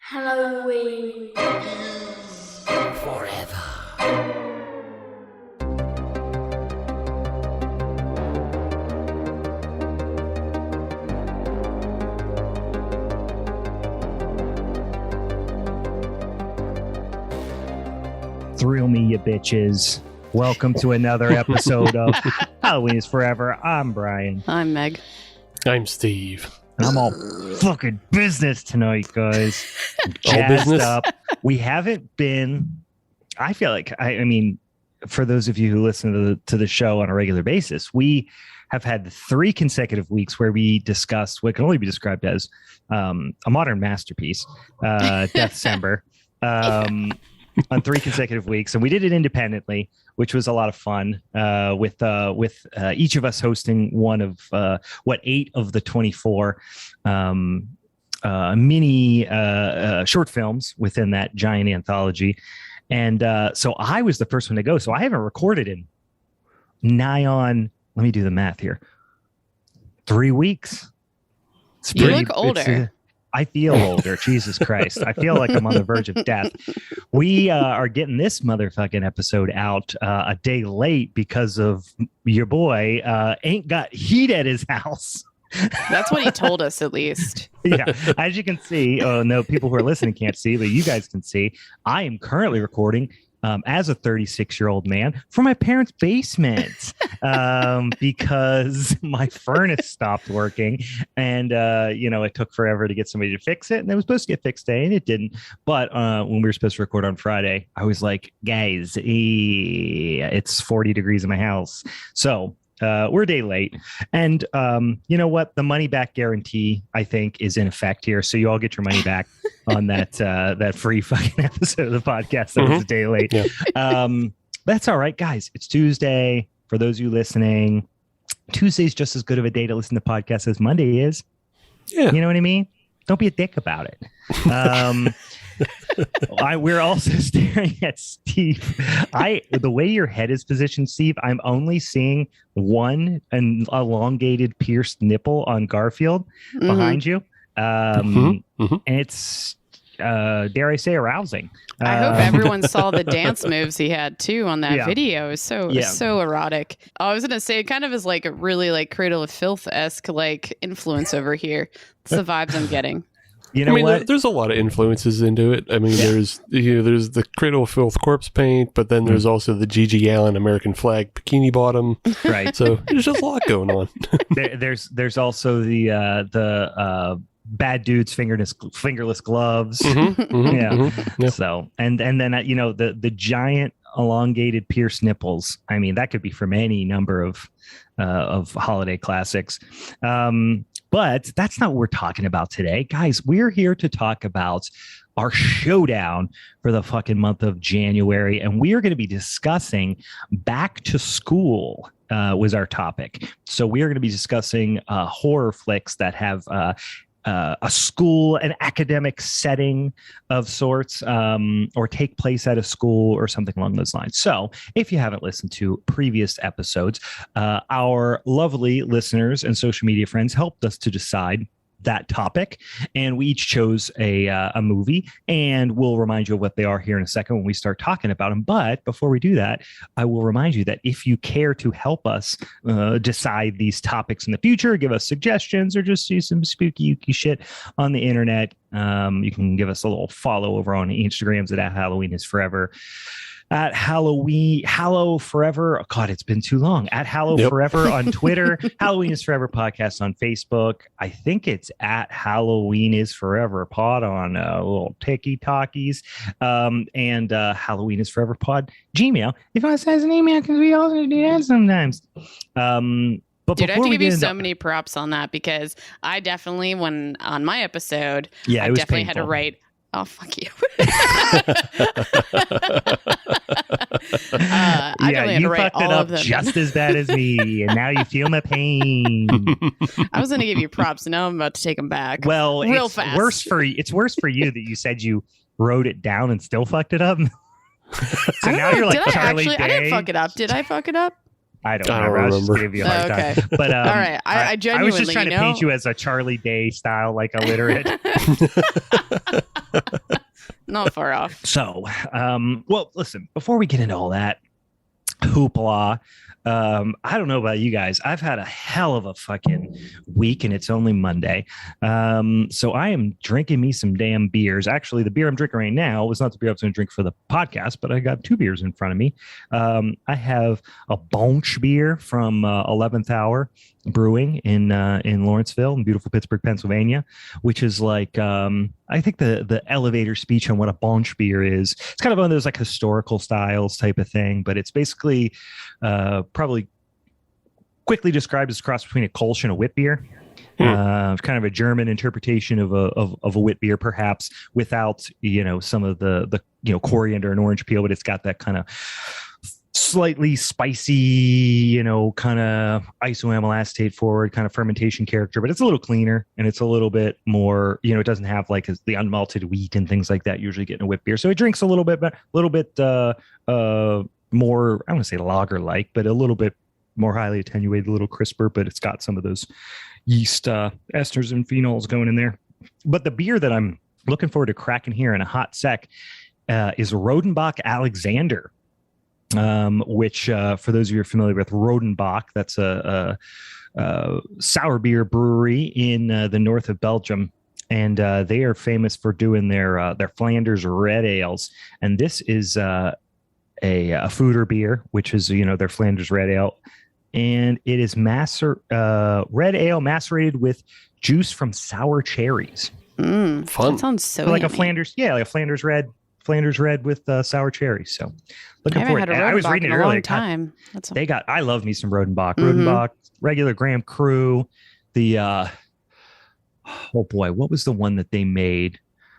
Halloween Forever. Thrill me, you bitches. Welcome to another episode of Halloween is Forever. I'm Brian. I'm Meg. I'm Steve. And I'm all fucking business tonight, guys. All business? Up. We haven't been, I feel like, I mean, for those of you who listen to the show on a regular basis, we have had 3 consecutive weeks where we discussed what can only be described as a modern masterpiece, Death December. On 3 consecutive weeks, and we did it independently, which was a lot of fun. With each of us hosting one of 8 of the 24 mini short films within that giant anthology. And so I was the first one to go. So I haven't recorded in nigh on. Let me do the math here. 3 weeks. You look older. I feel older. Jesus Christ. I feel like I'm on the verge of death. We are getting this motherfucking episode out a day late because of your boy ain't got heat at his house. That's what he told us, at least. Yeah. As you can see, no, people who are listening can't see, but you guys can see, I am currently recording as a 36-year-old man from my parents' basement because my furnace stopped working, and it took forever to get somebody to fix it, and it was supposed to get fixed today, and it didn't. But when we were supposed to record on Friday, I was like, guys, it's 40 degrees in my house, so we're a day late. And you know what? The money back guarantee, I think, is in effect here. So you all get your money back on that free fucking episode of the podcast that was a day late. Yeah. That's all right, guys. It's Tuesday. For those of you listening, Tuesday's just as good of a day to listen to podcasts as Monday is. Yeah. You know what I mean? Don't be a dick about it. We're also staring at Steve. The way your head is positioned, Steve, I'm only seeing an elongated pierced nipple on Garfield behind you. And it's, dare I say, arousing. I hope everyone saw the dance moves he had too on that video. It was so erotic. I was gonna say it kind of is like a really like Cradle of Filth-esque like influence over here. It's the vibes I'm getting. You know, what? There's a lot of influences into it. I mean, there's the Cradle of Filth corpse paint, but then there's also the G.G. Allen American flag bikini bottom. Right. So there's just a lot going on. there's also the bad dudes fingerless gloves. Yeah. So and then the giant elongated pierced nipples. I mean, that could be from any number of holiday classics. But that's not what we're talking about today. Guys, we're here to talk about our showdown for the fucking month of January. And we are going to be discussing back to school was our topic. So we are going to be discussing horror flicks that have a school, an academic setting of sorts, or take place at a school or something along those lines. So if you haven't listened to previous episodes, our lovely listeners and social media friends helped us to decide that topic, and we each chose a movie, and we'll remind you of what they are here in a second when we start talking about them. But before we do that, I will remind you that if you care to help us decide these topics in the future, give us suggestions, or just see some spooky shit on the internet, you can give us a little follow over on Instagrams at Halloween is Forever. At Hallow Forever. Oh, God, it's been too long. At Hallow Forever on Twitter. Halloween is Forever podcast on Facebook. I think it's at Halloween is Forever pod on little TikTokies. And Halloween is Forever pod Gmail. If you want to send us an email, because we also do that sometimes. But dude, I have to give you so many props on that, because I definitely, when on my episode, I definitely had to write. Oh, fuck you. You fucked it up just as bad as me, and now you feel my pain. I was going to give you props, and now I'm about to take them back. Well, real it's fast. It's worse for you that you said you wrote it down and still fucked it up. So now you're like Charlie Day. I didn't fuck it up. Did I fuck it up? I don't remember. I was just giving you a hard time. But all right, I genuinely, I was just trying to paint you as a Charlie Day style, like illiterate. Not far off. So, well, listen. Before we get into all that hoopla, I don't know about you guys. I've had a hell of a fucking week, and it's only Monday. So I am drinking me some damn beers. Actually, the beer I'm drinking right now was not the beer I was going to drink for the podcast, but I got 2 beers in front of me. I have a Bonch beer from 11th Hour Brewing in Lawrenceville, in beautiful Pittsburgh, Pennsylvania, which is like I think the elevator speech on what a Bonch beer is. It's kind of one of those like historical styles type of thing, but it's basically probably quickly described as a cross between a Kolsch and a wit beer. Kind of a German interpretation of a wit beer, perhaps without some of the coriander and orange peel, but it's got that kind of slightly spicy, kind of isoamyl acetate forward kind of fermentation character, but it's a little cleaner and it's a little bit more, it doesn't have like the unmalted wheat and things like that usually get in a wit beer. So it drinks a little bit more, I don't want to say lager like, but a little bit more highly attenuated, a little crisper, but it's got some of those yeast esters and phenols going in there. But the beer that I'm looking forward to cracking here in a hot sec is Rodenbach Alexander. Which for those of you who are familiar with Rodenbach, that's a sour beer brewery in the north of Belgium, and they are famous for doing their Flanders red ales, and this is a Fooder beer, which is their Flanders red ale, and it is red ale macerated with juice from sour cherries. Fun. That sounds so like yummy. a Flanders red with sour cherries. So looking forward. I was reading it earlier. Time. I love me some Rodenbach. Rodenbach, regular Graham Cru. The oh boy, what was the one that they made?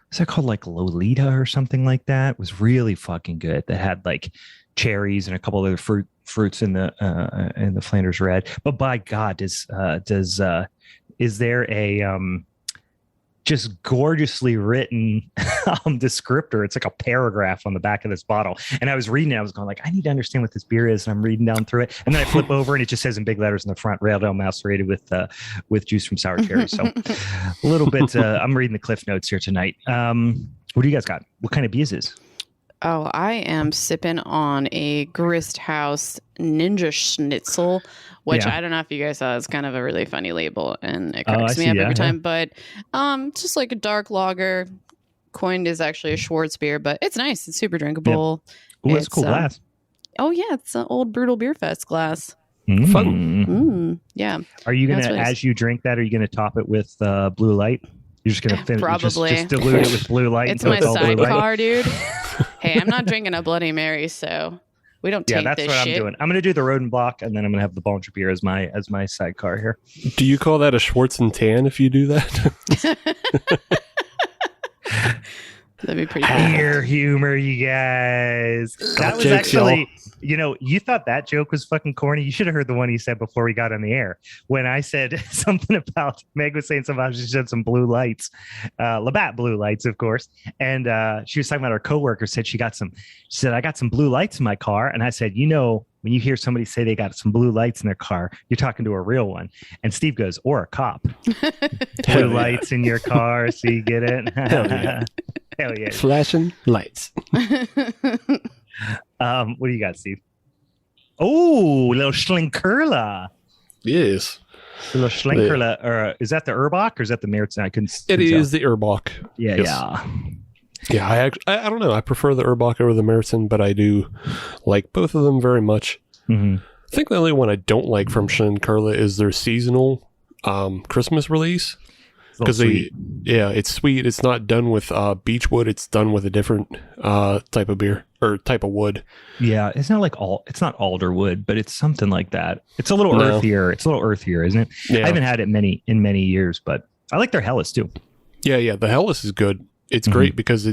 Was that called like Lolita or something like that? It was really fucking good. That had like cherries and a couple other fruits in the Flanders red. But by God, is there a just gorgeously written descriptor? It's like a paragraph on the back of this bottle, and I was reading it. I was going like, I need to understand what this beer is, and I'm reading down through it, and then I flip over, and it just says in big letters in the front, red ale macerated with juice from sour cherries. So a little bit. I'm reading the cliff notes here tonight. What do you guys got? What kind of beer is this? Oh, I am sipping on a Grist House Ninja Schnitzel, which I don't know if you guys saw. It's kind of a really funny label, and it cracks me up every time. But just like a dark lager, coined as actually a Schwartz beer, but it's nice. It's super drinkable. Yep. Ooh, it's a cool glass. Oh yeah, it's an old Brutal Beer Fest glass. Fun. Yeah. Are you gonna, as you drink that, are you gonna top it with Blue Light? You're just gonna finish, probably just dilute it with Blue Light. It's my sidecar, dude. Hey, I'm not drinking a Bloody Mary, so we don't take this shit. Yeah, that's what I'm doing. I'm gonna do the Rodenbach, and then I'm gonna have the Bonch beer as my sidecar here. Do you call that a Schwartz and Tan if you do that? That'd be pretty cool. Hair humor, you guys. That was actually, you thought that joke was fucking corny. You should have heard the one he said before we got on the air. When I said something about, Meg was saying something about she said some blue lights, Labatt blue lights, of course. And she was talking about her coworker said she said, I got some blue lights in my car. And I said, when you hear somebody say they got some blue lights in their car, you're talking to a real one. And Steve goes, or a cop. Blue lights in your car, so you get it. Hell yeah. Flashing lights. What do you got, Steve? Oh, little Schlenkerla. Yes. Little Schlenkerla. Or is that the Erbach or is that the Märzen? It is the Erbach. Yeah, yes. Yeah. Yeah, I don't know. I prefer the Erbach over the Märzen, but I do like both of them very much. Mm-hmm. I think the only one I don't like from Schlenkerla is their seasonal Christmas release. Because it's sweet. It's not done with beechwood. It's done with a different type of beer or type of wood. Yeah, it's not like it's not alder wood, but it's something like that. It's a little earthier. It's a little earthier, isn't it? Yeah. I haven't had it in many years, but I like their Helles too. Yeah. The Helles is good. It's great because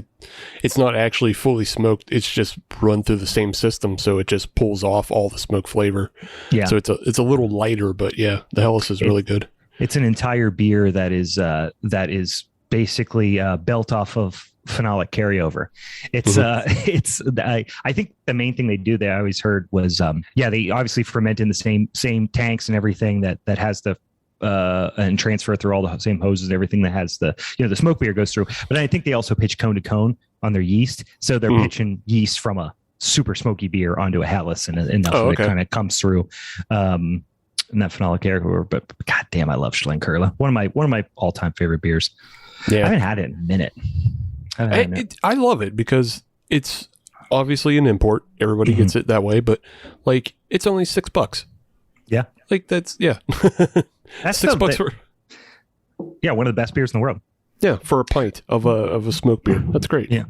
it's not actually fully smoked. It's just run through the same system, so it just pulls off all the smoke flavor. Yeah. So it's a little lighter, but yeah, the Helles is really good. It's an entire beer that is basically built off of phenolic carryover. It's I think the main thing they do that I always heard was they obviously ferment in the same tanks and everything that has the and transfer through all the same hoses and everything that has the the smoke beer goes through. But I think they also pitch cone to cone on their yeast, so they're pitching yeast from a super smoky beer onto a Helles, and enough of it kind of comes through. And that phenolic carryover, but god damn, I love Schlenkerla. One of my all time favorite beers. Yeah, I haven't had it in a minute. I love it because it's obviously an import. Everybody gets it that way, but like it's only $6. Yeah, like that's that's $6 for one of the best beers in the world. Yeah, for a pint of a smoke beer. That's great. Yeah,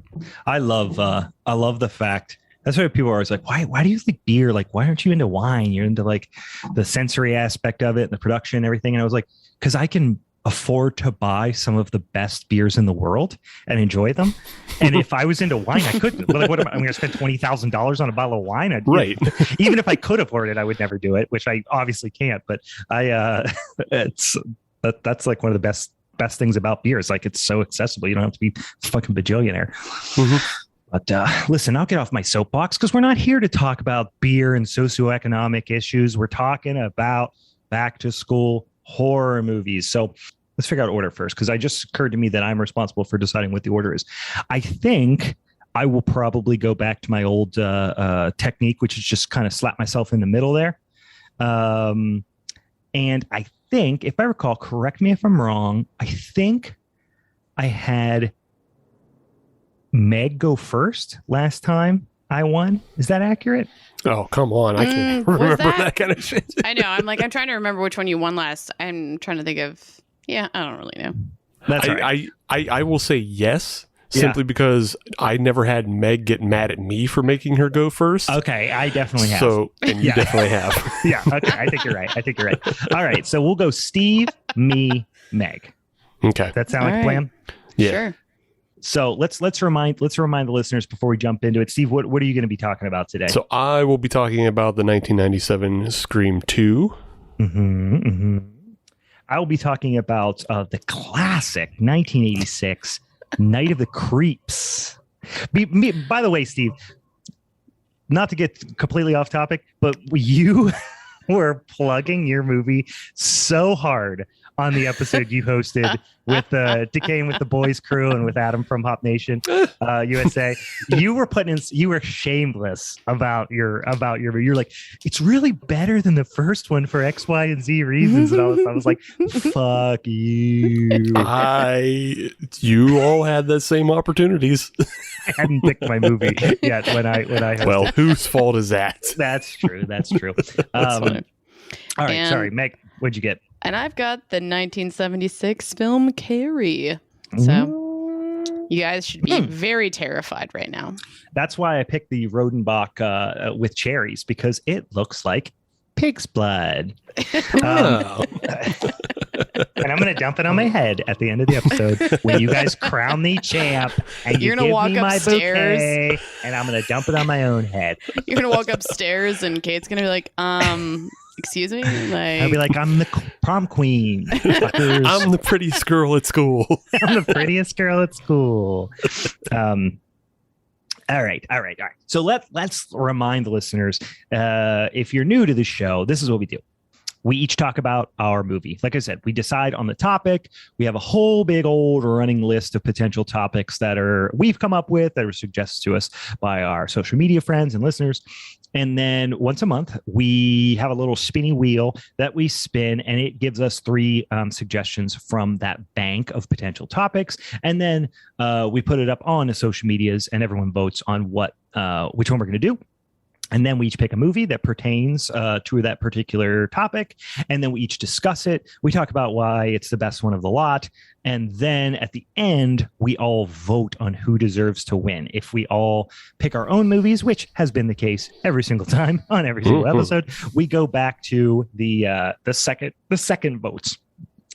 I love the fact. That's why people are always like, why do you like beer? Like, why aren't you into wine? You're into like the sensory aspect of it, the production, and everything. And I was like, because I can afford to buy some of the best beers in the world and enjoy them. And if I was into wine, I couldn't. Like, I'm going to spend $20,000 on a bottle of wine. Right. Even if I could afford it, I would never do it, which I obviously can't. But that's like one of the best things about beer. It's like it's so accessible. You don't have to be a fucking bajillionaire. Mm-hmm. But listen, I'll get off my soapbox because we're not here to talk about beer and socioeconomic issues. We're talking about back to school horror movies. So let's figure out order first, because it just occurred to me that I'm responsible for deciding what the order is. I think I will probably go back to my old technique, which is just kind of slap myself in the middle there. And I think, if I recall, correct me if I'm wrong, I think I had Meg go first last time I won. Is that accurate? Oh, come on. I can't remember that kind of shit. I know. I'm trying to remember which one you won last. I'm trying to think of, I don't really know. That's right. I will say yes, simply because I never had Meg get mad at me for making her go first. Okay, I definitely have. So, and you definitely have. Yeah, okay, I think you're right. All right, so we'll go Steve, me, Meg. Okay. That sound like a plan? Yeah. Sure. So let's remind the listeners before we jump into it. Steve, what are you going to be talking about today? So I will be talking about the 1997 Scream 2. Mm-hmm, mm-hmm. I will be talking about the classic 1986 Night of the Creeps. By the way, Steve, not to get completely off topic, but you were plugging your movie so hard on the episode you hosted with Decaying with the Boys crew and with Adam from Hop Nation USA. You were shameless about your movie. You're like, it's really better than the first one for X, Y, and Z reasons. And I was like, fuck you. You all had the same opportunities. I hadn't picked my movie yet when I hosted. Well, whose fault is that? That's true. That's all right, sorry, Meg, what'd you get? And I've got the 1976 film Carrie. So you guys should be very terrified right now. That's why I picked the Rodenbach with cherries, because it looks like pig's blood. And I'm going to dump it on my head at the end of the episode when you guys crown me champ and you're going to walk upstairs bouquet, and I'm going to dump it on my own head. You're going to walk upstairs and Kate's going to be like, excuse me? I'll be like, I'm the prom queen. I'm the prettiest girl at school. I'm the prettiest girl at school. All right. So let's remind the listeners, if you're new to the show, this is what we do. We each talk about our movie. Like I said, we decide on the topic. We have a whole big old running list of potential topics that we've come up with that were suggested to us by our social media friends and listeners. And then once a month, we have a little spinny wheel that we spin, and it gives us 3 suggestions from that bank of potential topics. And then we put it up on the social medias, and everyone votes on which one we're going to do. And then we each pick a movie that pertains to that particular topic. And then we each discuss it. We talk about why it's the best one of the lot. And then at the end, we all vote on who deserves to win. If we all pick our own movies, which has been the case every single time on every single episode, we go back to the second votes.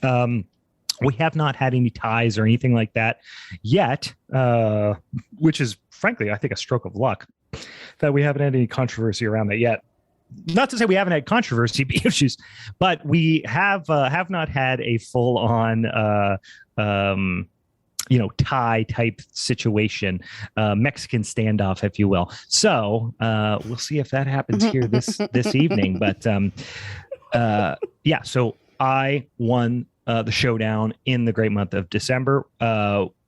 We have not had any ties or anything like that yet, which is frankly, I think, a stroke of luck that we haven't had any controversy around that yet. Not to say we haven't had controversy issues, but we have not had a full-on tie type situation, Mexican standoff, if you will. So we'll see if that happens here this evening. But so I won the Showdown in the great month of December.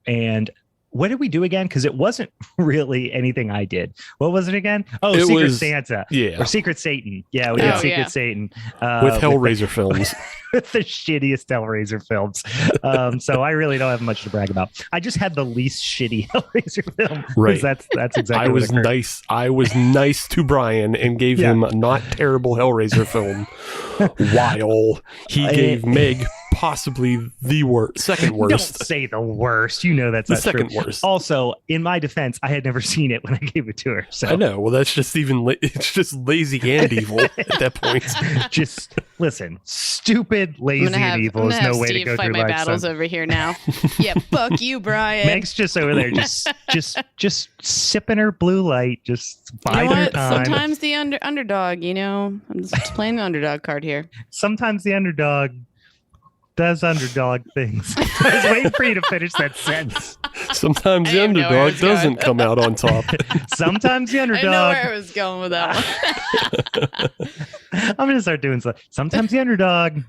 And what did we do again? Because it wasn't really anything I did. What was it again? Oh, Secret Santa. Yeah. Or Secret Satan. Yeah, we did Secret Satan. With Hellraiser films. With the shittiest Hellraiser films. So I really don't have much to brag about. I just had the least shitty Hellraiser film. Right. That's exactly what occurred. Nice. I was nice to Brian and gave him a not terrible Hellraiser film while he gave Meg possibly the second worst. Don't say the worst. You know that's the not second true. Worst. Also, in my defense, I had never seen it when I gave it to her. So I know. Well, that's just it's just lazy and evil at that point. Just listen, stupid, lazy, and evil is no way to go fight through my life. battles over here now. Yeah, fuck you, Brian. Meg's just over there, just sipping her blue light, just biding her time. Sometimes the underdog, I'm just playing the underdog card here. Sometimes the underdog does underdog things. I was waiting for you to finish that sentence. Sometimes the underdog doesn't come out on top. Sometimes the underdog. I know where I was going with that one. I'm going to start doing stuff. Sometimes the underdog.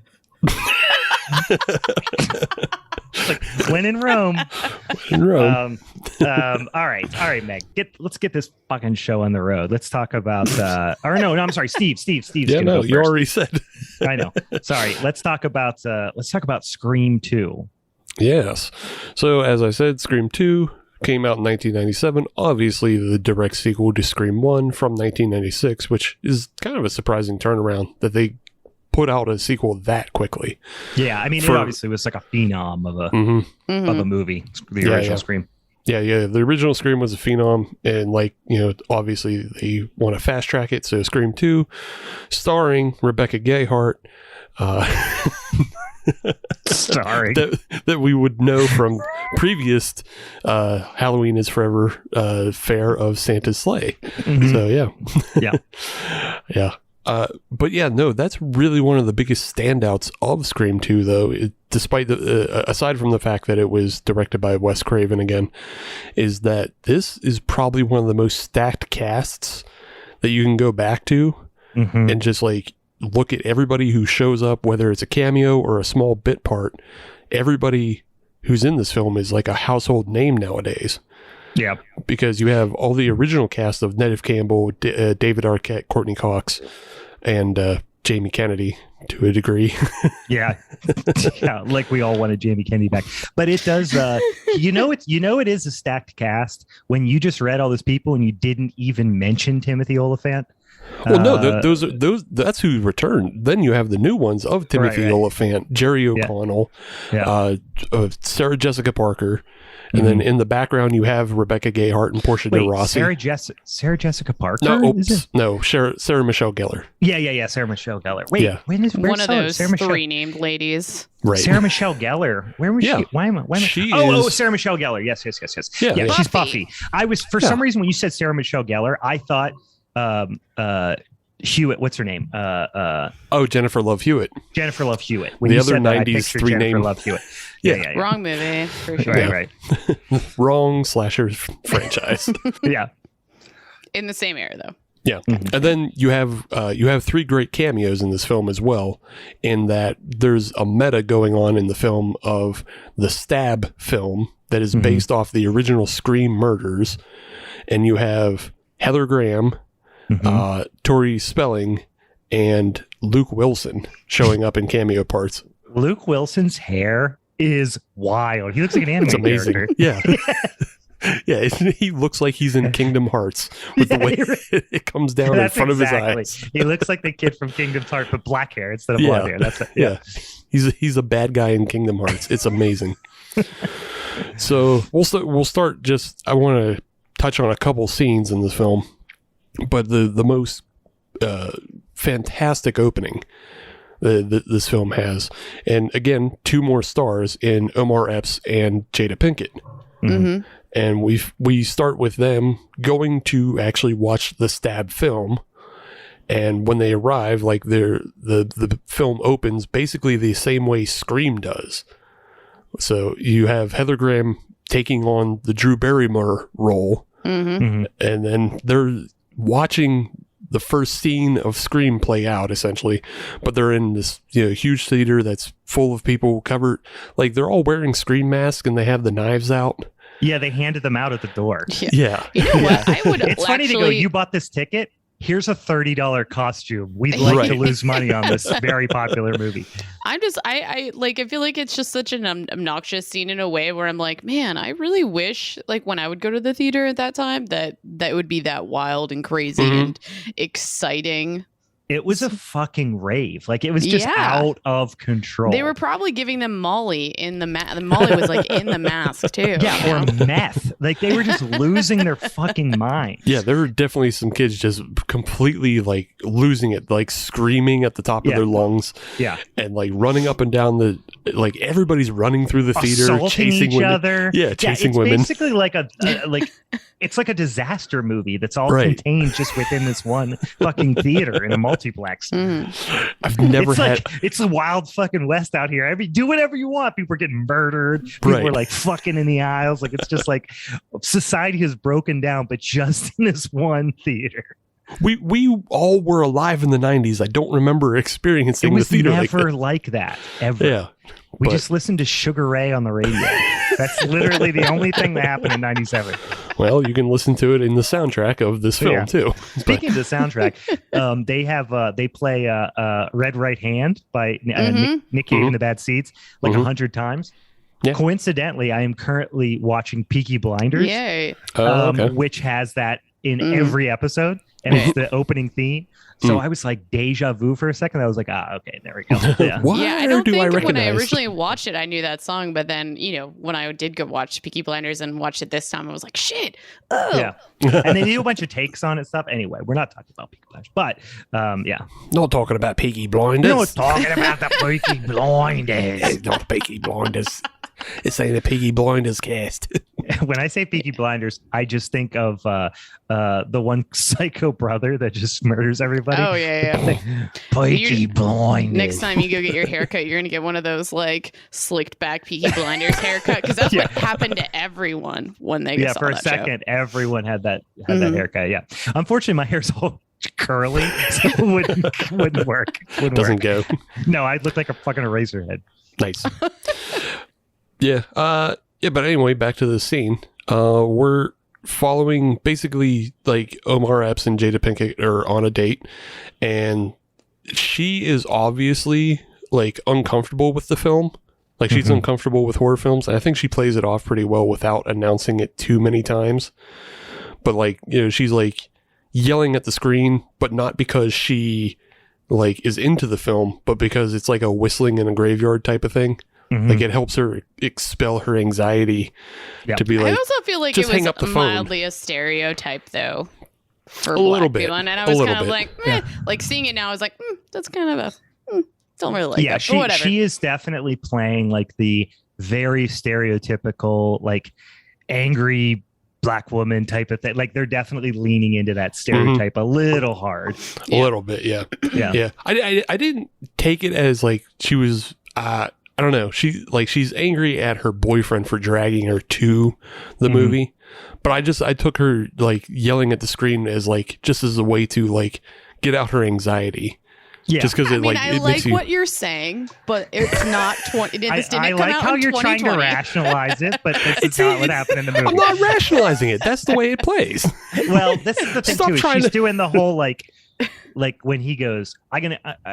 Like, when in Rome. All right, Meg. Let's get this fucking show on the road. Let's talk about. I'm sorry, Steve. Yeah, no, you already said. I know. Sorry. Let's talk about Scream 2. Yes. So as I said, Scream 2 came out in 1997. Obviously, the direct sequel to Scream 1 from 1996, which is kind of a surprising turnaround that they put out a sequel that quickly. Yeah, I mean, it obviously was like a phenom of a movie, the original Scream. Yeah. The original Scream was a phenom, and obviously they want to fast track it. So Scream 2, starring Rebecca Gayheart, starring that we would know from previous Halloween is Forever fair of Santa's Sleigh. Mm-hmm. So yeah. But yeah, no, that's really one of the biggest standouts of Scream 2, though, despite aside from the fact that it was directed by Wes Craven again, is that this is probably one of the most stacked casts that you can go back to and just look at everybody who shows up, whether it's a cameo or a small bit part. Everybody who's in this film is like a household name nowadays. Yeah. Because you have all the original cast of Neve Campbell, David Arquette, Courtney Cox, and Jamie Kennedy to a degree. Yeah, like we all wanted Jamie Kennedy back. But it does, it is a stacked cast when you just read all those people and you didn't even mention Timothy Oliphant. Well, no, those that's who returned. Then you have the new ones of Timothy Oliphant, Jerry O'Connell, Sarah Jessica Parker. And then in the background, you have Rebecca Gayheart and Portia de Rossi. Sarah Jessica Parker? No, Sarah Michelle Gellar. Yeah, Sarah Michelle Gellar. Wait, when is one of those three named ladies? Right. Sarah Michelle Gellar. Where was she? Why am I? Sarah Michelle Gellar. Yes. Yeah, she's Buffy. I was for some reason when you said Sarah Michelle Gellar, I thought Hewitt. What's her name? Jennifer Love Hewitt. Jennifer Love Hewitt. When the other '90s three name Love Hewitt. Yeah. Wrong movie for sure. Right. Wrong slasher franchise. Yeah. In the same era, though. Yeah, and then you have three great cameos in this film as well. In that there's a meta going on in the film of the Stab film that is based off the original Scream murders, and you have Heather Graham, Tori Spelling, and Luke Wilson showing up in cameo parts. Luke Wilson's hair is wild. He looks like an anime character. Yeah. Yeah, he looks like he's in Kingdom Hearts with the way it comes down in front of his eyes. He looks like the kid from Kingdom Hearts, but black hair instead of blonde hair. That's it. Yeah. He's a bad guy in Kingdom Hearts. It's amazing. So we'll start. I want to touch on a couple scenes in this film, but the most fantastic opening this film has, and again, two more stars in Omar Epps and Jada Pinkett. Mm-hmm. And we start with them going to actually watch the Stab film, and when they arrive, the film opens basically the same way Scream does. So you have Heather Graham taking on the Drew Barrymore role. And then they're watching the first scene of Scream play out, essentially, but they're in this huge theater that's full of people covered, like they're all wearing Scream masks and they have the knives out. Yeah, they handed them out at the door. Yeah. You know what? I would. It's funny to go, you bought this ticket. Here's a $30 costume. We'd like to lose money on this very popular movie. I feel like it's just such an obnoxious scene in a way where I'm like, man, I really wish like when I would go to the theater at that time that would be that wild and crazy and exciting. It was a fucking rave. Like, it was just out of control. They were probably giving them Molly in the mask. The Molly was like in the mask too. Yeah, or meth. Like, they were just losing their fucking mind. Yeah, there were definitely some kids just completely like losing it, like screaming at the top of their lungs. Yeah. And like running up and down like everybody's running through the theater, assaulting chasing each women. other. Yeah, chasing it's women. Basically like it's like a disaster movie that's all contained just within this one fucking theater in a multiplex. I've never had. It's the wild fucking West out here. I mean, do whatever you want. People are getting murdered. People are like fucking in the aisles. Like, it's just like society has broken down, but just in this one theater. We all were alive in the 90s. I don't remember experiencing the theater never like that ever. Yeah. We just listened to Sugar Ray on the radio. That's literally the only thing that happened in 97. Well, you can listen to it in the soundtrack of this film too. Speaking of the soundtrack, they play Red Right Hand by Nick Cave and the Bad Seeds like 100 times. Yeah. Coincidentally, I am currently watching Peaky Blinders, which has that in every episode, and it's the opening theme. So I was like deja vu for a second. I was like, okay, there we go. Yeah, I don't think when I originally watched it, I knew that song. But then, when I did go watch Peaky Blinders and watch it this time, I was like, shit. Oh. Yeah. And they do a bunch of takes on it stuff. Anyway, we're not talking about Peaky Blinders, but not talking about Peaky Blinders. Not talking about the Peaky Blinders. It's not Peaky Blinders. It's saying the Peaky Blinders cast. When I say Peaky Blinders, I just think of the one psycho brother that just murders everybody. Oh, yeah. Peaky Blinders. Next time you go get your haircut, you're going to get one of those like slicked back Peaky Blinders haircut, because that's what happened to everyone when they saw for a that second, show. Everyone had that haircut. Yeah. Unfortunately, my hair's all curly, so it wouldn't work. Doesn't go. No, I'd look like a fucking eraser head. Nice. Yeah. But anyway, back to the scene. We're following basically like Omar Epps and Jada Pinkett are on a date, and she is obviously like uncomfortable with the film. Like, she's uncomfortable with horror films. And I think she plays it off pretty well without announcing it too many times. But like, she's like yelling at the screen, but not because she like is into the film, but because it's like a whistling in a graveyard type of thing. Like, it helps her expel her anxiety to be like, I also feel like just it hang was up the mildly a stereotype though for a Black little bit. people. And I was kind of like, like seeing it now, I was like, that's kind of don't really like that. But whatever. She is definitely playing like the very stereotypical, like angry Black woman type of thing. Like, they're definitely leaning into that stereotype a little hard. A little bit, yeah. I didn't take it as like she was I don't know. She's angry at her boyfriend for dragging her to the movie, but I took her like yelling at the screen as like just as a way to like get out her anxiety. Yeah, just because I like what you're saying, but it's not 20. I like how you're trying to rationalize it, but this is not what happened in the movie. I'm not rationalizing it. That's the way it plays. Well, this is the thing too. She's doing the whole like when he goes,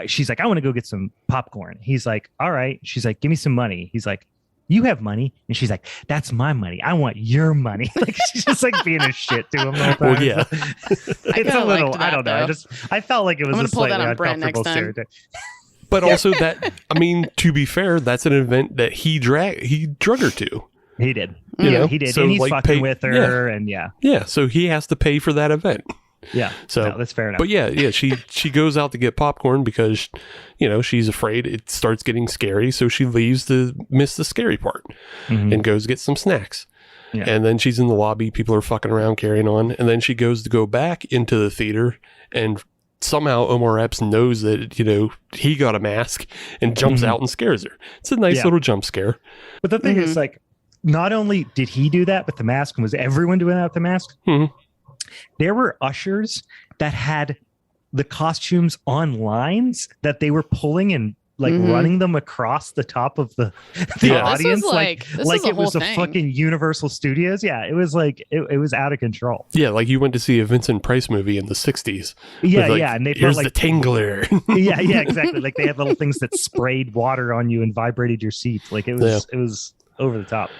she's like, I want to go get some popcorn. He's like, all right. She's like, give me some money. He's like, you have money. And she's like, that's my money. I want your money. Like, she's just like being a shit to him the whole time. Well, yeah. It's a little, I don't know. I felt like it was a slightly uncomfortable stereotype. But also that, I mean, to be fair, that's an event that he drug her to. He did. He did. So, and he's like, fucking with her and Yeah, so he has to pay for that event. Yeah, so that's fair enough. But she goes out to get popcorn because she's afraid it starts getting scary, so she leaves to miss the scary part and goes get some snacks. Yeah. And then she's in the lobby, people are fucking around carrying on, and then she goes to go back into the theater, and somehow Omar Epps knows that he got a mask and jumps out and scares her. It's a nice little jump scare. But the thing is, like, not only did he do that with the mask, and was everyone doing that with the mask? Mm-hmm. There were ushers that had the costumes on lines that they were pulling and like running them across the top of the audience, like it was a fucking Universal Studios. Yeah, it was like it was out of control. Yeah, like you went to see a Vincent Price movie in the 60s. Yeah, yeah, and they here's like, the tingler. yeah, exactly. Like they had little things that sprayed water on you and vibrated your seat. Like it was over the top.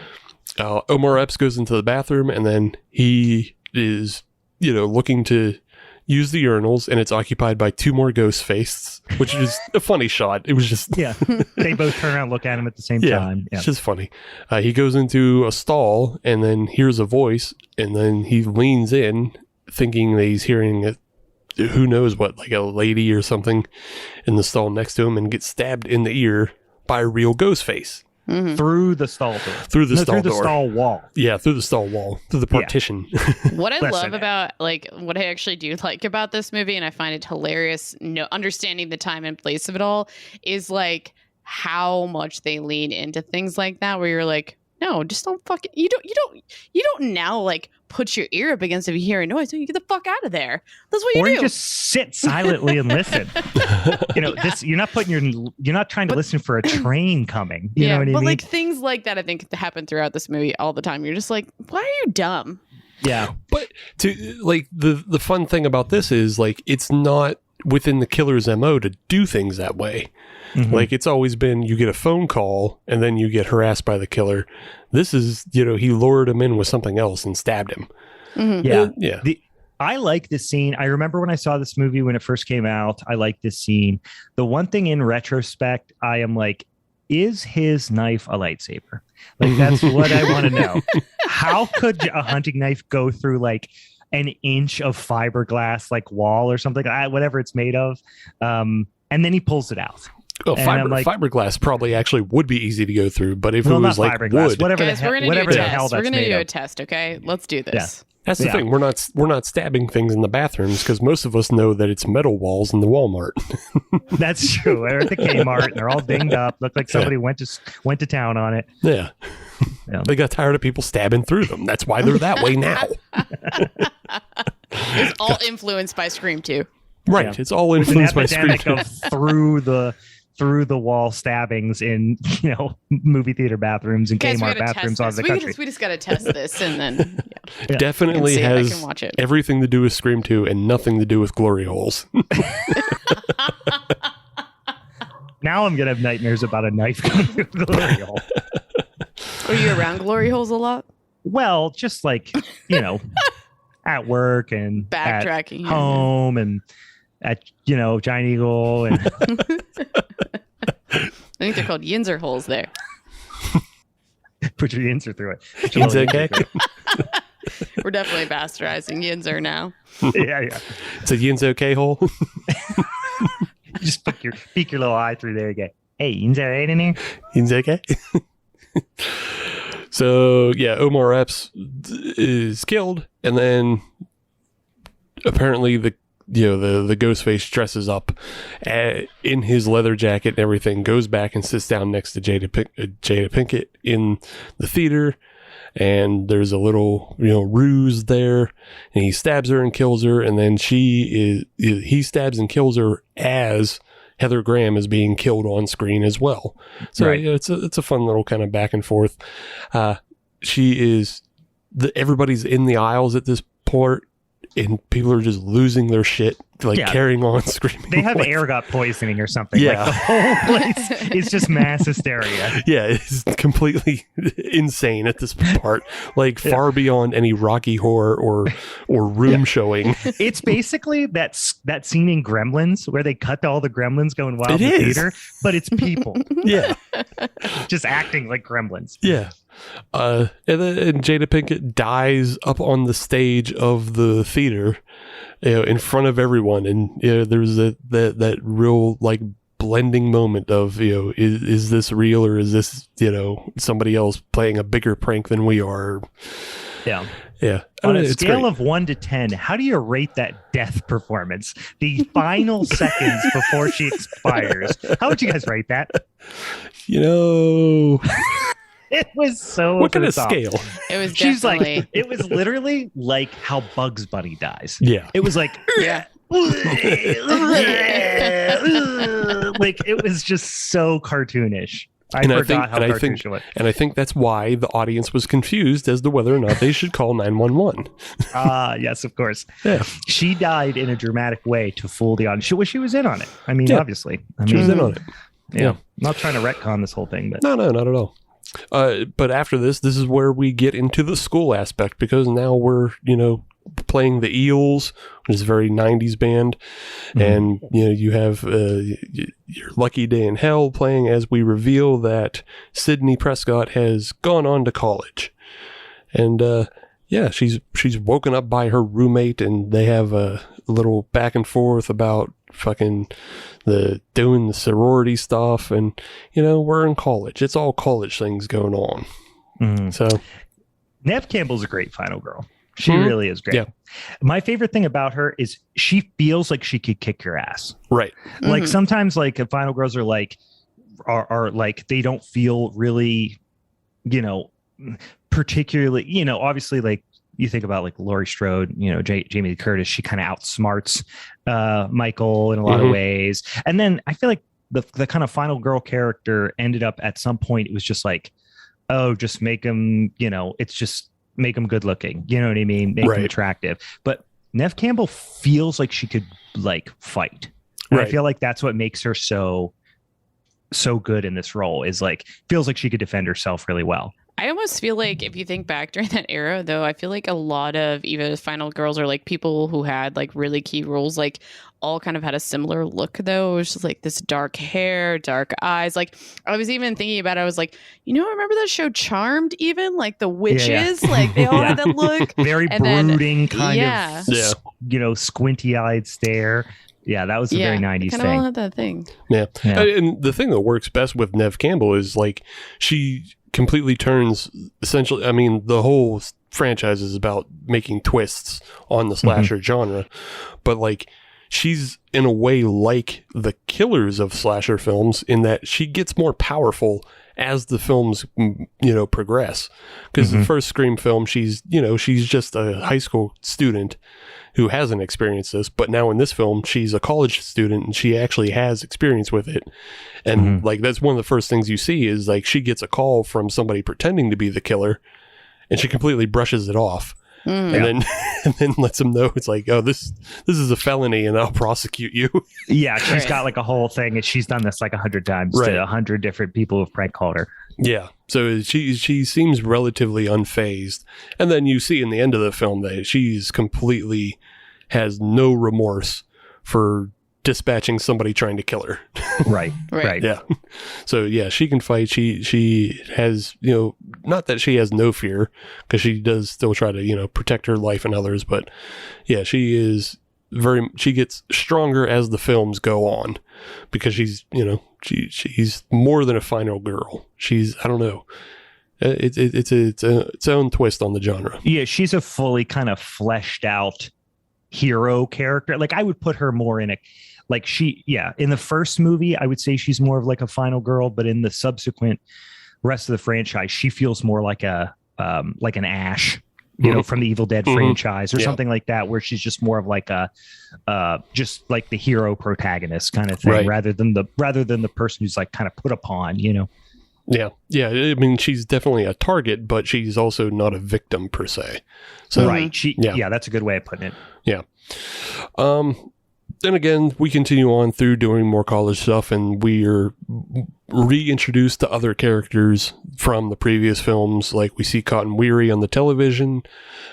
Omar Epps goes into the bathroom, and then he is, looking to use the urinals, and it's occupied by two more ghost faces, which is a funny shot. It was just they both turn around and look at him at the same time. Yeah, it's just funny. He goes into a stall and then hears a voice, and then he leans in thinking that he's hearing who knows what, like a lady or something in the stall next to him, and gets stabbed in the ear by a real ghost face. Mm-hmm. Through the stall door. Through the stall wall. Yeah, through the stall wall. Through the partition. Yeah. What I love about, what I actually do like about this movie, and I find it hilarious, understanding the time and place of it all, is like how much they lean into things like that, where you're like, no, just don't fucking, you don't now like put your ear up against if you hear a noise. You get the fuck out of there. That's what you do. Or you just sit silently and listen. You're not trying to listen for a train coming. You know what I mean? But like things like that, I think happen throughout this movie all the time. You're just like, why are you dumb? Yeah. But the fun thing about this is like, it's not within the killer's MO to do things that way. Mm-hmm. Like it's always been, you get a phone call and then you get harassed by the killer. This is, he lured him in with something else and stabbed him. Mm-hmm. Yeah. I like this scene. I remember when I saw this movie when it first came out, I liked this scene. The one thing in retrospect, I am like, is his knife a lightsaber? Like, that's what I want to know. How could a hunting knife go through like an inch of fiberglass, like wall or something, whatever it's made of? And then he pulls it out. Well, fiberglass probably actually would be easy to go through, but if it was like wood, whatever Guys, the hell that's we're gonna do of. a test, okay? Let's do this. Yeah. That's the thing. We're not stabbing things in the bathrooms because most of us know that it's metal walls in the Walmart. That's true. They're at the Kmart and they're all dinged up. Look like somebody went to town on it. Yeah. They got tired of people stabbing through them. That's why they're that way now. It's all influenced by Scream 2. Right. Yeah. It's all influenced by Scream 2. Of through the wall stabbings in movie theater bathrooms and Kmart bathrooms all over the country. We just got to test this, and then definitely has everything to do with Scream 2 and nothing to do with glory holes. Now I'm gonna have nightmares about a knife coming through a glory hole. Are you around glory holes a lot? Well, just like at work and backtracking at home and at Giant Eagle and I think they're called Yinzer holes there. Put your Yinzer through it. Yinzer, okay? We're definitely bastardizing Yinzer now. Yeah. It's a Yinzer okay hole. Just peek your little eye through there and go, hey, Yinzer right in here? Yinzer okay? So Omar Epps is killed, and then apparently the ghost face dresses up in his leather jacket and everything, goes back and sits down next to Jada Pinkett in the theater, and there's a little ruse there, and he stabs her and kills her, and then he stabs and kills her as Heather Graham is being killed on screen as well. So right. It's a fun little kind of back and forth. Everybody's in the aisles at this part, and people are just losing their shit, carrying on screaming. They have ergot poisoning or something. Yeah. The whole place is just mass hysteria. Yeah, it's completely insane at this part. Far beyond any Rocky Horror or Room showing. It's basically that scene in Gremlins where they cut to all the gremlins going wild in the theater, but it's people. Yeah. Just acting like gremlins. Yeah. And Jada Pinkett dies up on the stage of the theater, in front of everyone, and there's that real blending moment of is this real or is this somebody else playing a bigger prank than we are? Yeah. On a scale of 1 to 10, how do you rate that death performance? The final seconds before she expires. How would you guys rate that? It was so. What kind of scale? It was. She's definitely... like. It was literally like how Bugs Bunny dies. Yeah. It was like. Yeah. Like it was just so cartoonish. I think that's why the audience was confused as to whether or not they should call 911. Yes, of course. Yeah. She died in a dramatic way to fool the audience. She was in on it. I mean, obviously. She was in on it. Yeah. I'm not trying to retcon this whole thing, but no, not at all. But after this is where we get into the school aspect, because now we're, playing the Eels, which is a very 90s band. And, you have your Lucky Day in Hell playing as we reveal that Sydney Prescott has gone on to college. And, she's woken up by her roommate, and they have a little back and forth about fucking doing the sorority stuff. And, we're in college. It's all college things going on. So Neve Campbell's a great final girl. She really is great. Yeah. My favorite thing about her is she feels like she could kick your ass. Right. Like sometimes like final girls are like they don't feel really, particularly, obviously like you think about like Laurie Strode, Jamie Lee Curtis, she kind of outsmarts Michael in a lot of ways. And then I feel like the kind of final girl character ended up at some point, it was just like, oh, just make him, it's just make him good looking. You know what I mean? Make him attractive. But Neve Campbell feels like she could like fight. And I feel like that's what makes her so good in this role, is like feels like she could defend herself really well. I almost feel like if you think back during that era, though, I feel like a lot of even final girls or like people who had like really key roles, like all kind of had a similar look, though. It was just like this dark hair, dark eyes. Like I was even thinking about it. I was like, remember that show Charmed, even like the witches, like they all had that look. Very brooding kind of, squinty eyed stare. Yeah, that was a very 90s thing. Kind of had that thing. Yeah. And the thing that works best with Neve Campbell is like she completely turns essentially, I mean, the whole franchise is about making twists on the slasher genre, but like she's in a way like the killers of slasher films in that she gets more powerful as the films, progress. Because the first Scream film, she's just a high school student who hasn't experienced this, but now in this film, she's a college student and she actually has experience with it. And like, that's one of the first things you see is like, she gets a call from somebody pretending to be the killer and she completely brushes it off. And then lets them know it's like, oh, this is a felony and I'll prosecute you. Yeah, she's got like a whole thing, and she's done this like 100 times to 100 different people who've prank called her. Yeah, so she seems relatively unfazed, and then you see in the end of the film that she's completely has no remorse for dispatching somebody trying to kill her. Right. Yeah. So yeah, she can fight. She has, not that she has no fear, because she does still try to, protect her life and others, but yeah, she gets stronger as the films go on, because she's, she's more than a final girl. She's, I don't know. It's its own twist on the genre. Yeah, she's a fully kind of fleshed out hero character. Like I would put her more in in the first movie, I would say she's more of like a final girl, but in the subsequent rest of the franchise, she feels more like an Ash, from the Evil Dead franchise or something like that, where she's just more of like just like the hero protagonist kind of thing, rather than the person who's like kind of put upon, Yeah. I mean, she's definitely a target, but she's also not a victim per se. So, that's a good way of putting it. Yeah. Then again, we continue on through doing more college stuff, and we are reintroduced to other characters from the previous films. Like we see Cotton Weary on the television,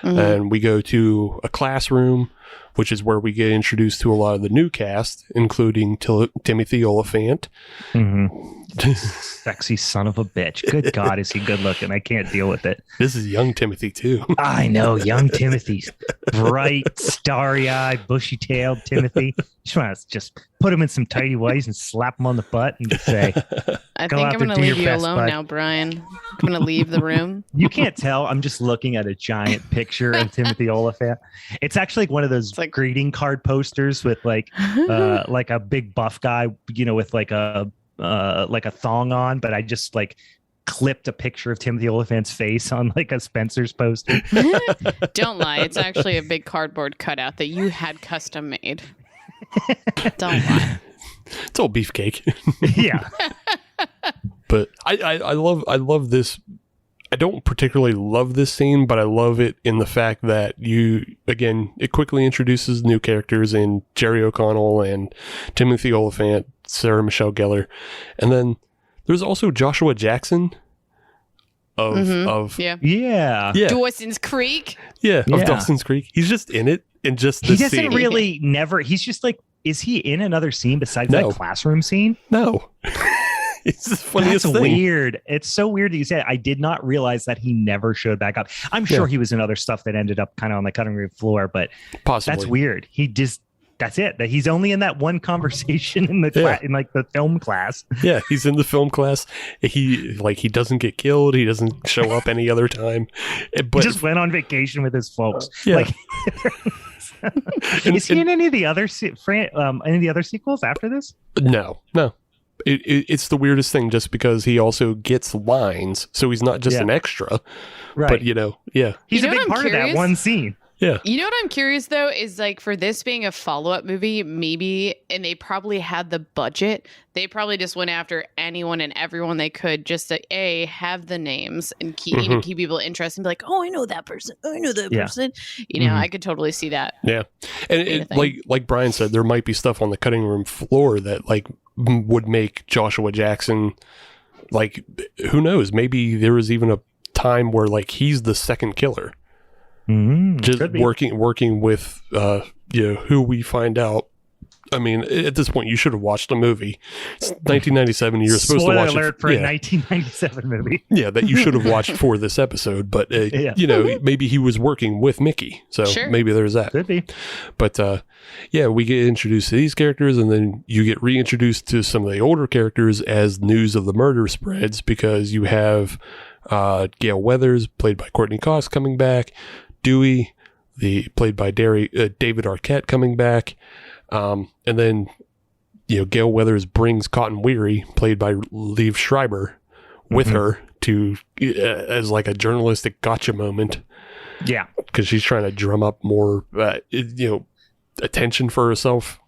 and we go to a classroom, which is where we get introduced to a lot of the new cast, including Timothy Olyphant. Sexy son of a bitch. Good God, is he good looking? I can't deal with it. This is young Timothy, too. I know, young Timothy. Bright, starry-eyed, bushy-tailed Timothy. Just put him in some tidy whities and slap him on the butt and just say, I think I'm going to leave you alone now, Brian. I'm going to leave the room. You can't tell. I'm just looking at a giant picture of Timothy Olyphant. It's actually like one of those greeting card posters with like a big buff guy, with like a thong on, but I just like clipped a picture of Timothy Olyphant's face on like a Spencer's poster. Don't lie. It's actually a big cardboard cutout that you had custom made. Don't lie. It's all beefcake. Yeah. But I love this. I don't particularly love this scene, but I love it in the fact that it quickly introduces new characters in Jerry O'Connell and Timothy Olyphant, Sarah Michelle Gellar. And then there's also Joshua Jackson of Dawson's Creek. Yeah, of Dawson's Creek. He's just in it in just this scene. He doesn't really he's just like, is he in another scene besides that classroom scene? No. It's the funniest thing. That's weird. It's so weird that you said. I did not realize that he never showed back up. I'm sure he was in other stuff that ended up kind of on the cutting room floor, but possibly. That's weird. That's it. That he's only in that one conversation in the in like the film class. Yeah, he's in the film class. He doesn't get killed. He doesn't show up any other time. But he just went on vacation with his folks. Yeah. Is he in any of the other sequels after this? No. It's the weirdest thing, just because he also gets lines, so he's not just an extra, right? But he's a big part of that one scene. Yeah. You know what I'm curious though is like, for this being a follow-up movie, maybe, and they probably had the budget, they probably just went after anyone and everyone they could just to have the names and keep people interested and be like, oh, I know that person. Oh, I know that person. You know, I could totally see that. Yeah. And like Brian said, there might be stuff on the cutting room floor that like would make Joshua Jackson, like, who knows? Maybe there was even a time where like he's the second killer. Just working with who we find out. I mean, at this point, you should have watched the movie. It's 1997. You're supposed to watch alert for a 1997 movie. Yeah, that you should have watched for this episode. But maybe he was working with Mickey, so maybe there's that. Could be. But we get introduced to these characters, and then you get reintroduced to some of the older characters as news of the murder spreads, because you have Gale Weathers, played by Courtney Cox, coming back. Dewey, played by David Arquette, coming back. And then, Gale Weathers brings Cotton Weary, played by Liev Schreiber, with her to as like a journalistic gotcha moment. Yeah, because she's trying to drum up more, attention for herself.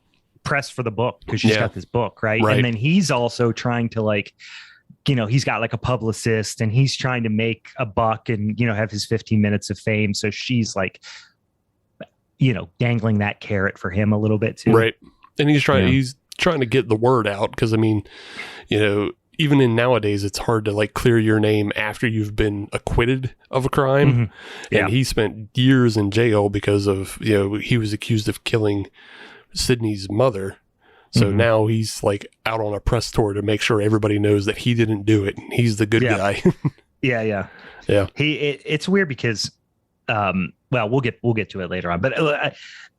Press for the book, because she's got this book, right? And then he's also trying to like, he's got like a publicist, and he's trying to make a buck and, have his 15 minutes of fame. So she's like, dangling that carrot for him a little bit too. Right. And he's trying to get the word out. Cause I mean, even in nowadays, it's hard to like clear your name after you've been acquitted of a crime. And he spent years in jail because of, he was accused of killing Sydney's mother. So now he's like out on a press tour to make sure everybody knows that he didn't do it. He's the good guy. Yeah. It's weird because, we'll get to it later on, but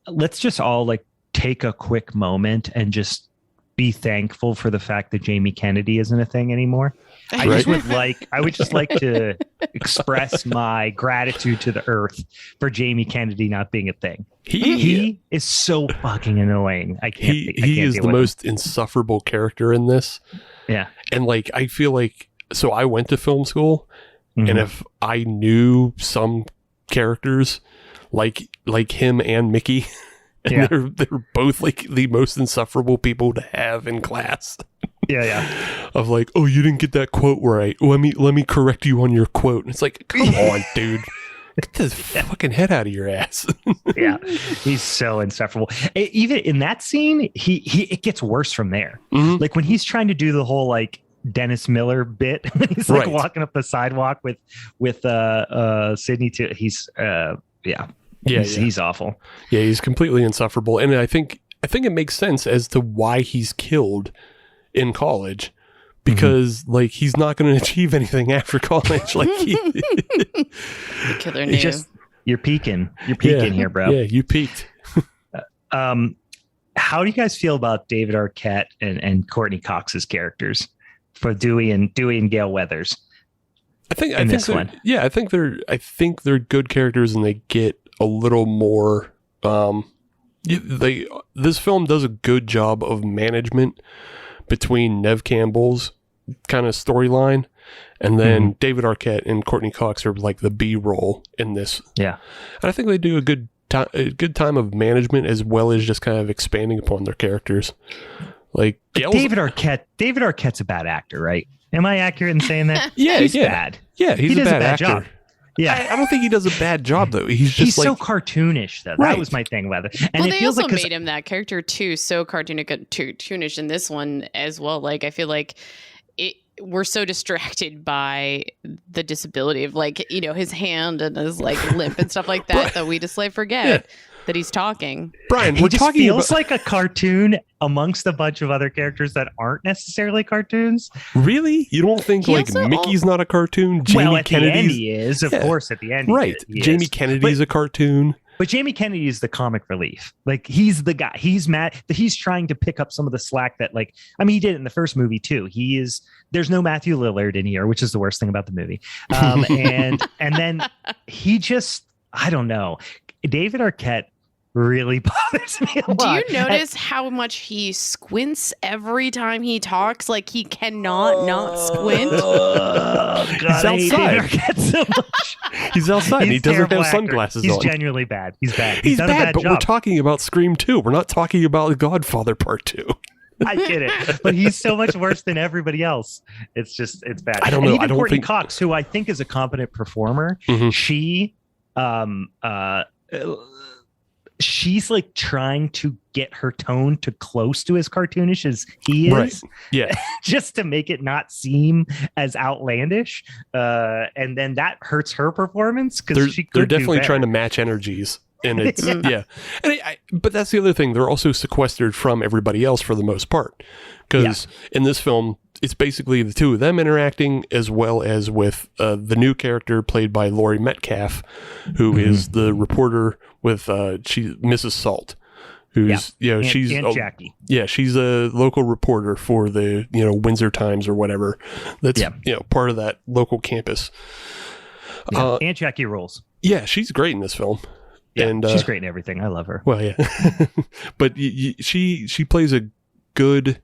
let's just all like take a quick moment and just be thankful for the fact that Jamie Kennedy isn't a thing anymore. I would just like to express my gratitude to the earth for Jamie Kennedy not being a thing. He is so fucking annoying. He is the most insufferable character in this. Yeah. And like, I feel like, so I went to film school, and if I knew some characters like him and Mickey, and they're both like the most insufferable people to have in class. Of like, oh, you didn't get that quote right. Let me correct you on your quote. And it's like, come on, dude. Get this fucking head out of your ass. Yeah, he's so insufferable. Even in that scene, it gets worse from there. Like when he's trying to do the whole like Dennis Miller bit, he's like walking up the sidewalk with Sydney too. He's he's awful. Yeah, he's completely insufferable, and I think it makes sense as to why he's killed in college, because like he's not going to achieve anything after college. Like the killer knew. You're peaking here, bro. Yeah, you peaked. How do you guys feel about David Arquette and Courtney Cox's characters for Dewey and Gale Weathers? I think they're good characters, and they get a little more. This film does a good job of management between Nev Campbell's kind of storyline And then David Arquette and Courtney Cox are like the B role in this. Yeah. And I think they do a good time of management as well as just kind of expanding upon their characters. Like David Arquette's a bad actor, right? Am I accurate in saying that? Yeah, he's bad. Yeah, he's a bad actor. Job. Yeah, I don't think he does a bad job though. He's so cartoonish though. Right. That was my thing about it. And they also made him that character too, so cartoonish in this one as well. Like I feel like we're so distracted by the disability of like, you know, his hand and his like limp and stuff like that that we just like forget that he's talking. Brian, he just feels like a cartoon amongst a bunch of other characters that aren't necessarily cartoons. Really? You don't think Mickey's not a cartoon? At the end he is, of course. At the end, right? Jamie Kennedy's a cartoon. But Jamie Kennedy is the comic relief. Like he's the guy. He's mad that he's trying to pick up some of the slack that, like, I mean, he did it in the first movie too. There's no Matthew Lillard in here, which is the worst thing about the movie. And then he just, I don't know. David Arquette really bothers me a lot. Do you notice how much he squints every time he talks? Like he cannot not squint. He's outside. So much. He's outside. And he doesn't have sunglasses on. He's genuinely bad. He's bad. He's done bad, a bad but job. we're talking about Scream 2. We're not talking about Godfather Part 2. I get it, but he's so much worse than everybody else. It's bad. I don't know. And even Courtney Cox, who I think is a competent performer, she's like trying to get her tone to close to as cartoonish as he is, right? Yeah, just to make it not seem as outlandish, and then that hurts her performance because they're definitely trying to match energies. And it's but that's the other thing. They're also sequestered from everybody else for the most part, because in this film, it's basically the two of them interacting, as well as with the new character played by Laurie Metcalf, who is the reporter with Mrs. Salt, who's she's Aunt Jackie. Yeah, she's a local reporter for the Windsor Times or whatever. That's part of that local campus. Yeah. Aunt Jackie rules. Yeah, she's great in this film. Yeah, and she's great in everything. I love her. Well, yeah, but she plays a good.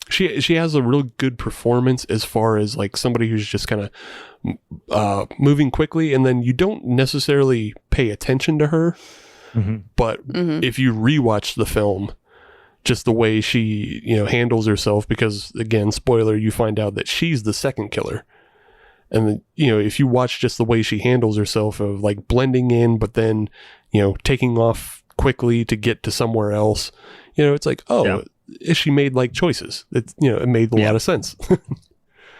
She has a real good performance as far as like somebody who's just kind of moving quickly, and then you don't necessarily pay attention to her. But if you rewatch the film, just the way she handles herself, because again, spoiler, you find out that she's the second killer. And if you watch just the way she handles herself of like blending in, but then, taking off quickly to get to somewhere else, it's like, she made like choices. It made a lot of sense.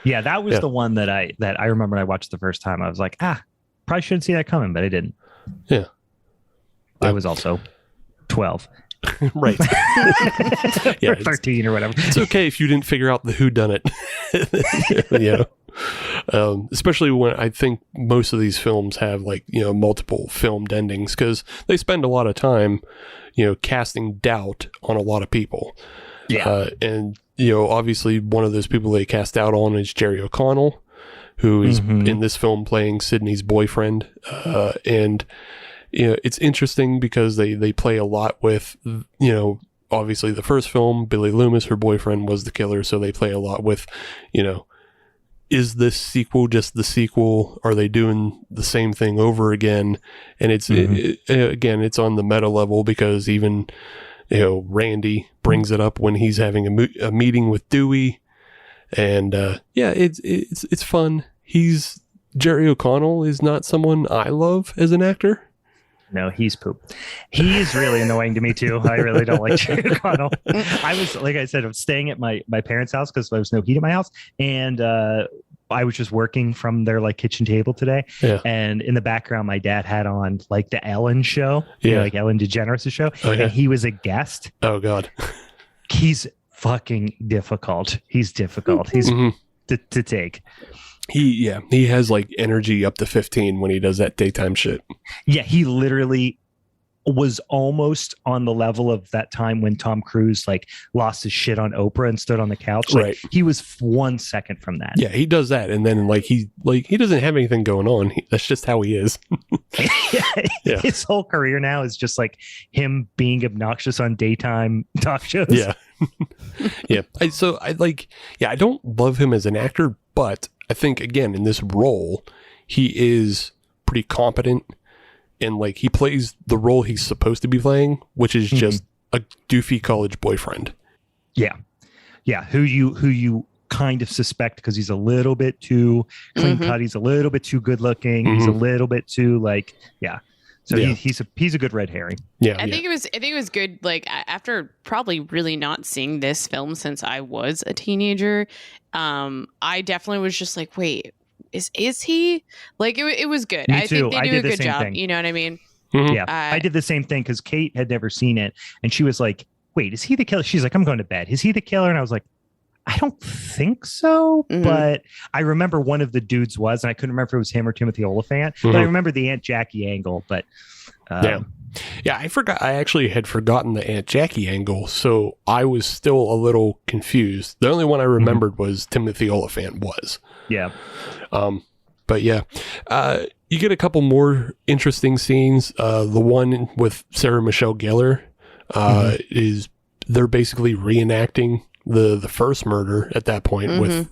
Yeah, that was the one that I remember when I watched the first time. I was like, probably shouldn't see that coming, but I didn't. Yeah. I was also 12. Right. Or 13 or whatever. It's okay if you didn't figure out the whodunit. Especially when I think most of these films have like multiple filmed endings, because they spend a lot of time casting doubt on a lot of people. And obviously one of those people they cast doubt on is Jerry O'Connell, who is in this film playing Sydney's boyfriend. And it's interesting because they play a lot with obviously the first film, Billy Loomis, her boyfriend, was the killer, so they play a lot with is this sequel just the sequel? Are they doing the same thing over again? And it's again, it's on the meta level, because even Randy brings it up when he's having a meeting with Dewey, and it's fun. Jerry O'Connell is not someone I love as an actor. No, he's poop. He is really annoying to me too. I really don't like Jerry O'Connell. I was, like I said, I'm staying at my parents' house because there was no heat at my house, and I was just working from their like kitchen table today. Yeah. And in the background, my dad had on like the Ellen show, like Ellen DeGeneres' show, and he was a guest. Oh God, he's fucking difficult. He's difficult. He's to take. He has like energy up to 15 when he does that daytime shit. Yeah, he literally was almost on the level of that time when Tom Cruise like lost his shit on Oprah and stood on the couch. Like, he was 1 second from that. Yeah, he does that, and then he doesn't have anything going on. That's just how he is. Yeah. His whole career now is just like him being obnoxious on daytime talk shows. Yeah. Yeah. I don't love him as an actor, But I think, again, in this role, he is pretty competent, and like he plays the role he's supposed to be playing, which is just a doofy college boyfriend. Yeah. Who you kind of suspect because he's a little bit too clean cut. He's a little bit too good looking. He's a little bit too So he's a good red herring. Yeah, I think it was good. Like after probably really not seeing this film since I was a teenager, I definitely was just like, wait, is he like it was good. Me I too. think they do a good job. Thing. You know what I mean? Yeah, I did the same thing because Kate had never seen it, and she was like, "Wait, is he the killer?" She's like, "I'm going to bed. Is he the killer?" And I was like, I don't think so, but I remember one of the dudes was, and I couldn't remember if it was him or Timothy Oliphant, but I remember the Aunt Jackie angle. But I forgot. I actually had forgotten the Aunt Jackie angle, so I was still a little confused. The only one I remembered was Timothy Oliphant was. Yeah. But yeah, you get a couple more interesting scenes. The one with Sarah Michelle Gellar is they're basically reenacting the first murder at that point with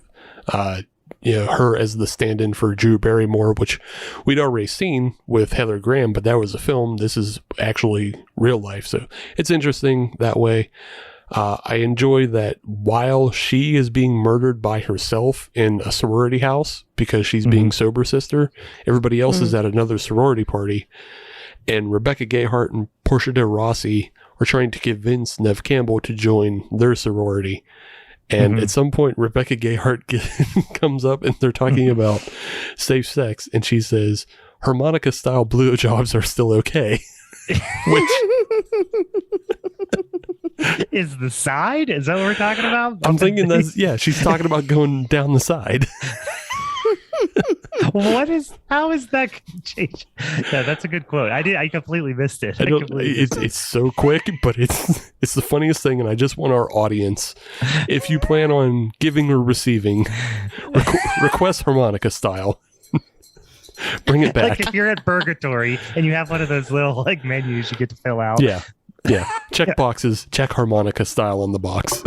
her as the stand-in for Drew Barrymore, which we'd already seen with Heather Graham, but that was a film. This is actually real life, so it's interesting that way. I enjoy that while she is being murdered by herself in a sorority house because she's being sober sister, everybody else is at another sorority party, and Rebecca Gayheart and Portia de Rossi are trying to convince Neve Campbell to join their sorority. And at some point, Rebecca Gayheart comes up and they're talking about safe sex. And she says, harmonica-style blowjobs are still okay. Which... Is the side? Is that what we're talking about? I'm thinking that's, she's talking about going down the side. How is that change? Yeah, that's a good quote. I completely missed it. It's so quick, but it's the funniest thing, and I just want our audience, if you plan on giving or receiving, request harmonica style. Bring it back. Like if you're at Purgatory and you have one of those little like menus you get to fill out. Yeah. Check boxes. Check harmonica style on the box.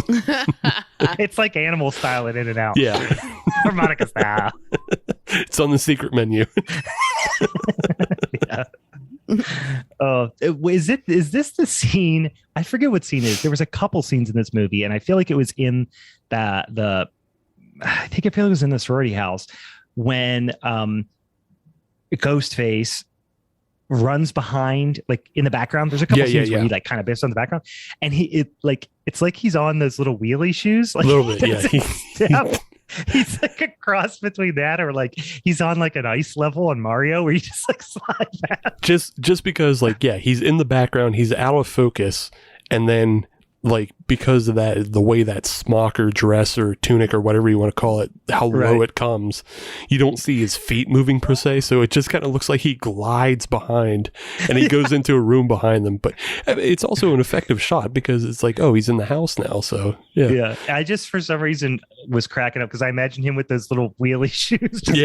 It's like animal style in In-N-Out. Yeah. Harmonica style. It's on the secret menu. Yeah. Is this the scene? I forget what scene it is. There was a couple scenes in this movie, and I feel like it was in I feel like it was in the sorority house when Ghostface runs behind, like in the background. There's a couple scenes where he like kind of biffs on the background, and it's like he's on those little wheelie shoes, like a little bit. He's like a cross between that or like he's on like an ice level on Mario where you just like slide back. Just because like he's in the background, he's out of focus, and then like because of that, the way that smock or dress or tunic or whatever you want to call it, how low it comes, you don't see his feet moving per se, so it just kind of looks like he glides behind and he goes into a room behind them. But it's also an effective shot because it's like, oh, he's in the house now, so yeah. I just for some reason was cracking up because I imagine him with those little wheelie shoes just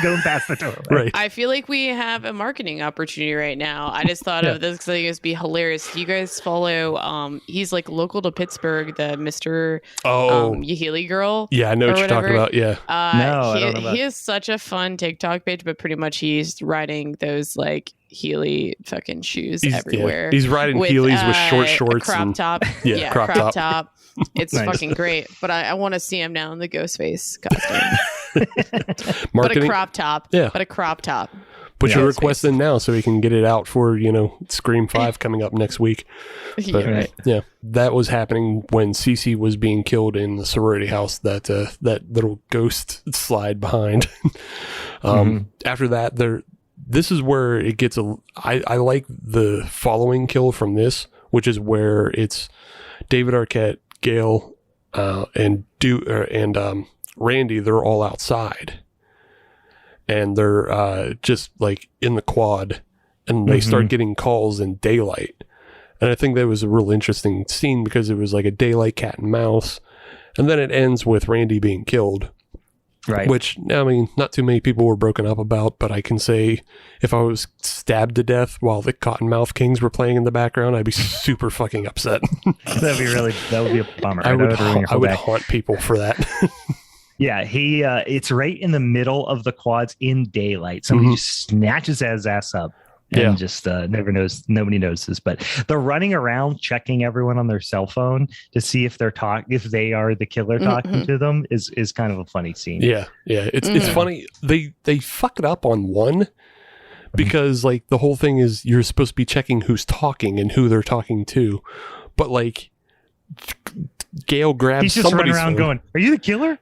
going past the door. Right. I feel like we have a marketing opportunity right now. I just thought of this because I think it would be hilarious. Do you guys follow he's like local to Pittsburgh, the Mr. Yahili girl? Yeah, I know what you're talking about. Yeah. No, I don't know about. He is such a fun TikTok page, but pretty much he's riding those like Healy fucking shoes everywhere. He's riding Heelys with short shorts, crop top. Crop top. It's fucking great. But I want to see him now in the Ghostface costume. But a crop top. Yeah. But a crop top. Put your request in now so we can get it out for, Scream 5 coming up next week. But, that was happening when Cece was being killed in the sorority house, that little ghost slide behind. After that, this is where it gets I like the following kill from this, which is where it's David Arquette, Gail, and Randy, they're all outside. And they're just like in the quad, and they start getting calls in daylight. And I think that was a real interesting scene because it was like a daylight cat and mouse. And then it ends with Randy being killed. Right. Which, I mean, not too many people were broken up about, but I can say if I was stabbed to death while the Cottonmouth Kings were playing in the background, I'd be super fucking upset. That would be a bummer. I would haunt people for that. Yeah, he it's right in the middle of the quads in daylight. Somebody just snatches his ass up and just nobody notices. But the running around checking everyone on their cell phone to see if they are the killer talking to them is kind of a funny scene. Yeah. It's funny. They fuck it up on one because like the whole thing is you're supposed to be checking who's talking and who they're talking to. But like Gail grabs He's just running around phone. going, "Are you the killer?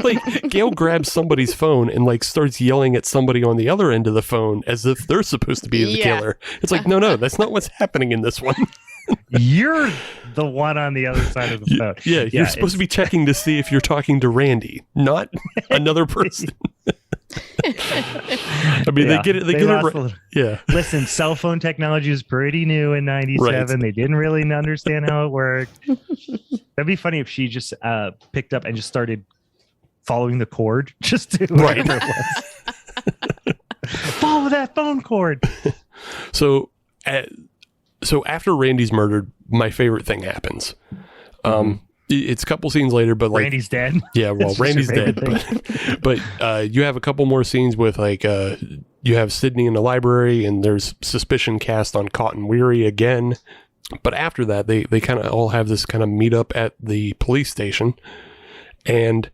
Like Gail grabs somebody's phone and like starts yelling at somebody on the other end of the phone as if they're supposed to be the killer. It's like, no, that's not what's happening in this one. You're the one on the other side of the phone. Yeah, you're supposed to be checking to see if you're talking to Randy, not another person. I mean, they get it. They get it right. Yeah. Listen, cell phone technology was pretty new in '97. Right. They didn't really understand how it worked. That'd be funny if she just picked up and just started following the cord, just to whatever it was. Follow that phone cord. So after Randy's murdered, my favorite thing happens. It's a couple scenes later, but like Randy's dead. Yeah, well, Randy's dead, but you have a couple more scenes with like you have Sydney in the library, and there's suspicion cast on Cotton Weary again. But after that, they kind of all have this kind of meet up at the police station, and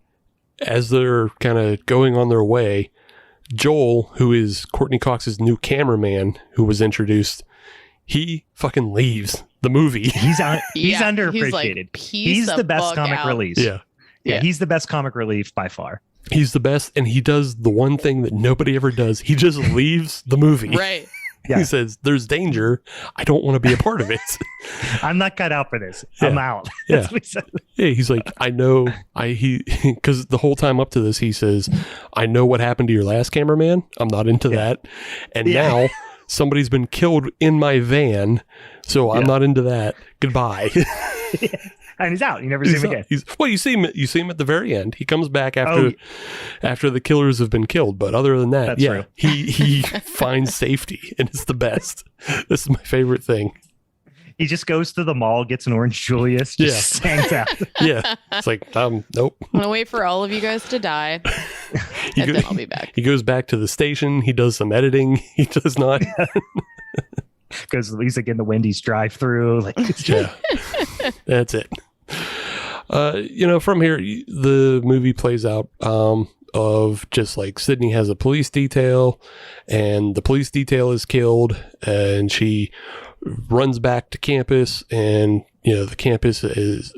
as they're kind of going on their way, Joel, who is Courtney Cox's new cameraman, who was introduced, he fucking leaves the movie. He's underappreciated. He's the best comic relief. Yeah, he's the best comic relief by far. He's the best, and he does the one thing that nobody ever does. He just leaves the movie. Right. He says, "There's danger. I don't want to be a part of it. I'm not cut out for this. I'm out." Yeah. He's like, I know. Because the whole time up to this, he says, "I know what happened to your last cameraman. I'm not into that. And now somebody's been killed in my van, so I'm not into that. Goodbye." And he's out. You never see him again. You see him at the very end. He comes back after the killers have been killed. But other than that, true. he finds safety, and it's the best. This is my favorite thing. He just goes to the mall, gets an Orange Julius, just hangs out. Yeah, it's like, nope. I'm gonna wait for all of you guys to die, and then I'll be back. He goes back to the station. He does some editing. He does not. Because he's like in the Wendy's drive-through. Like, that's it. From here, the movie plays out of just like Sydney has a police detail, and the police detail is killed, and she runs back to campus, and the campus is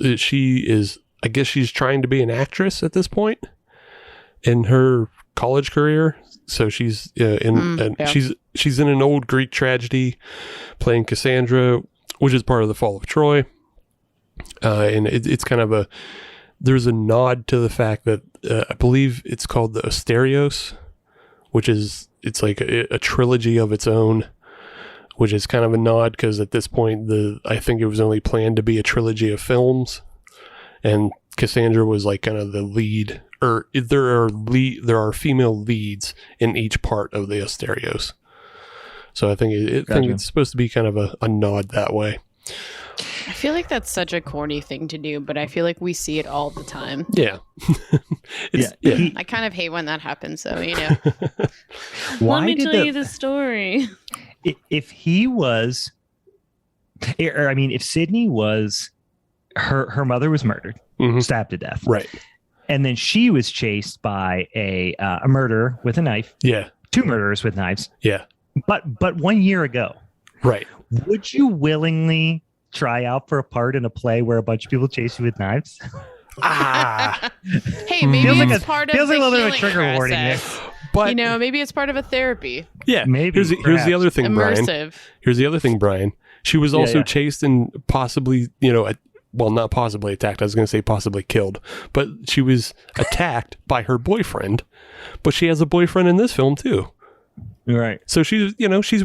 I guess she's trying to be an actress at this point in her college career. So she's she's in an old Greek tragedy playing Cassandra, which is part of the Fall of Troy. And it's kind of there's a nod to the fact that I believe it's called the Asterios, it's like a trilogy of its own, which is kind of a nod because at this point I think it was only planned to be a trilogy of films, and Cassandra was like kind of the lead, or there are female leads in each part of the Asterios. So I think it's supposed to be kind of a nod that way. I feel like that's such a corny thing to do, but I feel like we see it all the time. Yeah. I kind of hate when that happens, though, Let me tell you the story. If he was, if Sydney was, her mother was murdered, stabbed to death. Right. And then she was chased by a murderer with a knife. Yeah. 2 murderers with knives. Yeah. But 1 year ago. Right. Would you willingly try out for a part in a play where a bunch of people chase you with knives? Hey, maybe it's part of feels the like a little bit of a healing trigger warning there. But maybe it's part of a therapy. Yeah, maybe. Here's the other thing, immersive. Brian. Here's the other thing, Brian. She was also chased and possibly, not possibly attacked. I was going to say possibly killed, but she was attacked by her boyfriend. But she has a boyfriend in this film too. Right. So she's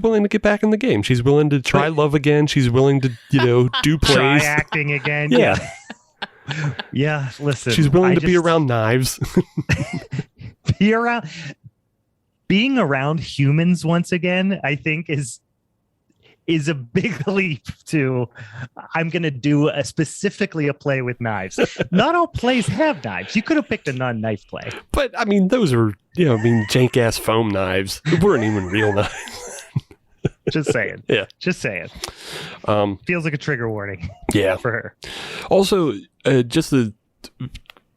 willing to get back in the game. She's willing to try love again. She's willing to, do plays. Try acting again. Yeah. Yeah. Listen. She's willing to be around knives. Being around humans once again, I think is a big leap to I'm going to do specifically a play with knives. Not all plays have knives. You could have picked a non-knife play. But I mean, those are, jank ass foam knives. They weren't even real knives. Just saying. Yeah. Just saying. Feels like a trigger warning. Yeah. For her. Also, just to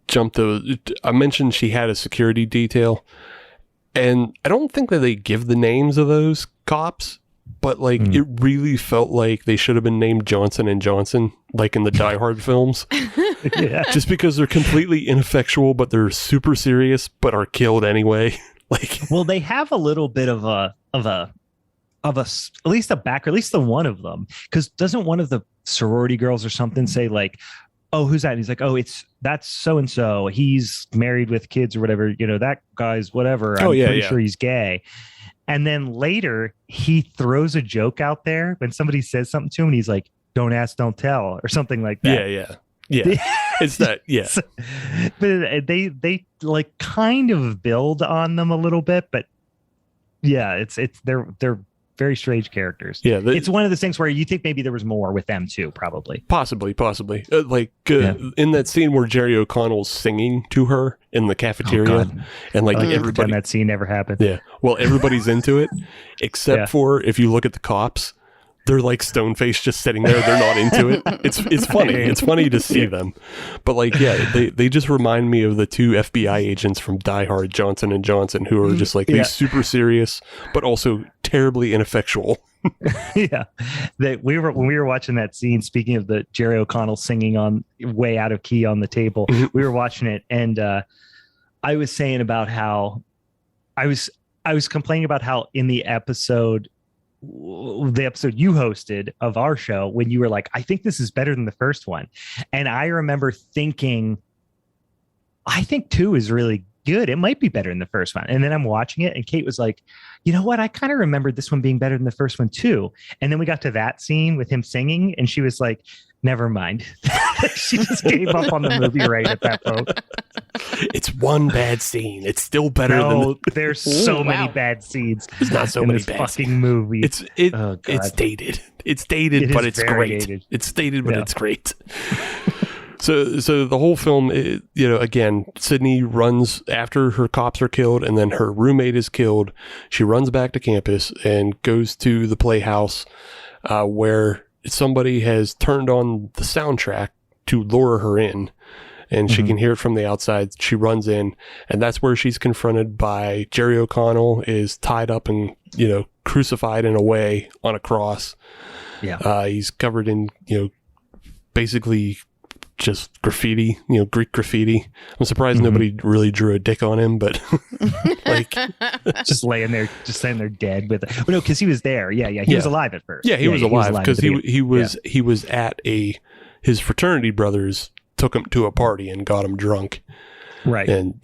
jump I mentioned she had a security detail, and I don't think that they give the names of those cops, but it really felt like they should have been named Johnson and Johnson, like in the Die Hard films. Yeah. Just because they're completely ineffectual, but they're super serious, but are killed anyway. Well, they have a little bit of at least a back, or at least the one of them, because doesn't one of the sorority girls or something say oh, who's that? And he's like, oh, that's so and so. He's married with kids or whatever. That guy's whatever. I'm pretty sure he's gay. And then later he throws a joke out there when somebody says something to him, and he's like, "Don't ask, don't tell," or something like that. Yeah. It's that. Yeah. But they kind of build on them a little bit, but yeah, they're very strange characters. Yeah, it's one of those things where you think maybe there was more with them too, probably. Possibly. In that scene where Jerry O'Connell's singing to her in the cafeteria, and everybody, that scene never happened. Yeah, well, everybody's into it, except for if you look at the cops, they're like stone faced, just sitting there. They're not into it. It's funny. It's funny to see them, but they just remind me of the two FBI agents from Die Hard, Johnson and Johnson, who are just these super serious, but also terribly ineffectual. Yeah, when we were watching that scene. Speaking of the Jerry O'Connell singing on way out of key on the table, we were watching it, and I was saying about how I was complaining about how in the episode you hosted of our show, when you were like, I think this is better than the first one, and I remember thinking, I think 2 is really good. It might be better than the first one. And then I'm watching it, and Kate was like, you know what? I kind of remembered this one being better than the first one too. And then we got to that scene with him singing, and she was like, never mind. She just gave up on the movie right at that point. It's one bad scene. It's still better than there's so many bad scenes. There's not so in many this bad fucking scenes. movie. It's dated. It's dated, but it's great. Dated. It's dated, but it's great. So the whole film, again, Sydney runs after her cops are killed, and then her roommate is killed. She runs back to campus and goes to the playhouse where somebody has turned on the soundtrack to lure her in, and she can hear it from the outside. She runs in, and that's where she's confronted by Jerry O'Connell is tied up and, crucified in a way on a cross. Yeah. He's covered in, basically just graffiti, Greek graffiti. I'm surprised nobody really drew a dick on him, but just laying there dead with it. Well, no, because he was there. Yeah. He was alive at first. Yeah, he was alive because he was at his fraternity brothers took him to a party and got him drunk. Right. And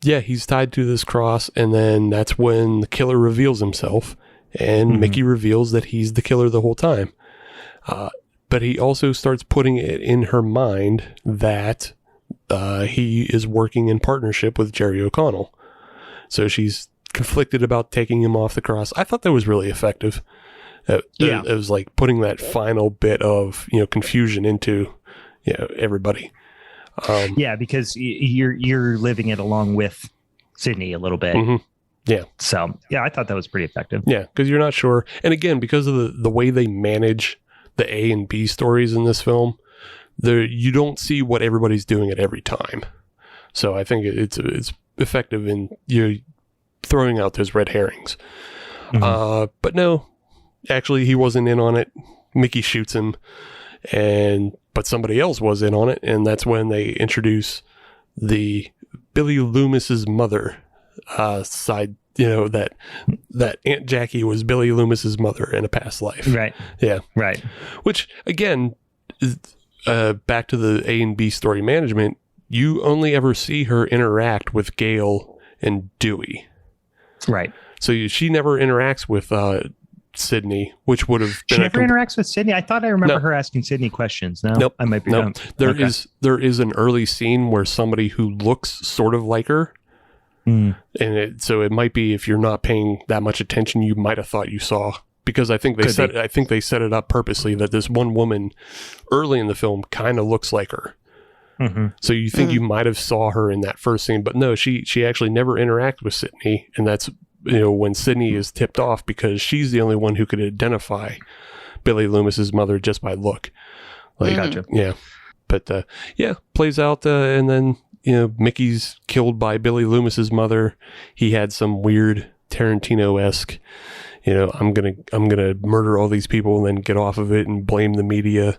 he's tied to this cross, and then that's when the killer reveals himself, and Mickey reveals that he's the killer the whole time. But he also starts putting it in her mind that he is working in partnership with Jerry O'Connell. So she's conflicted about taking him off the cross. I thought that was really effective. It was like putting that final bit of confusion into everybody. Because you're living it along with Sydney a little bit. Yeah. So I thought that was pretty effective. Yeah, because you're not sure, and again, because of the way they manage the A and B stories in this film, you don't see what everybody's doing at every time. So I think it's effective in throwing out those red herrings. But no, actually he wasn't in on it. Mickey shoots him, but somebody else was in on it, and that's when they introduce the Billy Loomis's mother side. That Aunt Jackie was Billy Loomis's mother in a past life. Right. Yeah. Right. Which, again, back to the A and B story management, you only ever see her interact with Gail and Dewey. Right. So she never interacts with Sydney, which would have been... She never interacts with Sydney? I thot I remember her asking Sydney questions. No? Nope. I might be wrong. There is an early scene where somebody who looks sort of like her, and so it might be, if you're not paying that much attention, you might have thought you saw because I think they set it up purposely that this one woman early in the film kind of looks like her. Mm-hmm. So you think you might have saw her in that first scene, but no, she actually never interacted with Sydney, and that's when Sydney is tipped off because she's the only one who could identify Billy Loomis's mother just by look. Like, gotcha. Yeah, but plays out, and then Mickey's killed by Billy Loomis's mother. He had some weird Tarantino-esque, I'm gonna murder all these people and then get off of it and blame the media.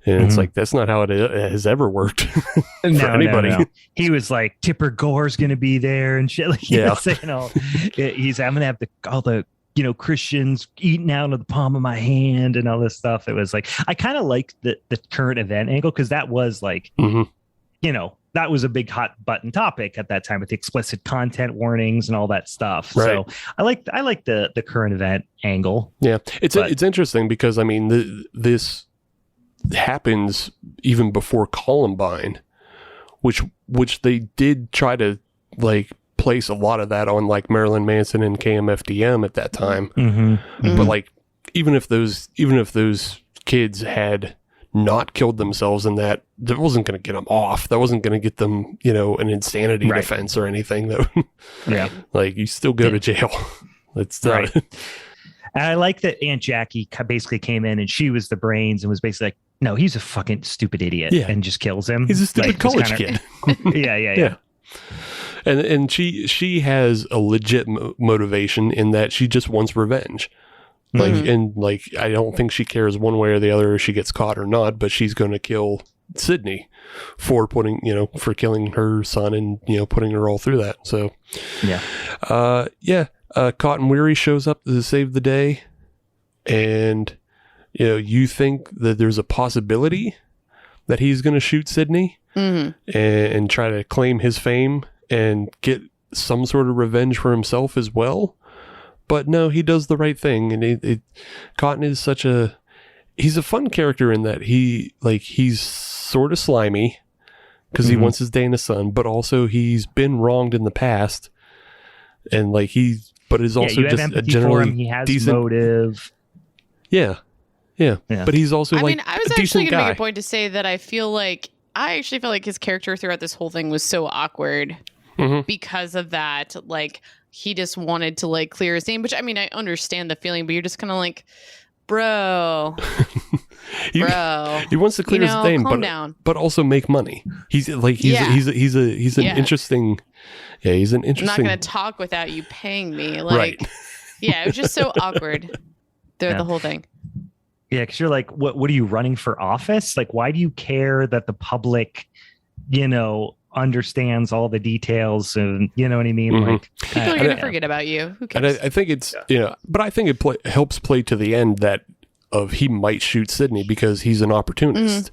And it's like, that's not how it has ever worked for anybody. No. He was like, Tipper Gore's going to be there and shit. Like, saying I'm going to have all the, Christians eating out of the palm of my hand and all this stuff. It was like, I kind of liked the current event angle because that was like, that was a big hot button topic at that time with the explicit content warnings and all that stuff. Right. So I like the current event angle. Yeah. It's interesting because, I mean, this happens even before Columbine, which they did try to like place a lot of that on like Marilyn Manson and KMFDM at that time. But like even if those kids had not killed themselves, and that wasn't going to get them off, that wasn't going to get them an insanity defense or anything, though. Like you still go to jail. It's not. And I like that Aunt Jackie basically came in and she was the brains and was basically like, no, he's a fucking stupid idiot, and just kills him. He's a stupid college kid. Yeah. And she has a legit motivation in that she just wants revenge. Like, and like, I don't think she cares one way or the other if she gets caught or not, but she's going to kill Sydney for for killing her son and, putting her all through that. So, Cotton Weary shows up to save the day, and you think that there's a possibility that he's going to shoot Sydney and try to claim his fame and get some sort of revenge for himself as well. But no, he does the right thing, and Cotton is he's a fun character in that he's sort of slimy because he wants his day in the sun, but also he's been wronged in the past, and but is also just a generally he has decent motive. Yeah. But he's also I was actually going to make a point to say that I actually felt like his character throughout this whole thing was so awkward because of that. Like, he just wanted to like clear his name, which I mean, I understand the feeling, but you're just kind of like, bro. He wants to clear his name, but also make money. He's an interesting. Yeah, he's an interesting. I'm not going to talk without you paying me. Like, it was just so awkward throughout the whole thing. Yeah, because you're like, what are you running for office? Like, why do you care that the public, understands all the details? And you know what I mean? Like, people are going to forget about you. Who cares? And I think it's, but I think it helps play to the end that he might shoot Sydney because he's an opportunist.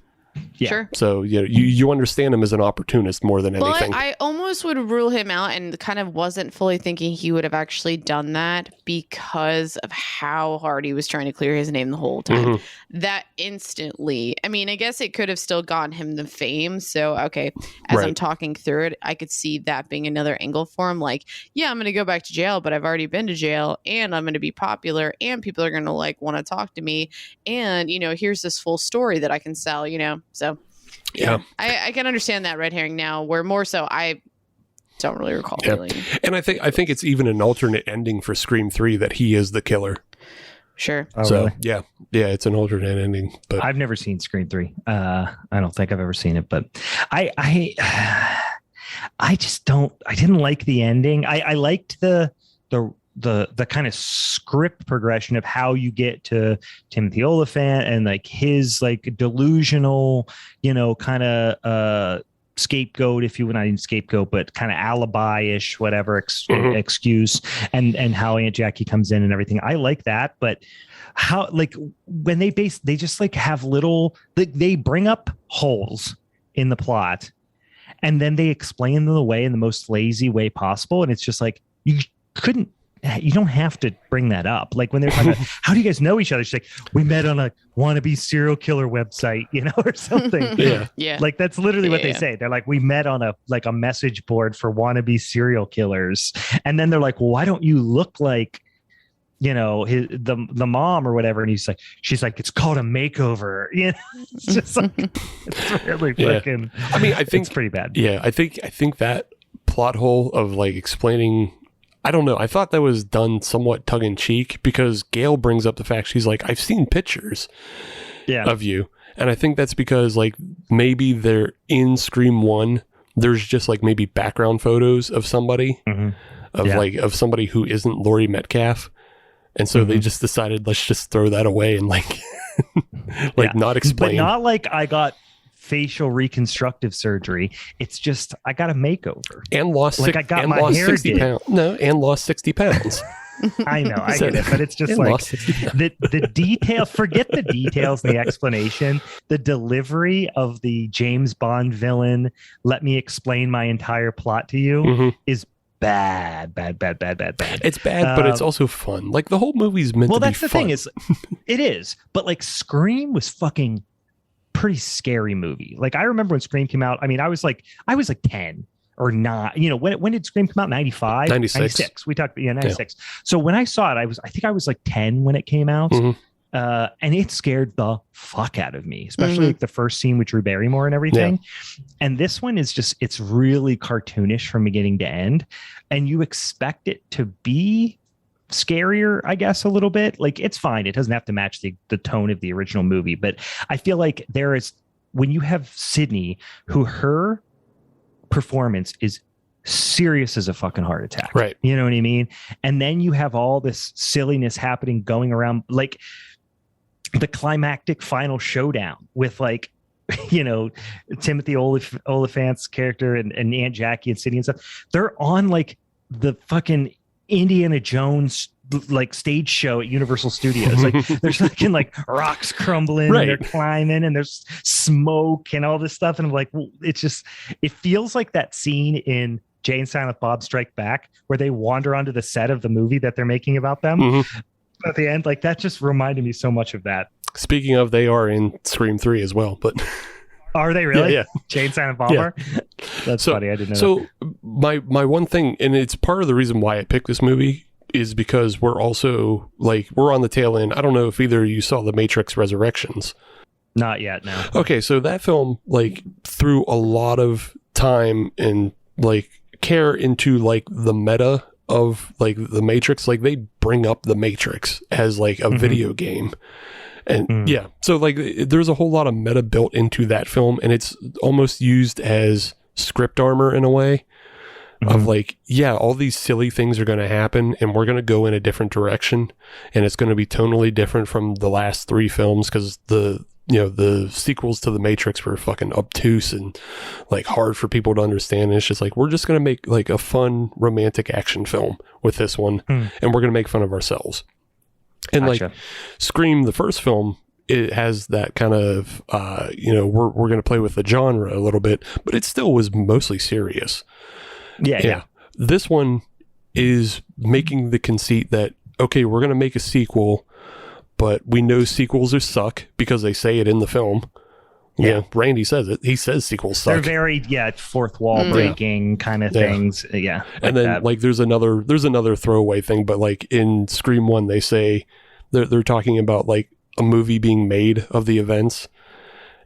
Yeah. Sure. So you understand him as an opportunist more than anything. But I almost would rule him out, and kind of wasn't fully thinking he would have actually done that because of how hard he was trying to clear his name the whole time. That instantly, I mean, I guess it could have still gotten him the fame. So, okay, as I'm talking through it, I could see that being another angle for him. Like, yeah, I'm going to go back to jail, but I've already been to jail, and I'm going to be popular, and people are going to like want to talk to me. And, here's this full story that I can sell, So I can understand that red herring now, where more so I don't really recall feeling. And I think it's even an alternate ending for Scream 3 that he is the killer. Sure. Oh, so really? yeah, it's an alternate ending. But I've never seen Scream 3. I don't think I've ever seen it, but I didn't like the ending. I liked the kind of script progression of how you get to Timothy Olyphant and like his like delusional, kind of scapegoat, if you would, not even scapegoat, but kind of alibi-ish, whatever excuse, and how Aunt Jackie comes in and everything. I like that, but how, like, when they just like have little, they bring up holes in the plot and then they explain them away in the most lazy way possible. And it's just like, you don't have to bring that up. Like when they're talking about, how do you guys know each other? She's like, we met on a wannabe serial killer website, or something. Yeah. Like that's literally what they say. They're like, we met on a message board for wannabe serial killers. And then they're like, well, why don't you look like the mom or whatever, and she's like, it's called a makeover. It's just like, it's really fucking. I mean, I think it's pretty bad. Yeah, I think that plot hole of like explaining. I don't know. I thought that was done somewhat tongue in cheek because Gail brings up the fact she's like, I've seen pictures of you. And I think that's because like maybe they're in Scream 1. There's just like maybe background photos of somebody of somebody who isn't Laurie Metcalf. And so they just decided, let's just throw that away and like, not explain. But not like I got facial reconstructive surgery. It's just I got a makeover and lost I got my hair 60 pounds. No, and lost 60 pounds. I know, I get it, but it's just like the detail. Forget the details and the explanation. The delivery of the James Bond villain, let me explain my entire plot to you, is bad. It's bad, but it's also fun. Like the whole movie's meant to be fun. Well, that's the thing is, it is. But like Scream was fucking pretty scary movie. Like I remember when Scream came out. I mean, I was like 10 or not. When did Scream come out? 95? 96. We talked 96. Yeah. So when I saw it, I think I was like 10 when it came out. And it scared the fuck out of me, especially like the first scene with Drew Barrymore and everything. Yeah. And this one is just, it's really cartoonish from beginning to end. And you expect it to be scarier, I guess, a little bit. Like it's fine. It doesn't have to match the tone of the original movie. But I feel like there is, when you have Sydney, who her performance is serious as a fucking heart attack. Right. You know what I mean? And then you have all this silliness happening going around, like the climactic final showdown with like, Timothy Oliphant's character and Aunt Jackie and Sydney and stuff. They're on like the fucking Indiana Jones like stage show at Universal Studios. Like there's fucking like rocks crumbling and they're climbing and there's smoke and all this stuff. And I'm like, well, it feels like that scene in Jay and Silent Bob Strike Back where they wander onto the set of the movie that they're making about them at the end. Like that just reminded me so much of that. Speaking of, they are in Scream 3 as well, but are they really? Yeah. Jay and Silent Bob are? That's funny. I didn't know. So my one thing, and it's part of the reason why I picked this movie, is because we're also like, we're on the tail end. I don't know if either of you saw The Matrix Resurrections. Not yet, no. Okay, so that film like threw a lot of time and like care into like the meta of like the Matrix. Like they bring up the Matrix as like a video game. And so like there's a whole lot of meta built into that film, and it's almost used as script armor in a way. Of like, all these silly things are going to happen and we're going to go in a different direction, and it's going to be totally different from the last 3 films because the sequels to The Matrix were fucking obtuse and like hard for people to understand. And it's just like, we're just going to make like a fun romantic action film with this one and we're going to make fun of ourselves. And like Scream, the first film, it has that kind of, we're going to play with the genre a little bit, but it still was mostly serious. Yeah. This one is making the conceit that, okay, we're going to make a sequel, but we know sequels are suck because they say it in the film. Yeah. Randy says it. He says sequels suck. They're very, fourth wall breaking kind of things. Yeah. And then like there's another throwaway thing, but like in Scream 1, they say they're talking about like a movie being made of the events.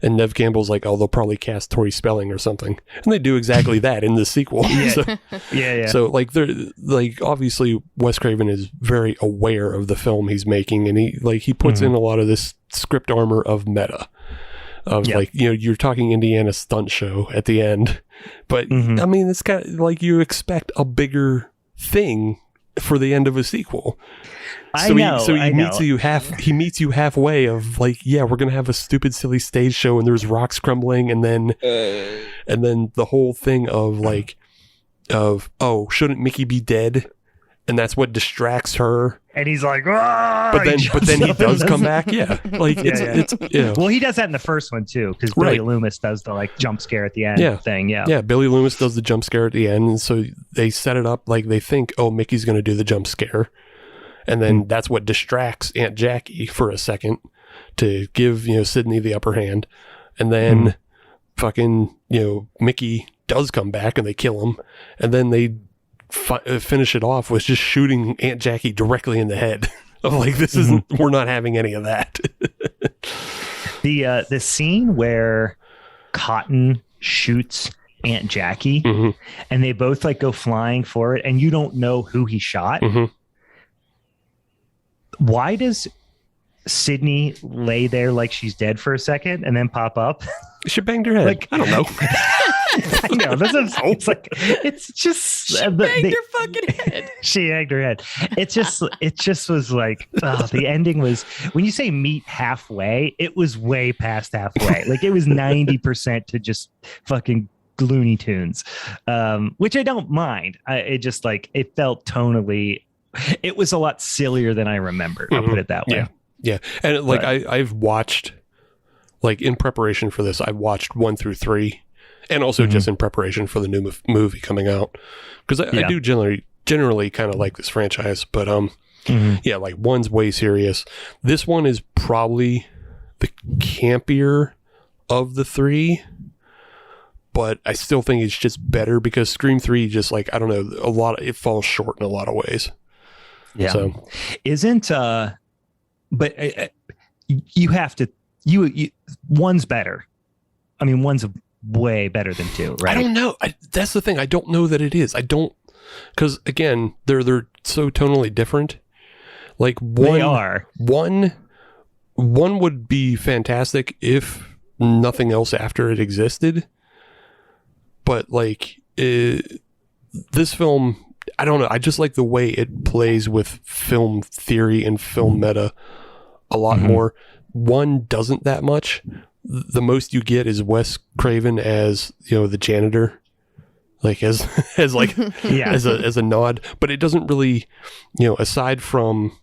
And Nev Campbell's like, oh, they'll probably cast Tori Spelling or something. And they do exactly that in the sequel. So like they're like, obviously Wes Craven is very aware of the film he's making, and he puts in a lot of this script armor of meta. Of like, you're talking Indiana stunt show at the end. But I mean, it's kind of like you expect a bigger thing for the end of a sequel. He meets you halfway of like, we're gonna have a stupid silly stage show and there's rocks crumbling, and then the whole thing of like shouldn't Mickey be dead, and that's what distracts her. And he's like, but then he does come back. Well, he does that in the first one too, because Billy Loomis does the like jump scare at the end thing. Yeah, Billy Loomis does the jump scare at the end, and so they set it up like they think, Mickey's going to do the jump scare, and then that's what distracts Aunt Jackie for a second to give Sydney the upper hand, and then fucking Mickey does come back and they kill him, and then they finish it off with just shooting Aunt Jackie directly in the head. Of like, this isn't, we're not having any of that. The scene where Cotton shoots Aunt Jackie and they both like go flying for it and you don't know who he shot. Why does Sydney lay there like she's dead for a second and then pop up? She banged her head. Like, I don't know. I know. It's like, it's just she banged her fucking head. She banged her head. It just was like, the ending was, when you say meet halfway, it was way past halfway. Like, it was 90% to just fucking Looney Tunes, which I don't mind. It just like, it felt tonally, it was a lot sillier than I remembered. I'll put it that way. Yeah. And like, I've watched, like, in preparation for this, I watched 1 through 3, and also just in preparation for the new movie coming out, because I do generally kind of like this franchise, but yeah, like 1's way serious. This one is probably the campier of the 3, but I still think it's just better because Scream 3 just, like, I don't know, it falls short in a lot of ways. Yeah. So isn't but you have to, you 1's better. I mean, 1's way better than 2, right? I don't know. That's the thing. I don't know that it is. I don't, because again, they're so tonally different. Like, they are. One would be fantastic if nothing else after it existed. But like, this film, I don't know. I just like the way it plays with film theory and film meta a lot more. 1 doesn't that much. The most you get is Wes Craven as, you know, the janitor, like as like as a nod, but it doesn't really, you know, aside from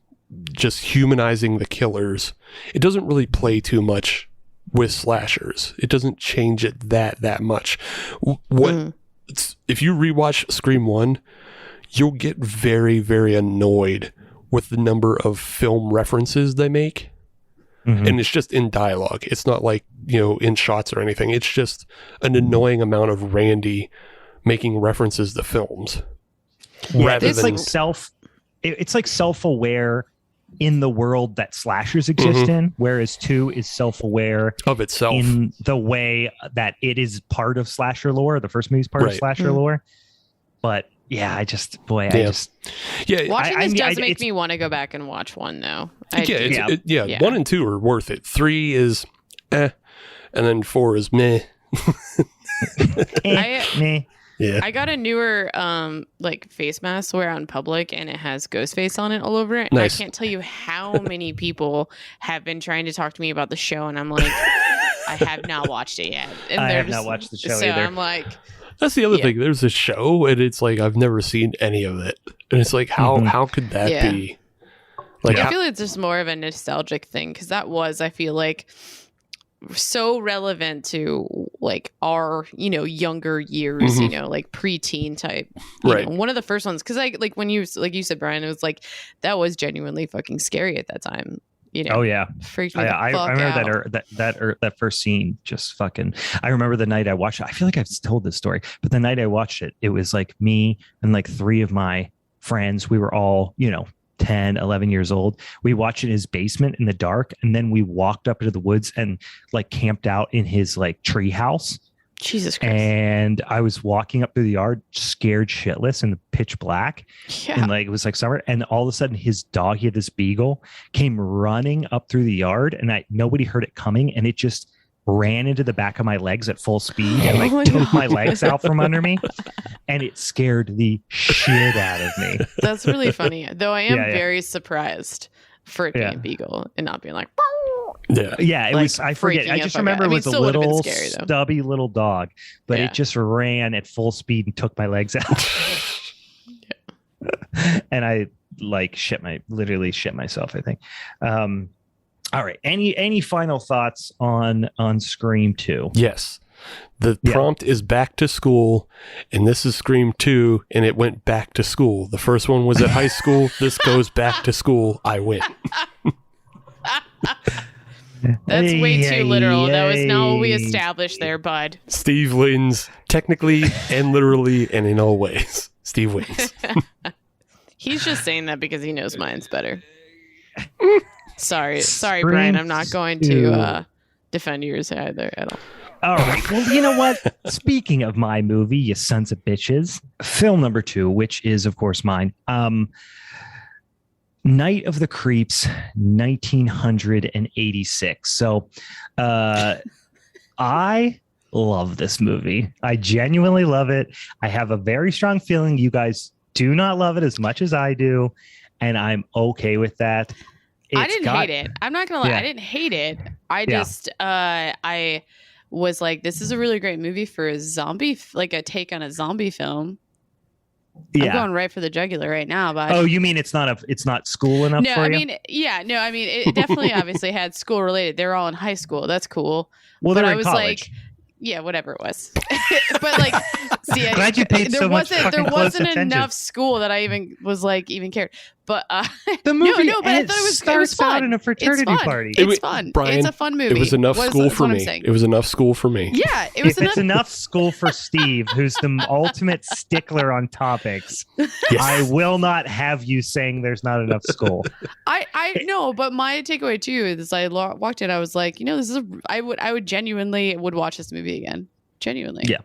just humanizing the killers, it doesn't really play too much with slashers. It doesn't change it that much. If you rewatch Scream 1, you'll get very, very annoyed with the number of film references they make. And it's just in dialogue. It's not like, you know, in shots or anything. It's just an annoying amount of Randy making references to films. Yeah, it's like self-aware in the world that slashers exist in, whereas 2 is self-aware of itself in the way that it is part of slasher lore. The first movie's part of slasher lore. But yeah, watching this does make me want to go back and watch 1 though. 1 and 2 are worth it. 3 is and then 4 is meh. I got a newer like face mask to wear out in public, and it has Ghostface on it all over it. Nice. I can't tell you how many people have been trying to talk to me about the show, and I'm like, I have not watched it yet. And I have not watched the show so either. I'm like, that's the other thing. There's a show, and it's like, I've never seen any of it, and it's like, how could that be? Like, I feel it's just more of a nostalgic thing, because that was, I feel like, so relevant to like our, you know, younger years, you know, like preteen type, you know, one of the first ones, because like when you, like you said, Brian, it was like, that was genuinely fucking scary at that time. You know, freaked me the fuck I remember out. that first scene just fucking. I remember the night I watched it. I feel like I've told this story, but the night I watched it, it was like me and like 3 of my friends. We were all, you know, 10, 11 years old. We watched it in his basement in the dark, and then we walked up into the woods and like camped out in his like tree house. Jesus Christ. And I was walking up through the yard, scared shitless in the pitch black. And like, it was like summer. And all of a sudden his dog, he had this beagle, came running up through the yard, and nobody heard it coming. And it just ran into the back of my legs at full speed and like took my legs out from under me. And it scared the shit out of me. That's really funny. Though I am very surprised for it being a beagle and not being like, it was, I forget. I just remember it was a little scary, stubby little dog, but it just ran at full speed and took my legs out. And I like literally shit myself, I think. All right. Any final thoughts on Scream 2? Yes. The prompt is back to school, and this is Scream 2, and it went back to school. The first one was at high school. This goes back to school. I win. That's way too literal. That was not what we established there, bud. Steve wins, technically and literally and in all ways. Steve wins. He's just saying that because he knows mine's better. Sorry, Brian. I'm not going to defend yours either at all. All right. Well, you know what? Speaking of my movie, you sons of bitches, film number 2, which is, of course, mine. Night of the Creeps, 1986. So I love this movie. I genuinely love it. I have a very strong feeling you guys do not love it as much as I do, and I'm okay with that. I didn't hate it. I'm not going to lie. I didn't hate it. I just, I was like, this is a really great movie for a zombie, like a take on a zombie film. Yeah. I'm going right for the jugular right now. But you mean it's not school enough for you? It definitely obviously had school related. They're all in high school. That's cool. Well, but they're I was in college. Like, yeah, whatever it was. But like, see, glad you paid so much there wasn't attention. enough school that I even was like even cared. But the movie, but I thought it was fun. Out in a fraternity party. It's fun. Brian, it's a fun movie. It was enough school for me. It was enough school for me. Yeah, it was It's enough school for Steve, who's the ultimate stickler on topics. Yes. I will not have you saying there's not enough school. I know, but my takeaway too is I walked in. I was like, this is I would genuinely would watch this movie again. Genuinely, yeah.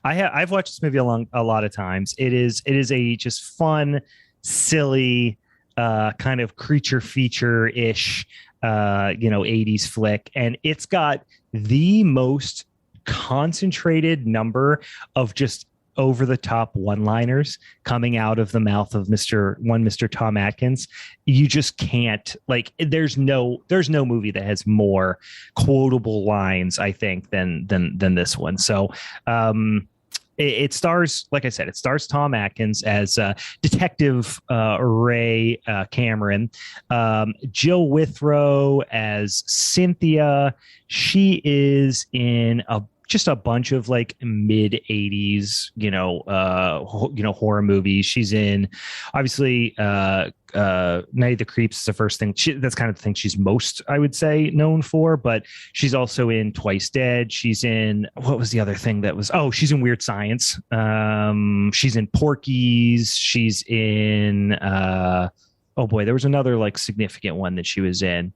I've watched this movie a lot of times. It is a just fun, silly, kind of creature feature ish, 80s flick, and it's got the most concentrated number of just over the top one-liners coming out of the mouth of Mr. Tom Atkins. You just can't, like, there's no movie that has more quotable lines, I think, than this one. So it stars, like I said, Tom Atkins as Detective Ray Cameron, Jill Withrow as Cynthia. She is in just a bunch of like mid 80s, horror movies. She's in, obviously, Night of the Creeps is the first thing. That's kind of the thing she's most, I would say, known for. But she's also in Twice Dead. She's in, what was the other thing that was? Oh, she's in Weird Science. She's in Porky's. She's in, there was another like significant one that she was in.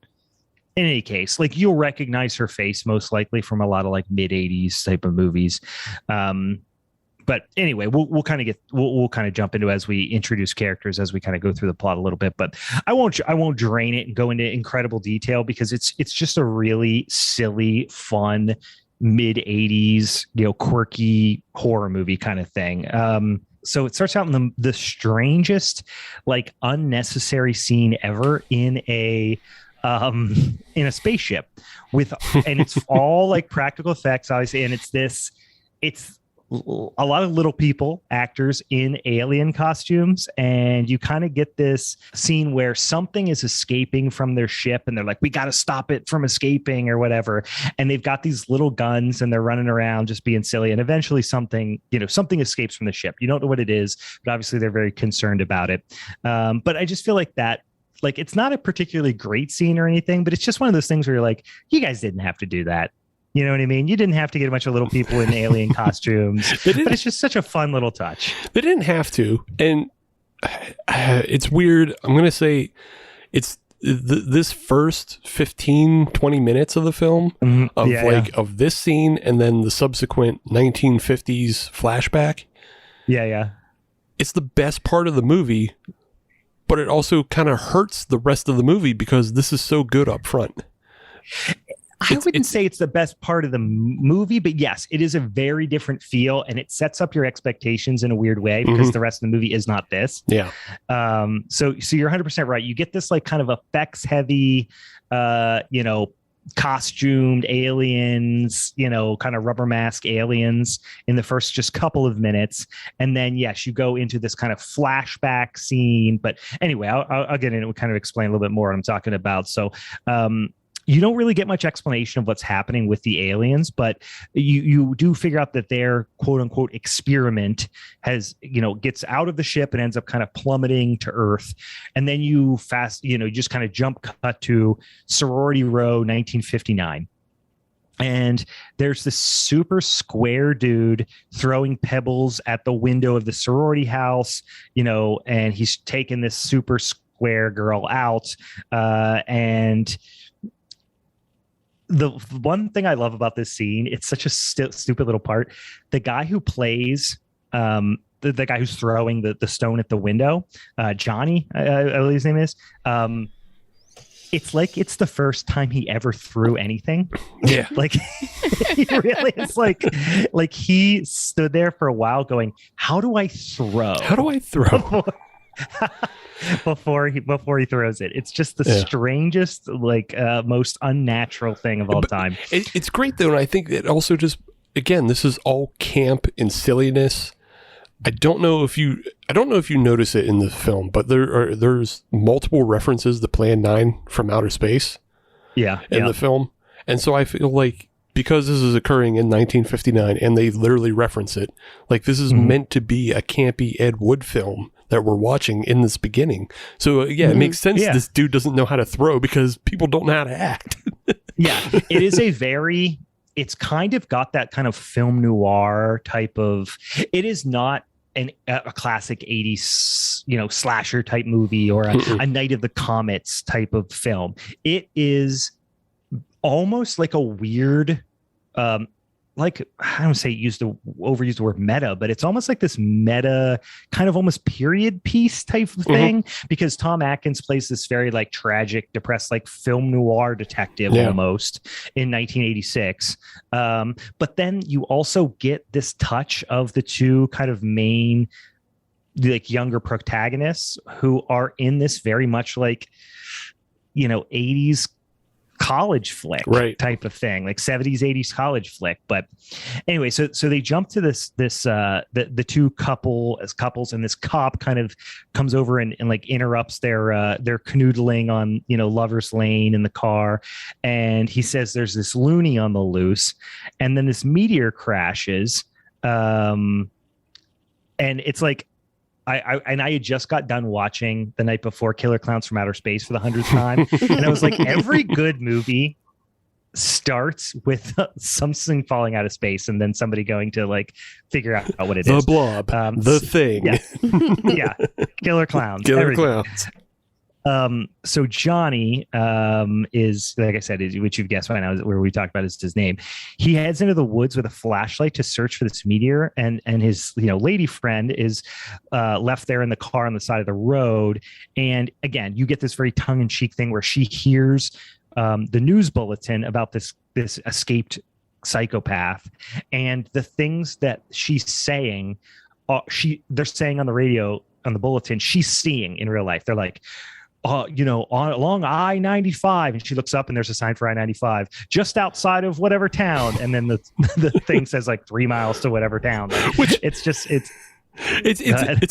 In any case, like, you'll recognize her face most likely from a lot of like mid 80s type of movies. But anyway, we'll kind of jump into as we introduce characters, as we kind of go through the plot a little bit, but I won't drain it and go into incredible detail, because it's just a really silly, fun mid 80s, quirky horror movie kind of thing. So it starts out in the strangest, like, unnecessary scene ever in a spaceship and it's all like practical effects, obviously, and it's a lot of little people, actors in alien costumes, and you kind of get this scene where something is escaping from their ship, and they're like, we got to stop it from escaping or whatever, and they've got these little guns and they're running around just being silly, and eventually something escapes from the ship. You don't know what it is, but obviously they're very concerned about it. But I just feel like that, like, it's not a particularly great scene or anything, but it's just one of those things where you're like, you guys didn't have to do that. You know what I mean? You didn't have to get a bunch of little people in alien costumes, but it's just such a fun little touch. They didn't have to. And it's weird. I'm going to say it's this first 15, 20 minutes of the film of this scene and then the subsequent 1950s flashback. Yeah. Yeah. It's the best part of the movie, but it also kind of hurts the rest of the movie because this is so good up front. I wouldn't say it's the best part of the movie, but yes, it is a very different feel, and it sets up your expectations in a weird way because the rest of the movie is not this. Yeah. So you're 100% right. You get this like kind of effects heavy, costumed aliens, kind of rubber mask aliens in the first just couple of minutes. And then, yes, you go into this kind of flashback scene. But anyway, I'll get into it and kind of explain a little bit more what I'm talking about. So, you don't really get much explanation of what's happening with the aliens, but you do figure out that their quote unquote experiment gets out of the ship and ends up kind of plummeting to Earth. And then you just kind of jump cut to Sorority Row 1959. And there's this super square dude throwing pebbles at the window of the sorority house, and he's taken this super square girl out. And the one thing I love about this scene, it's such a stupid little part. The guy who plays the guy who's throwing the stone at the window, Johnny, I believe his name is. It's like it's the first time he ever threw anything. Yeah, like he really is like he stood there for a while going, "How do I throw? How do I throw?" before he throws it. It's just the strangest, most unnatural thing of all time. It's great though, and I think it also just, again, this is all camp and silliness. I don't know if you notice it in the film, but there's multiple references to Plan 9 from outer space. Yeah, in the film, and so I feel like because this is occurring in 1959 and they literally reference it, like this is meant to be a campy Ed Wood film that we're watching in this beginning. So yeah, it makes sense. This dude doesn't know how to throw because people don't know how to act. Yeah, it is it's kind of got that kind of film noir type of. It is not a classic 80s, slasher type movie or a Night of the Comets type of film. It is almost like a weird, I don't say overuse the word meta, but it's almost like this meta kind of almost period piece type of thing, because Tom Atkins plays this very tragic, depressed, film noir detective almost in 1986. But then you also get this touch of the two kind of main younger protagonists who are in this very much 80s college flick type of thing, 70s 80s college flick. But anyway, so they jump to the two couples, and this cop kind of comes over and interrupts their canoodling on Lover's Lane in the car, and he says there's this loony on the loose, and then this meteor crashes, and it's I had just got done watching the night before Killer Clowns from Outer Space for the 100th time. And I was like, every good movie starts with something falling out of space and then somebody going to figure out what it is. The Blob, the Thing. Yeah. Killer Clowns. Clowns. So Johnny is, like I said, which you've guessed by now, where we talked about is his name. He heads into the woods with a flashlight to search for this meteor, and his lady friend is left there in the car on the side of the road. And again, you get this very tongue-in-cheek thing where she hears the news bulletin about this escaped psychopath, and the things that she's saying, they're saying on the radio, on the bulletin, she's seeing in real life. They're like, along I-95, and she looks up and there's a sign for I-95 just outside of whatever town, and then the thing says 3 miles to whatever town. It's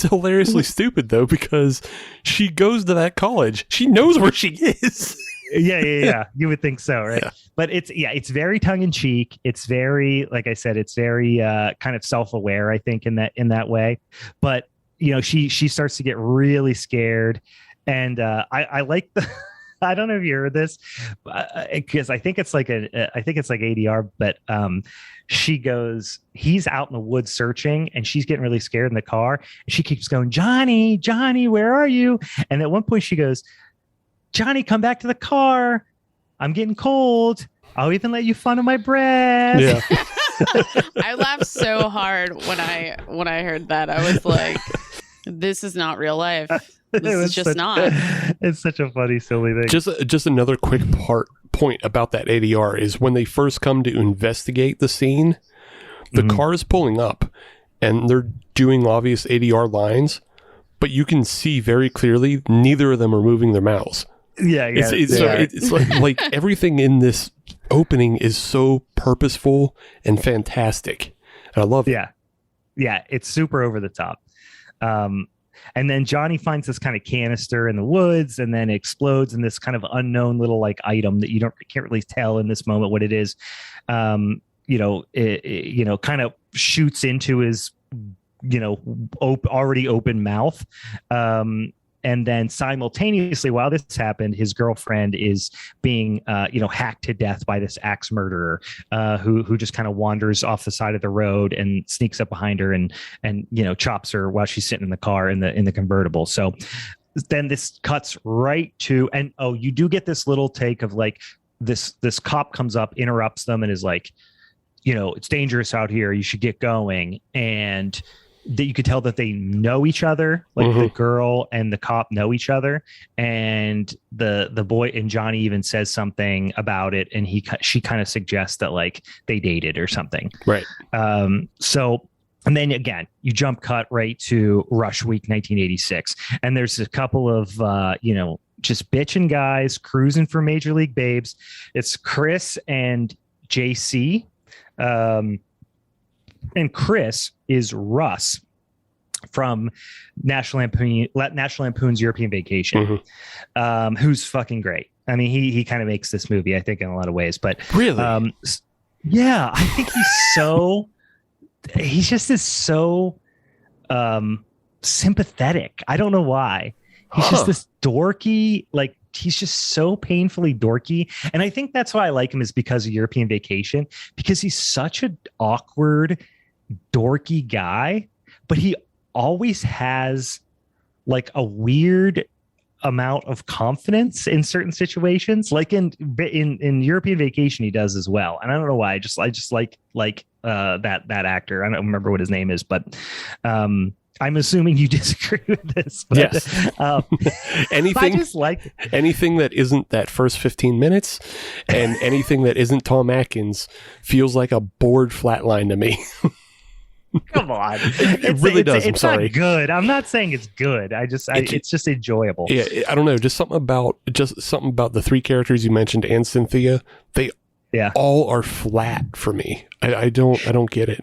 hilariously stupid though, because she goes to that college, she knows where she is. Yeah. You would think so, right? Yeah. But it's very tongue in cheek. It's very, like I said, it's very kind of self-aware, I think, in that way. But she starts to get really scared. And I like the, I don't know if you heard this, because I think it's ADR, but she goes, he's out in the woods searching, and she's getting really scared in the car. And she keeps going, Johnny, where are you? And at one point she goes, Johnny, come back to the car. I'm getting cold. I'll even let you fun of my breath. Yeah. I laughed so hard when I heard that. I was like, this is not real life. This is just not. It's such a funny, silly thing. Just another quick point about that ADR is when they first come to investigate the scene, the car is pulling up and they're doing obvious ADR lines, but you can see very clearly neither of them are moving their mouths. Yeah. It's like everything in this opening is so purposeful and fantastic. And I love it. Yeah, it's super over the top. And then Johnny finds this kind of canister in the woods, and then it explodes in this kind of unknown little item that can't really tell in this moment what it is. It kind of shoots into his already open mouth. And then simultaneously, while this happened, his girlfriend is being, hacked to death by this axe murderer, who just kind of wanders off the side of the road and sneaks up behind her and chops her while she's sitting in the car in the convertible. So then this cuts right to, and you do get this little take of like this cop comes up, interrupts them, and is like, it's dangerous out here, you should get going. And that you could tell that they know each other, like the girl and the cop know each other, and the boy and Johnny even says something about it, and she kind of suggests that like they dated or something, right? So, and then again you jump cut right to Rush Week 1986, and there's a couple of just bitching guys cruising for Major League Babes. It's Chris and JC. And Chris is Russ from National Lampoon's European Vacation, who's fucking great. I mean, he kind of makes this movie, I think, in a lot of ways. But really, yeah, I think he's so sympathetic. I don't know why. He's just this dorky, like, he's just so painfully dorky. And I think that's why I like him, is because of European Vacation, because he's such an awkward, dorky guy, but he always has like a weird amount of confidence in certain situations. Like in European Vacation, he does as well. And I don't know why. I just like that actor. I don't remember what his name is, but I'm assuming you disagree with this. But, yes. Anything that isn't that first 15 minutes and anything that isn't Tom Atkins feels like a bored flatline to me. Come on. It really does. I'm sorry. Not good. I'm not saying it's good. It's just enjoyable. Yeah. I don't know. Just something about the three characters you mentioned and Cynthia. They all are flat for me. I don't get it.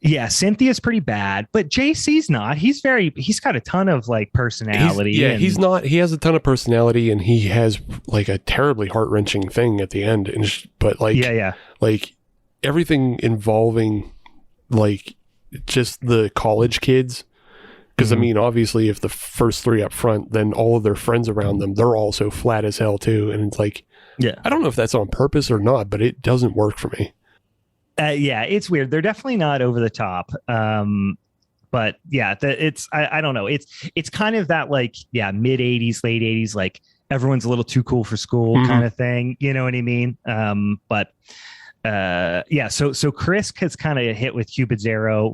Yeah, Cynthia's pretty bad, but JC's not. He's got a ton of like personality. He's not. He has a ton of personality, and he has like a terribly heart-wrenching thing at the end. But like, like everything involving like just the college kids. Because I mean, obviously, if the first three up front, then all of their friends around them, they're also flat as hell too. And it's like, I don't know if that's on purpose or not, but it doesn't work for me. It's weird. They're definitely not over the top. But yeah, I don't know. It's kind of that like, mid 80s, late 80s, like everyone's a little too cool for school kind of thing. You know what I mean? But so Chris gets kind of hit with Cupid's arrow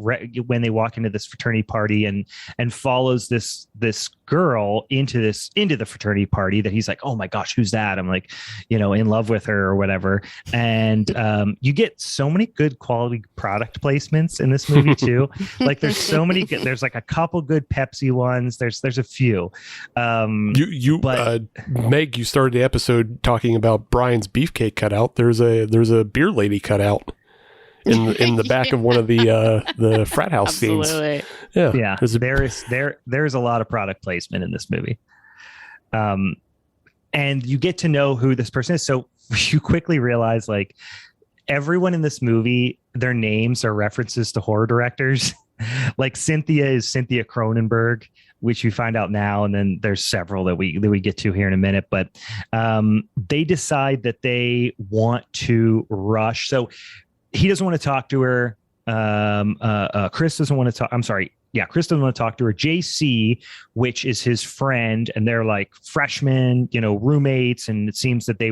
when they walk into this fraternity party and follows this girl into the fraternity party that he's like, oh my gosh, who's that? I'm like, in love with her or whatever. And you get so many good quality product placements in this movie too. Like there's so many good, there's like a couple good Pepsi ones. There's a few. Meg, you started the episode talking about Brian's beefcake cutout. There's a beer lady cutout in the back of one of the frat house scenes. Yeah. There's a lot of product placement in this movie. And you get to know who this person is. So you quickly realize like everyone in this movie, their names are references to horror directors. Like Cynthia is Cynthia Cronenberg, which you find out now, and then there's several that we get to here in a minute. But they decide that they want to rush. So he doesn't want to talk to her. Chris doesn't want to talk. I'm sorry. Yeah, Chris doesn't want to talk to her. JC, which is his friend, and they're like freshmen, roommates, and it seems that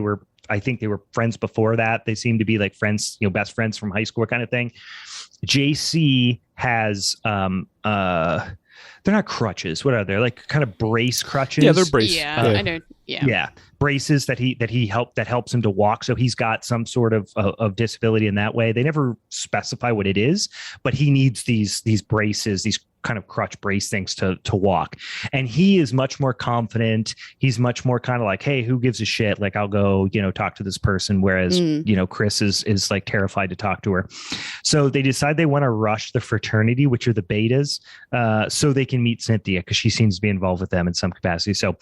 I think they were friends before that. They seem to be like friends, best friends from high school kind of thing. JC has they're not crutches. What are they? Like kind of brace crutches. Yeah, they're brace. Yeah, I know. Yeah. Braces that helps him to walk. So he's got some sort of disability in that way. They never specify what it is, but he needs these braces, these kind of crutch brace things to walk. And he is much more confident. He's much more kind of like, hey, who gives a shit? Like, I'll go, talk to this person. Whereas, Chris is like terrified to talk to her. So they decide they want to rush the fraternity, which are the betas, so they can meet Cynthia because she seems to be involved with them in some capacity. So,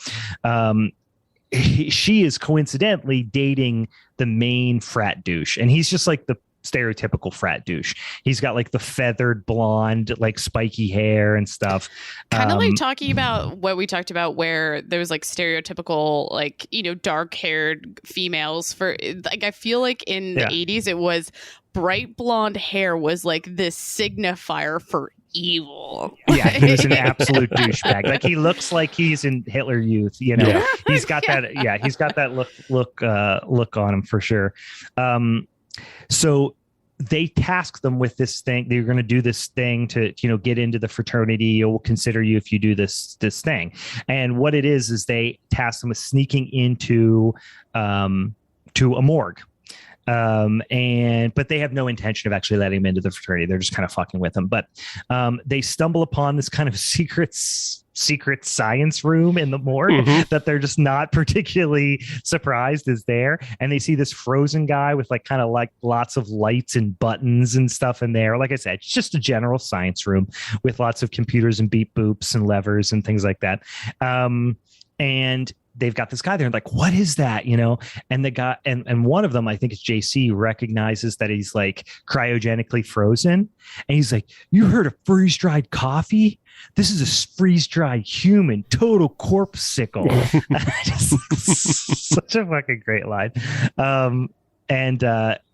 she is coincidentally dating the main frat douche, and he's just like the stereotypical frat douche. He's got like the feathered blonde, like spiky hair and stuff. Kind of like talking about what we talked about, where there was like stereotypical, like, dark haired females for like, I feel like in the 80s, it was bright blonde hair was like this signifier for evil. Yeah, he was an absolute douchebag. Like he looks like he's in Hitler Youth. You know, Yeah. he's got that. Yeah, he's got that look on him for sure. So they task them with this thing. They're going to do this thing to, get into the fraternity. We'll consider you if you do this thing. And what it is they task them with sneaking into to a morgue. But they have no intention of actually letting him into the fraternity. They're just kind of fucking with him. But they stumble upon this kind of secret science room in the morgue that they're just not particularly surprised is there. And they see this frozen guy with kind of lots of lights and buttons and stuff in there. Like I said, it's just a general science room with lots of computers and beep boops and levers and things like that. And they've got this guy there and what is that? And the guy and one of them, I think it's JC, recognizes that he's cryogenically frozen. And he's like, you heard of freeze-dried coffee? This is a freeze-dried human, total corpse-sickle. Such a fucking great line. And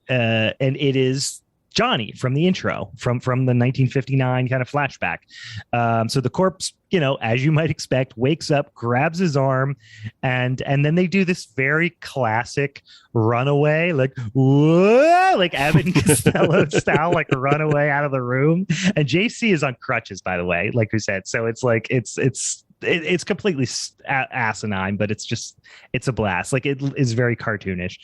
it is Johnny from the intro, from the 1959 kind of flashback. So the corpse, as you might expect, wakes up, grabs his arm, and then they do this very classic runaway, whoa, Abbott and Costello style, runaway out of the room. And JC is on crutches, by the way, like we said. So it's it's completely asinine, but it's a blast. It is very cartoonish.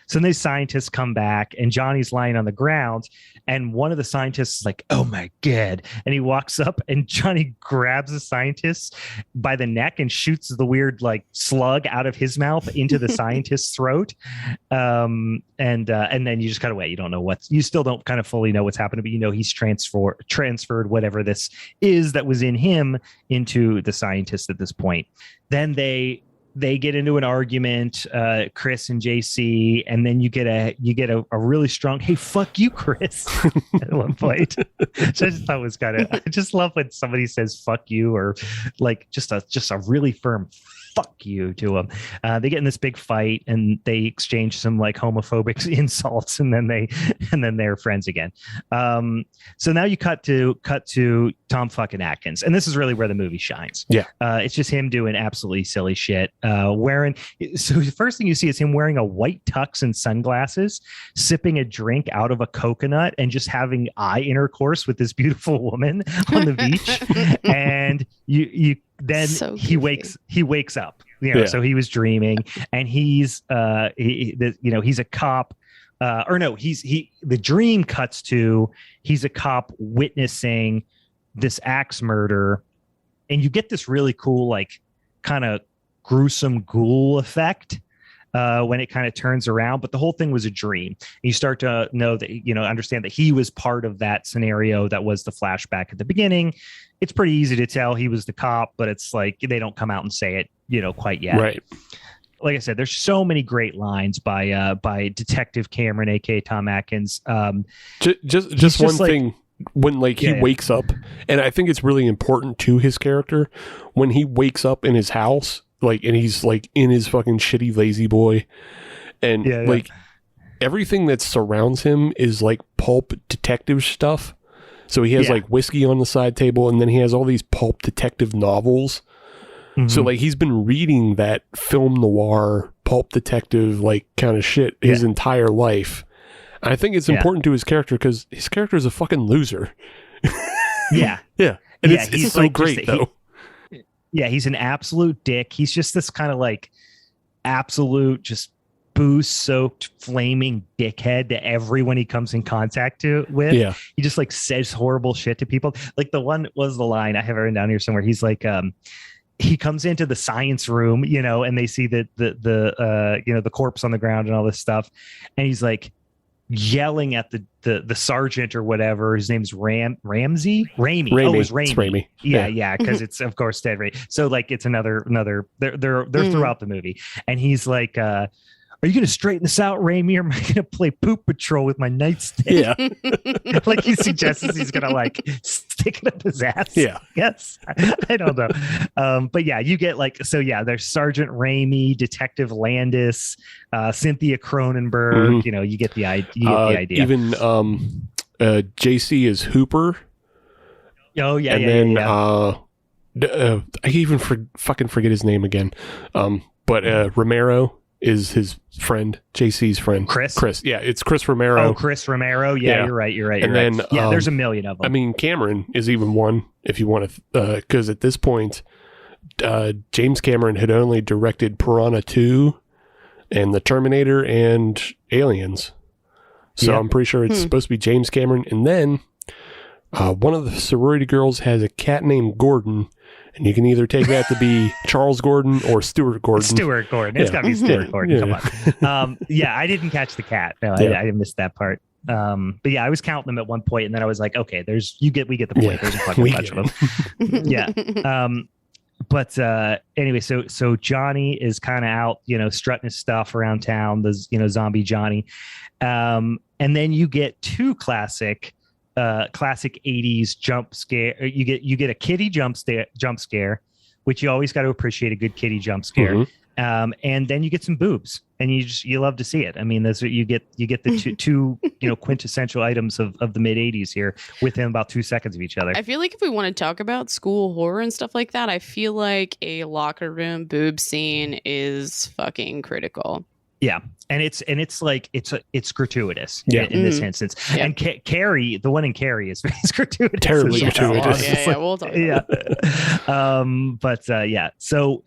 So then these scientists come back and Johnny's lying on the ground and one of the scientists is like, oh my God. And he walks up and Johnny grabs the scientist by the neck and shoots the weird slug out of his mouth into the scientist's throat. And then you just kind of wait. You don't know you still don't kind of fully know what's happening, but he's transferred whatever this is that was in him into the scientist at this point. Then they get into an argument, Chris and JC, and then you get a really strong, hey, fuck you, Chris, at one point. Which I just thought was I just love when somebody says fuck you or just a really firm fuck you to them. They get in this big fight and they exchange some homophobic insults and then they're friends again. So now you cut to Tom fucking Atkins, and this is really where the movie shines. Yeah. It's just him doing absolutely silly shit. So the first thing you see is him wearing a white tux and sunglasses, sipping a drink out of a coconut and just having eye intercourse with this beautiful woman on the beach. And then so he wakes up, so he was dreaming and he's a cop, the dream cuts to, he's a cop witnessing this axe murder. And you get this really cool, kind of gruesome ghoul effect when it kind of turns around, but the whole thing was a dream. And you start to know that, understand that he was part of that scenario that was the flashback at the beginning. It's pretty easy to tell he was the cop, but it's they don't come out and say it, quite yet. Right. Like I said, there's so many great lines by Detective Cameron, aka Tom Atkins. Just one thing. When he wakes up, and I think it's really important to his character when he wakes up in his house, and he's in his fucking shitty lazy boy, and everything that surrounds him is pulp detective stuff. So he has whiskey on the side table, and then he has all these pulp detective novels. Mm-hmm. So he's been reading that film noir pulp detective kind of shit his entire life. I think it's important to his character because his character is a fucking loser. Yeah. Yeah. And it's so great, though. He's an absolute dick. He's just this kind of absolute, just booze-soaked, flaming dickhead to everyone he comes in contact with. Yeah. He just says horrible shit to people. The line I have written down here somewhere. He's he comes into the science room, and they see the corpse on the ground and all this stuff. And he's yelling at the sergeant or whatever. His name's Ramsey? Ramey. Oh, it was Ramey. It's Ramey. Yeah, because it's of course dead Ray. So it's another they're throughout the movie. And he's are you going to straighten this out, Ramey, or am I going to play Poop Patrol with my nightstick? Yeah. He suggests he's going to stick it up his ass. Yeah. Yes. I don't know. But yeah, you get there's Sergeant Ramey, Detective Landis, Cynthia Cronenberg. Mm-hmm. You get the idea. Even JC is Hooper. Oh yeah, and yeah, then I even fucking forget his name again. But Romero is his friend, JC's friend. Chris. Yeah, it's Chris Romero. Oh, Chris Romero. Yeah, you're right. And then there's a million of them. I mean, Cameron is even one if you want to, because at this point, James Cameron had only directed Piranha 2 and The Terminator and Aliens. So I'm pretty sure it's supposed to be James Cameron. And then one of the sorority girls has a cat named Gordon, and you can either take that to be Charles Gordon or Stuart Gordon. Stuart Gordon. It's got to be Stuart Gordon. Come on. I didn't catch the cat. No, I missed that part. But yeah, I was counting them at one point, and then I was like, okay, we get the point. There's a fucking bunch of them. Yeah. But anyway, so Johnny is kind of out, strutting his stuff around town. There's, zombie Johnny. And then you get two classic 80s jump scare. You get a kitty jump scare, which you always got to appreciate a good kitty jump scare. And then you get some boobs, and you love to see it. I mean, that's what you get the two quintessential items of the mid 80s here within about 2 seconds of each other. I feel like if we want to talk about school horror and stuff like that, I feel like a locker room boob scene is fucking critical. Yeah. And it's like it's gratuitous in this instance. Yeah. And Carrie, the one in Carrie is gratuitous. Terribly gratuitous. We'll talk about that. So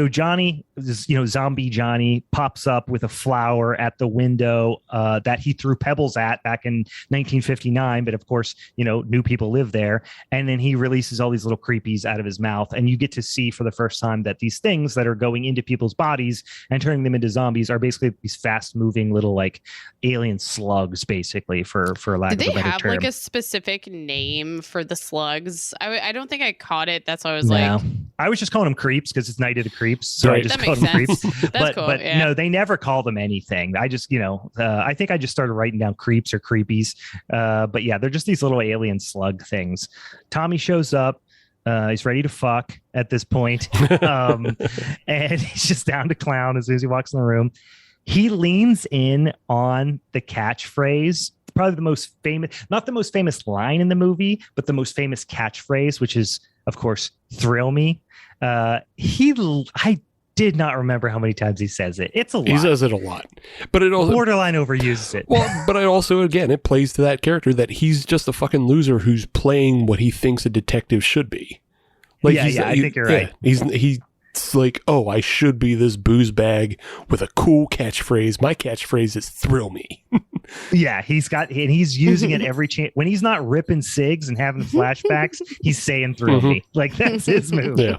Johnny, zombie Johnny pops up with a flower at the window that he threw pebbles at back in 1959. But of course, new people live there. And then he releases all these little creepies out of his mouth. And you get to see for the first time that these things that are going into people's bodies and turning them into zombies are basically these fast moving little like alien slugs, basically, for lack of a better term. Did they have like a specific name for the slugs? I don't think I caught it. That's why I was like, I was just calling them creeps because it's Night of the Creeps, so I just called them creeps. But no, they never call them anything. I just I think I just started writing down creeps or creepies. But yeah, they're just these little alien slug things. Tommy shows up. He's ready to fuck at this point. And he's just down to clown as soon as he walks in the room. He leans in on the catchphrase, probably the most famous, not the most famous line in the movie, but the most famous catchphrase, which is, of course, "Thrill me." I did not remember how many times he says it. It's a lot. He says it a lot, but it also borderline overuses it. Well, but it also, again, it plays to that character that he's just a fucking loser who's playing what he thinks a detective should be. Like, I think you're right. It's like, oh, I should be this booze bag with a cool catchphrase. My catchphrase is "thrill me." Yeah, he's using it every chance. When he's not ripping cigs and having flashbacks, he's saying "thrill me." Like, that's his move. Yeah.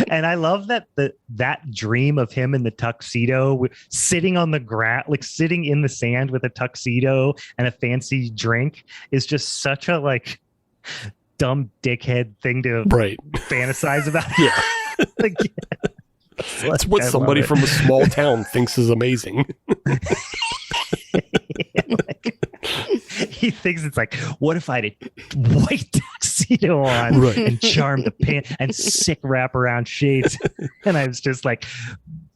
And I love that that dream of him in the tuxedo, sitting on the ground, like sitting in the sand with a tuxedo and a fancy drink, is just such a like dumb dickhead thing to fantasize about. Yeah. Like, that's what somebody from a small town thinks is amazing. He thinks it's like, what if I had a white tuxedo on and charmed the pan and sick wraparound shades? And I was just like,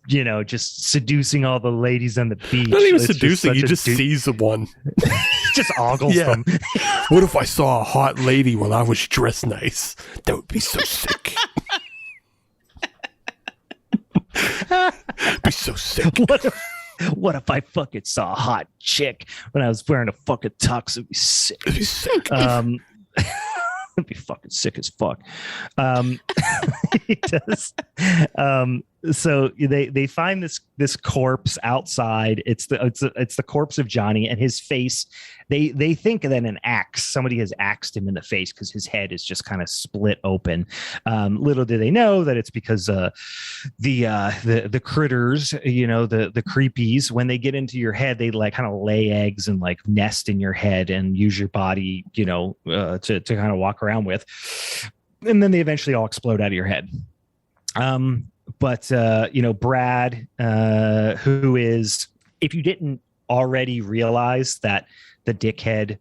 just seducing all the ladies on the beach. Not even seducing, you just seize the one. Just ogles them. What if I saw a hot lady while I was dressed nice? That would be so sick. Be so sick. What if I fucking saw a hot chick when I was wearing a fucking tux? It'd be sick. It'd be sick. It'd be fucking sick as fuck. He does. So they find this corpse outside. It's the corpse of Johnny, and his face. They think that an axe. Somebody has axed him in the face because his head is just kind of split open. Little do they know that it's because the critters, the creepies, when they get into your head, they like kind of lay eggs and like nest in your head and use your body, to kind of walk around with, and then they eventually all explode out of your head. But Brad, who is, if you didn't already realize that the dickhead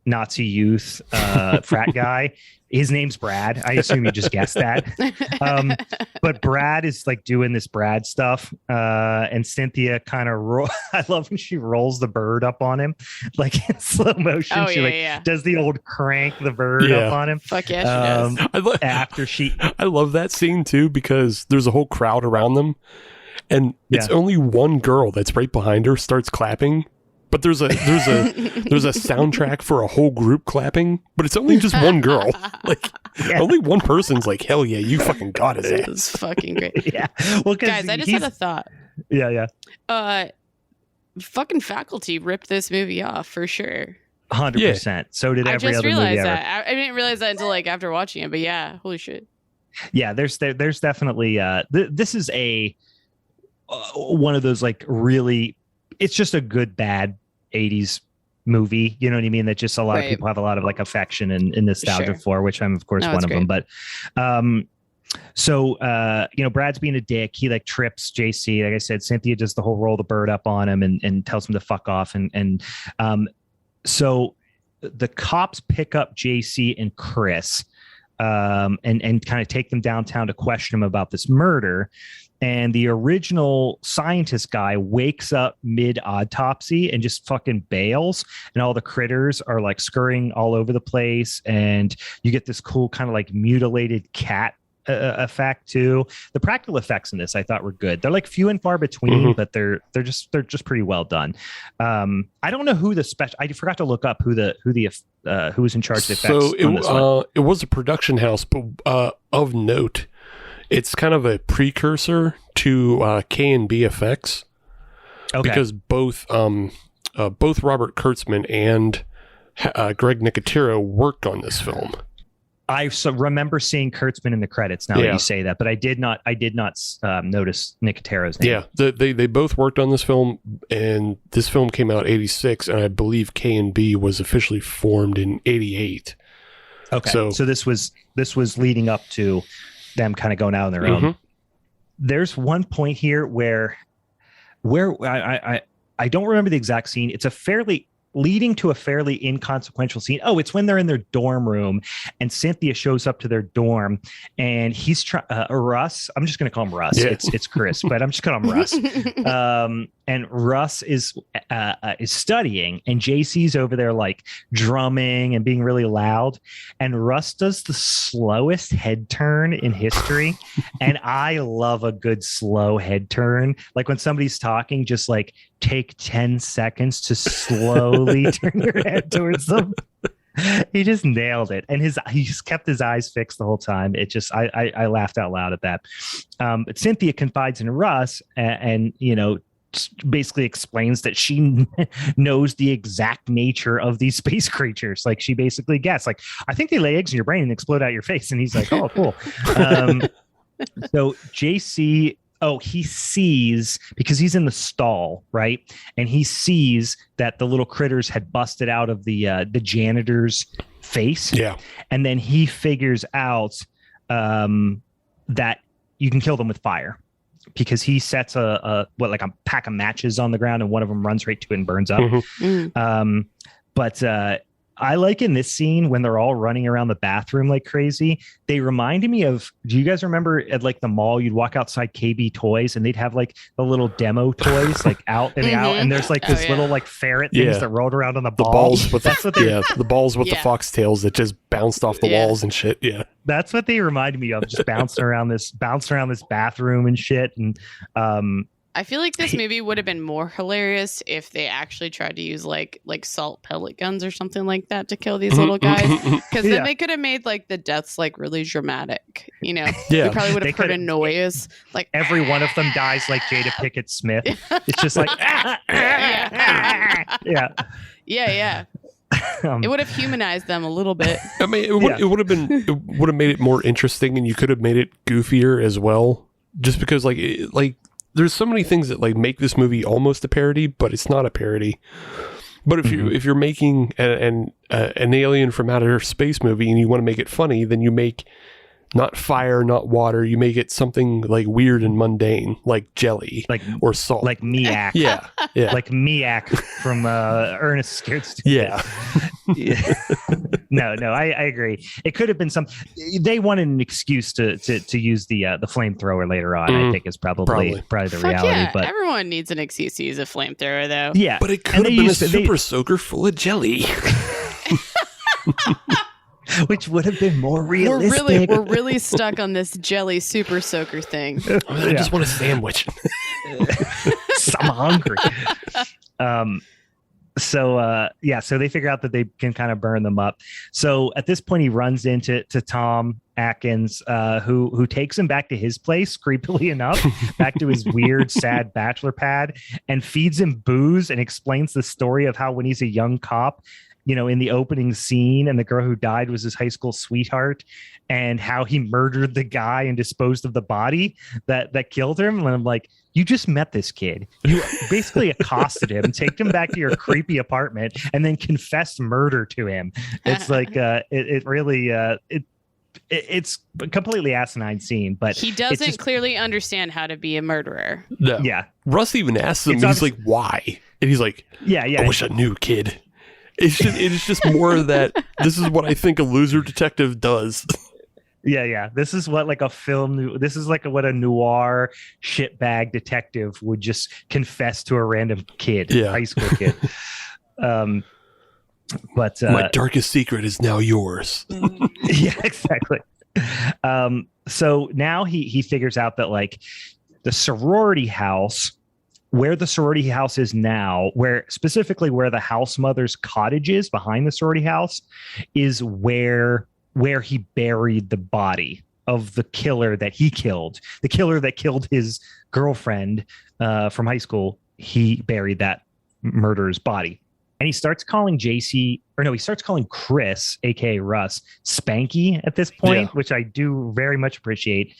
Nazi youth frat guy. His name's Brad. I assume you just guessed that. But Brad is like doing this Brad stuff. And Cynthia kind of I love when she rolls the bird up on him, like in slow motion. She does the old crank the bird up on him. Fuck yeah, she does. I love that scene too, because there's a whole crowd around them, and it's only one girl that's right behind her starts clapping. But there's a soundtrack for a whole group clapping, but it's only just one girl. Like only one person's like, hell yeah, you fucking got his ass. It's fucking great. Yeah. Well, guys, I just had a thought. Yeah. Fucking Faculty ripped this movie off for sure. 100%. So did every other movie ever. I didn't realize that until like after watching it, but yeah, holy shit. Yeah, there's definitely this is a one of those like really, it's just a good bad 80s movie, you know what I mean, that just a lot of people have a lot of like affection and nostalgia for, which I'm of course one of them. But so Brad's being a dick. He like trips JC. Like I said, Cynthia does the whole roll the bird up on him and tells him to fuck off, and so the cops pick up JC and Chris and kind of take them downtown to question him about this murder. And the original scientist guy wakes up mid-autopsy and just fucking bails. And all the critters are like scurrying all over the place. And you get this cool kind of like mutilated cat effect too. The practical effects in this I thought were good. They're like few and far between, but they're just pretty well done. I don't know who I forgot to look up who was in charge of the effects. So it was a production house, but of note, it's kind of a precursor to K&B effects, because both Robert Kurtzman and Greg Nicotero worked on this film. I remember seeing Kurtzman in the credits. Now that you say that, but I did not notice Nicotero's name. Yeah, they both worked on this film, and this film came out 86, and I believe K&B was officially formed in 88. Okay, so this was leading up to them kind of going out on their own. There's one point here where I don't remember the exact scene. It's leading to a fairly inconsequential scene. Oh, it's when they're in their dorm room and Cynthia shows up to their dorm and he's Russ. I'm just going to call him Russ. Yeah. It's Chris, but I'm just calling him Russ. And Russ is studying and JC's over there like drumming and being really loud. And Russ does the slowest head turn in history. And I love a good slow head turn. Like when somebody's talking, just like take 10 seconds to slowly turn your head towards them. He just nailed it. And he's kept his eyes fixed the whole time. It just, I laughed out loud at that. But Cynthia confides in Russ and basically explains that she knows the exact nature of these space creatures. Like she basically guessed, like, I think they lay eggs in your brain and explode out your face. And he's like, oh, cool. So JC, he sees, because he's in the stall, right? And he sees that the little critters had busted out of the janitor's face. Yeah. And then he figures out that you can kill them with fire, because he sets a pack of matches on the ground and one of them runs right to it and burns up. But I like in this scene when they're all running around the bathroom like crazy, they reminded me of, do you guys remember at like the mall, you'd walk outside KB Toys and they'd have like the little demo toys like out and out, and there's like this little like ferret things that rolled around on the balls with that's what the balls with the foxtails that just bounced off the walls and shit. Yeah. That's what they reminded me of, just bouncing around this bathroom and shit. And I feel like this movie would have been more hilarious if they actually tried to use like salt pellet guns or something like that to kill these little guys, because then they could have made like the deaths like really dramatic. You we probably would have heard a noise like every one of them dies like Jada Pinkett Smith. It's just like yeah. It would have humanized them a little bit. I mean, it would have made it more interesting, and you could have made it goofier as well. Just because, like there's so many things that like make this movie almost a parody, but it's not a parody. But if you're making an alien from outer space movie and you want to make it funny, then you make not fire, not water. You make it something like weird and mundane, like jelly, or salt, like Miak. Yeah, like Miak from Ernest Scared Stupid. Yeah. No, I agree. It could have been some. They wanted an excuse to use the flamethrower later on. I think is probably the reality. Yeah. But everyone needs an excuse to use a flamethrower, though. Yeah, but it could have been a super soaker full of jelly. Which would have been more realistic. We're really stuck on this jelly super soaker thing. I just want a sandwich. I'm hungry. So they figure out that they can kind of burn them up. So at this point, he runs into Tom Atkins, who takes him back to his place, creepily enough, back to his weird, sad bachelor pad, and feeds him booze and explains the story of how when he's a young cop, in the opening scene, and the girl who died was his high school sweetheart, and how he murdered the guy and disposed of the body that killed him. And I'm like, you just met this kid. You basically accosted him, take him back to your creepy apartment, and then confessed murder to him. It's like it's a completely asinine scene, but he doesn't clearly understand how to be a murderer. No. Yeah. Russ even asks him, he's like, why? And he's like, yeah. I wish I knew, kid. It's just more of that. This is what I think a loser detective does. Yeah. This is what this is like what a noir shitbag detective would just confess to a random kid, high school kid. But my darkest secret is now yours. Yeah, exactly. So now he figures out that like the sorority house, where the sorority house is now, where the house mother's cottage is behind the sorority house, is where he buried the body of the killer that he killed. The killer that killed his girlfriend from high school. He buried that murderer's body. And he starts calling Chris, aka Russ, Spanky at this point, which I do very much appreciate.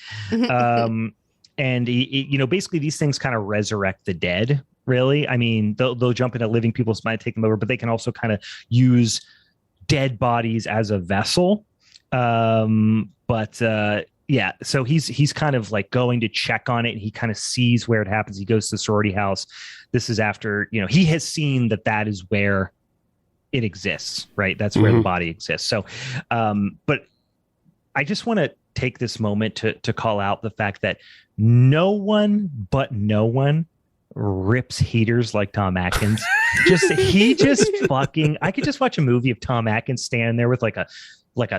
And he, basically these things kind of resurrect the dead, really. I mean, they'll jump into living people's mind, take them over, but they can also kind of use dead bodies as a vessel. So he's kind of like going to check on it, and he kind of sees where it happens. He goes to the sorority house. This is after, he has seen that is where it exists, right? That's where the body exists. So, but I just want to take this moment to call out the fact that no one rips heaters like Tom Atkins. I could just watch a movie of Tom Atkins standing there with like a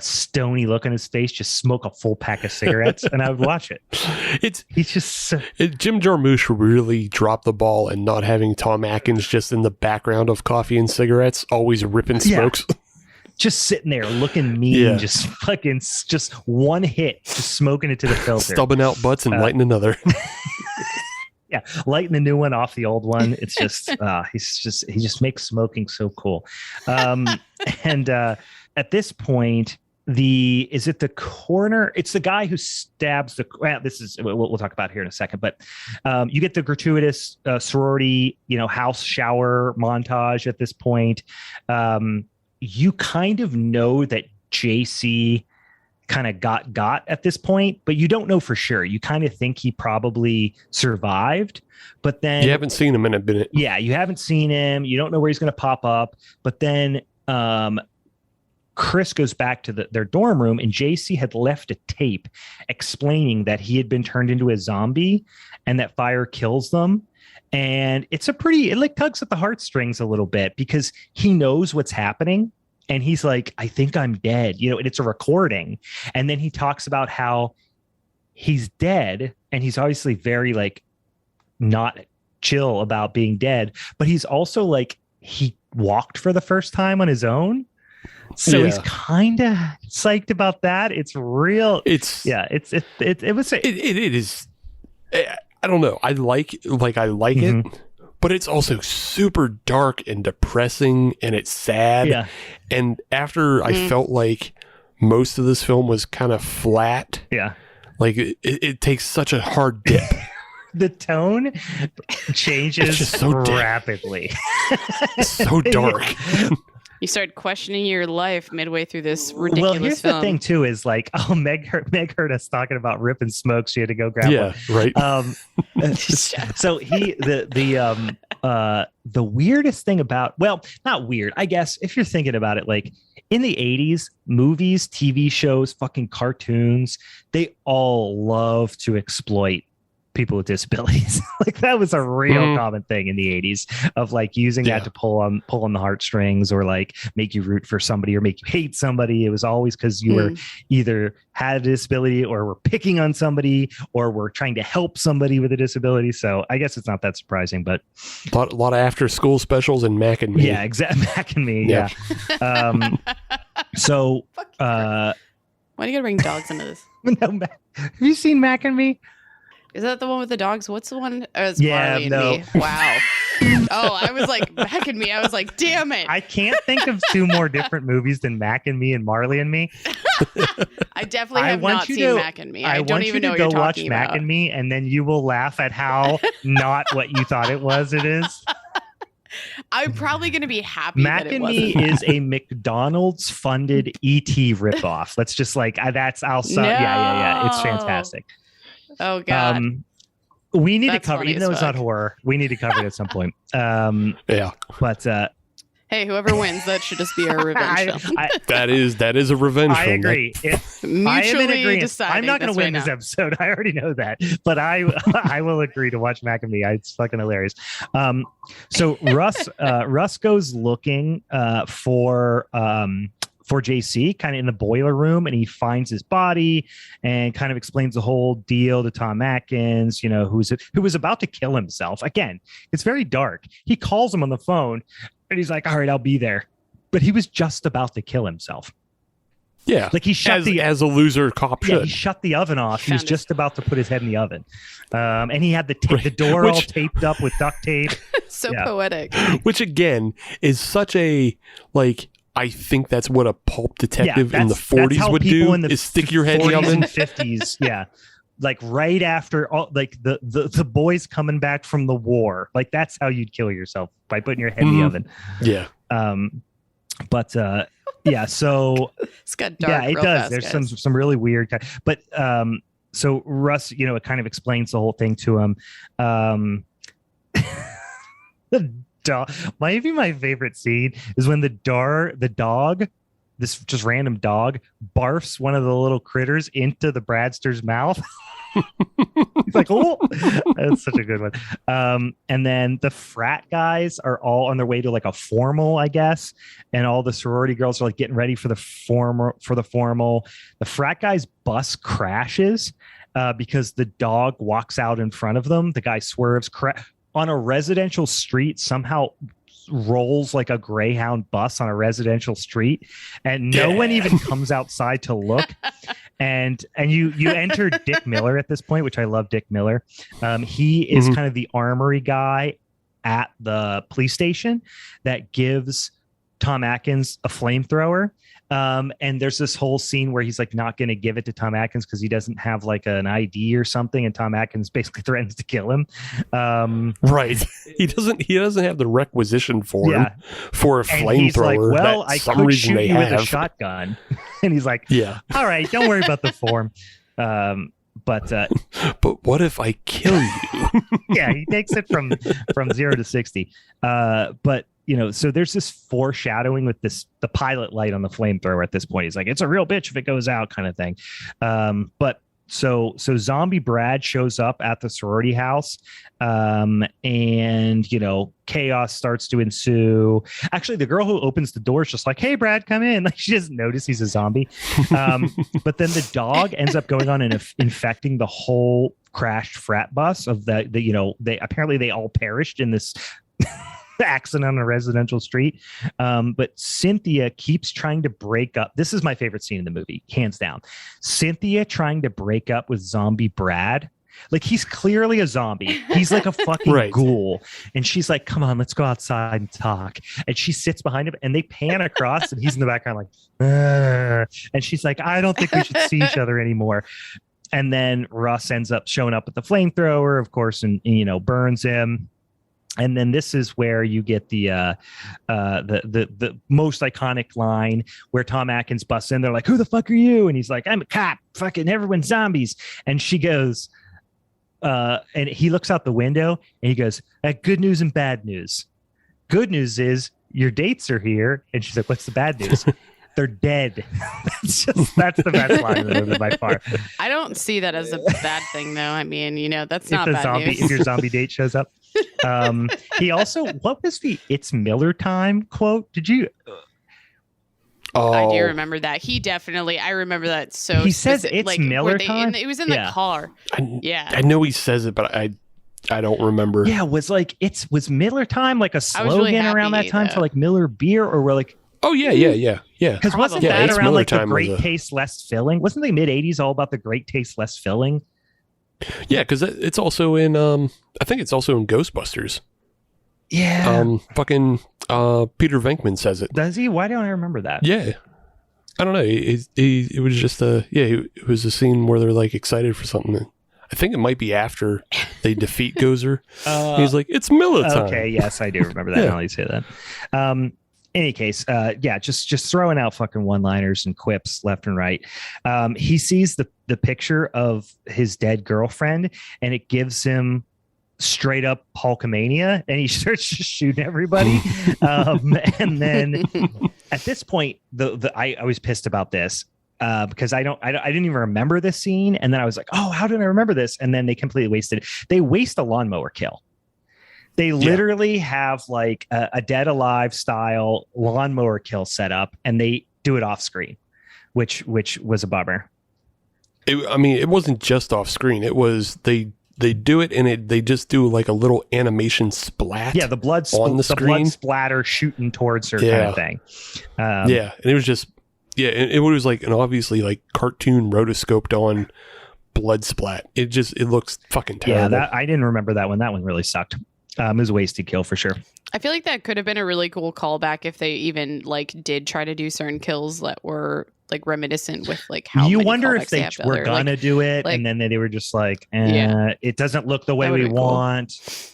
stony look on his face, just smoke a full pack of cigarettes, and I would watch it. Jim Jarmusch really dropped the ball in not having Tom Atkins just in the background of coffee and cigarettes, always ripping smokes. Yeah. Just sitting there looking mean, just one hit, just smoking it to the filter, stubbing out butts and lighting another. Yeah, lighting the new one off the old one. It's just he just makes smoking so cool. And at this point, it's the guy who stabs we'll talk about here in a second, but you get the gratuitous sorority house shower montage at this point. You kind of know that JC kind of got at this point, but you don't know for sure. You kind of think he probably survived, but then you haven't seen him in a minute. Yeah, you haven't seen him. You don't know where he's going to pop up. But then Chris goes back to their dorm room, and JC had left a tape explaining that he had been turned into a zombie and that fire kills them. And it tugs at the heartstrings a little bit, because he knows what's happening. And he's like, I think I'm dead, and it's a recording. And then he talks about how he's dead, and he's obviously very like not chill about being dead, but he's also like, he walked for the first time on his own. So he's kind of psyched about that. It's real. It is. I don't know. I like it, but it's also super dark and depressing, and it's sad. Yeah. And after I felt like most of this film was kind of flat. Yeah. Like it takes such a hard dip. The tone changes just so rapidly. So dark. You start questioning your life midway through this ridiculous Well, here's film. the thing too: is like, oh, Meg heard us talking about ripping smoke. She had to go grab one. Right. So the weirdest thing about, well, not weird, I guess, if you're thinking about it, like in the 80s, movies, TV shows, fucking cartoons, they all love to exploit people with disabilities. Like that was a real common thing in the 80s of like using that to pull on the heartstrings or like make you root for somebody or make you hate somebody. It was always because you were either had a disability or were picking on somebody or were trying to help somebody with a disability. So I guess it's not that surprising, but a lot of after school specials and Mac and Me. Yeah, exactly. Mac and Me. Yeah. So why do you gotta bring dogs into this? No, have you seen Mac and Me? Is that the one with the dogs? What's the one? Oh, it's Marley and Me. Wow. Oh, I was like, Mac and Me. I was like, damn it. I can't think of two more different movies than Mac and Me and Marley and Me. I definitely have not seen Mac and Me. I don't even know what you're talking about. I want you to go watch Mac and Me, and then you will laugh at how not what you thought it is. I'm probably going to be happy Mac that it and wasn't. Me is a McDonald's funded E.T. ripoff. Let's just like, yeah. It's fantastic. Oh God. We need to cover, even though it's not horror, we need to cover it at some point. But hey, whoever wins, that should just be our revenge film. That is a revenge film. I agree. Mutually deciding. I'm not going to win this episode. I already know that, but I will agree to watch Mac and Me. It's fucking hilarious. So Russ goes looking for JC kind of in the boiler room, and he finds his body and kind of explains the whole deal to Tom Atkins, who was about to kill himself. Again, it's very dark. He calls him on the phone and he's like, all right, I'll be there. But he was just about to kill himself. Yeah. Like he shut as a loser cop should. Yeah, he shut the oven off. He was just about to put his head in the oven. And he had the door all taped up with duct tape. So poetic. Which again is such a I think that's what a pulp detective in the 40s would do, is stick your head in the oven. And 50s, yeah. Like right after the boys coming back from the war. Like that's how you'd kill yourself, by putting your head in the oven. Yeah. So it's got dark. Yeah, it does. There's some really weird but so Russ, it kind of explains the whole thing to him. The dog, maybe my favorite scene is when the dog, this just random dog, barfs one of the little critters into the Bradster's mouth. He's like, oh, that's such a good one. And then the frat guys are all on their way to like a formal, I guess, and all the sorority girls are like getting ready for the formal. The frat guy's bus crashes because the dog walks out in front of them. The guy swerves on a residential street, somehow rolls like a Greyhound bus on a residential street, and no one even comes outside to look. And you enter Dick Miller at this point, which I love Dick Miller. He is kind of the armory guy at the police station that gives Tom Atkins a flamethrower. And there's this whole scene where he's like not going to give it to Tom Atkins because he doesn't have like an ID or something, and Tom Atkins basically threatens to kill him. Right. He doesn't have the requisition for him for a flamethrower. He's like, well, I could shoot you with a shotgun. And he's like, yeah, all right, don't worry about the form. But what if I kill you? Yeah, he takes it from 0 to 60. But so there's this foreshadowing with the pilot light on the flamethrower at this point. He's like, it's a real bitch if it goes out, kind of thing. But so Zombie Brad shows up at the sorority house, and chaos starts to ensue. Actually, the girl who opens the door is just like, hey, Brad, come in. Like, she doesn't notice he's a zombie. But then the dog ends up going on and infecting the whole crashed frat bus of they all perished in this accident on a residential street. But Cynthia keeps trying to break up. This is my favorite scene in the movie, hands down. Cynthia trying to break up with Zombie Brad. Like, he's clearly a zombie. He's like a fucking ghoul. And she's like, come on, let's go outside and talk. And she sits behind him and they pan across and he's in the background like, and she's like, I don't think we should see each other anymore. And then Russ ends up showing up with the flamethrower, of course, and burns him. And then this is where you get the most iconic line where Tom Atkins busts in. They're like, "Who the fuck are you?" And he's like, "I'm a cop. Fucking everyone's zombies." And she goes, and he looks out the window and he goes, "Good news and bad news. Good news is your dates are here." And she's like, "What's the bad news?" They're dead. That's the best line in the movie by far. I don't see that as a bad thing, though. I mean, that's not bad news. If your zombie date shows up. He also, what was the "It's Miller time" quote? Did you? Oh, I do remember that. I remember that. So he says it's Miller time. It was in the car. I know he says it, but I don't remember. Yeah, was Miller time like a slogan really around that time for like Miller beer, or we're like, oh yeah. Because wasn't that around like the great taste, less filling? Wasn't the mid '80s all about the great taste, less filling? Yeah, because it's also in I think it's also in Ghostbusters. Yeah. Fucking Peter Venkman says it. Does he? Why don't I remember that? Yeah. I don't know. It was just it was a scene where they're like excited for something. I think it might be after they defeat Gozer. He's like, "It's Miller time." Okay, yes, I do remember that. Now you say that. Any case, just throwing out fucking one-liners and quips left and right. He sees the picture of his dead girlfriend, and it gives him straight up Hulkamania, and he starts just shooting everybody. And then at this point, I was pissed about this. Because I didn't even remember this scene, and then I was like, "Oh, how did I remember this?" And then they completely wasted it. They waste a lawnmower kill. They literally have like a Dead Alive style lawnmower kill set up, and they do it off screen, which was a bummer. It wasn't just off screen. It was they do it, and they just do like a little animation splat. Yeah, the blood on the screen, blood splatter shooting towards her kind of thing. And it was just it was like an obviously like cartoon rotoscoped on blood splat. It looks fucking terrible. Yeah, I didn't remember that one. That one really sucked. It was a wasted kill for sure. I feel like that could have been a really cool callback if they even like did try to do certain kills that were like reminiscent with like how you wonder if they were gonna do it, and then they were just like, it doesn't look the way we want. Cool.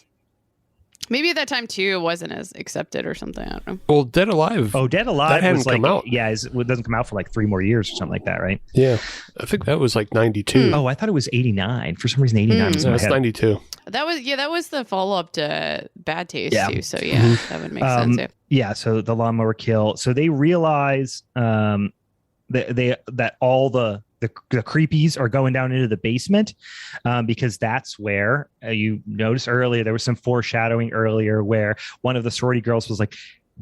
Maybe at that time too, it wasn't as accepted or something. I don't know. Well, Dead Alive. Oh, Dead Alive that hadn't come out. Yeah, it doesn't come out for like 3 more years or something like that, right? Yeah, I think that was like 92. Oh, I thought it was 89. For some reason, 89 was in my head. 92. That was the follow up to Bad Taste too. So that would make sense. Yeah. So the lawnmower kill. So they realize that all the creepies are going down into the basement because that's where you notice earlier there was some foreshadowing earlier where one of the sorority girls was like,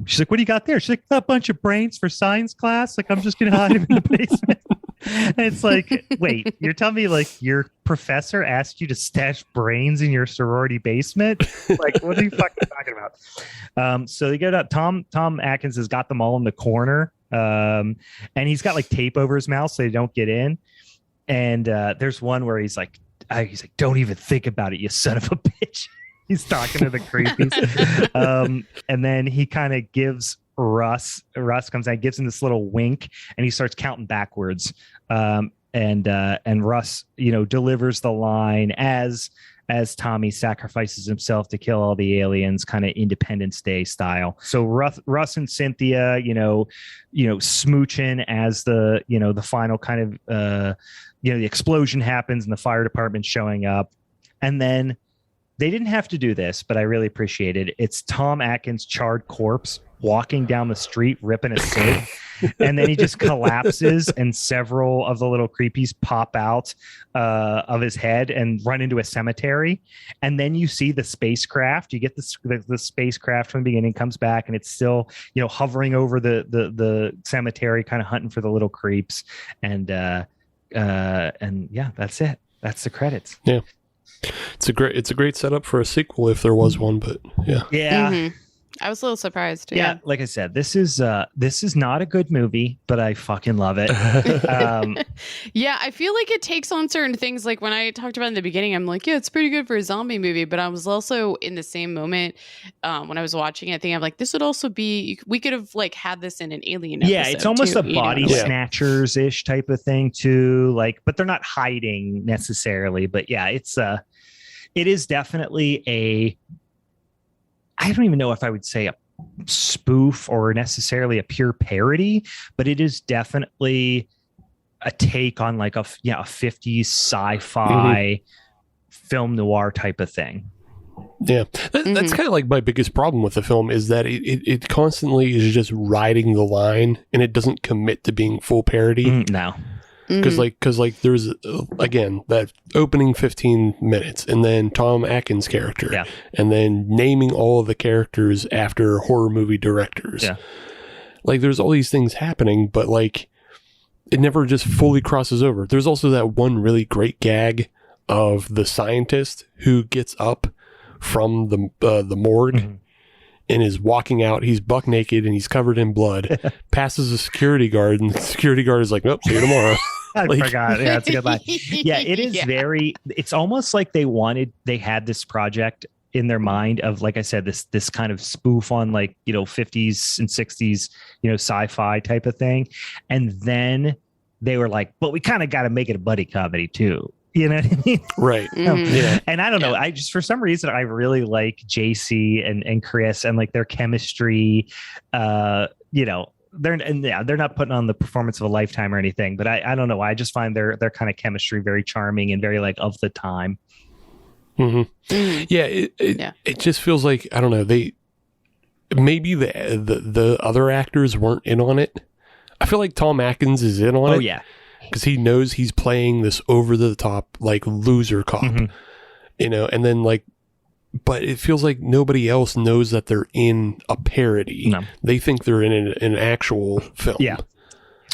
she's like, "What do you got there?" She's like, "A bunch of brains for science class. Like, I'm just gonna hide them in the basement." And it's like, wait, you're telling me like your professor asked you to stash brains in your sorority basement? Like, what are you fucking talking about? So they get up. Tom Atkins has got them all in the corner. And he's got like tape over his mouth so they don't get in. And there's one where he's like, "Don't even think about it, you son of a bitch." He's talking to the creepies. And then he kind of gives Russ comes out, gives him this little wink, and he starts counting backwards. And Russ, delivers the line as Tommy sacrifices himself to kill all the aliens, kind of Independence Day style. So Russ and Cynthia, smooching as the final kind of the explosion happens and the fire department showing up, and then they didn't have to do this, but I really appreciate it. It's Tom Atkins' charred corpse walking down the street, ripping a cig, and then he just collapses, and several of the little creepies pop out of his head and run into a cemetery. And then you see the spacecraft. You get the spacecraft from the beginning, comes back, and it's still hovering over the cemetery, kind of hunting for the little creeps. And yeah, that's it. That's the credits. Yeah. It's a great setup for a sequel if there was one, but yeah. Mm-hmm. I was a little surprised. Yeah, like I said, this is not a good movie, but I fucking love it. Yeah, I feel like it takes on certain things. Like when I talked about in the beginning, I'm like, yeah, it's pretty good for a zombie movie. But I was also in the same moment when I was watching it, thinking, I'm like, this would also be, we could have like had this in an Alien episode. Yeah, it's almost too, a body snatchers ish type of thing too. Like, but they're not hiding necessarily. But yeah, it is definitely I don't even know if I would say a spoof or necessarily a pure parody, but it is definitely a take on like a 50s sci-fi film noir type of thing. Yeah, that's kind of like my biggest problem with the film is that it constantly is just riding the line and it doesn't commit to being full parody. No. Because there's again that opening 15 minutes and then Tom Atkins character and then naming all of the characters after horror movie directors. Like there's all these things happening, but like it never just fully crosses over. There's also that one really great gag of the scientist who gets up from the morgue and is walking out. He's buck naked and he's covered in blood, passes a security guard, and the security guard is like, nope, see you tomorrow. I forgot. Yeah, that's a good line. Yeah, it is it's almost like they had this project in their mind of, like I said, this kind of spoof on like, 50s and 60s, sci-fi type of thing. And then they were like, but we kind of got to make it a buddy comedy too. You know what I mean? Right. Yeah. And I don't know. I just, for some reason, I really like JC and Chris and like their chemistry. They're not putting on the performance of a lifetime or anything, but I don't know. I just find their kind of chemistry very charming and very like of the time. Yeah. It just feels like, I don't know. Maybe the other actors weren't in on it. I feel like Tom Atkins is in on it. Oh yeah. Because he knows he's playing this over the top, like loser cop, and then like, but it feels like nobody else knows that they're in a parody. No. They think they're in an actual film. Yeah.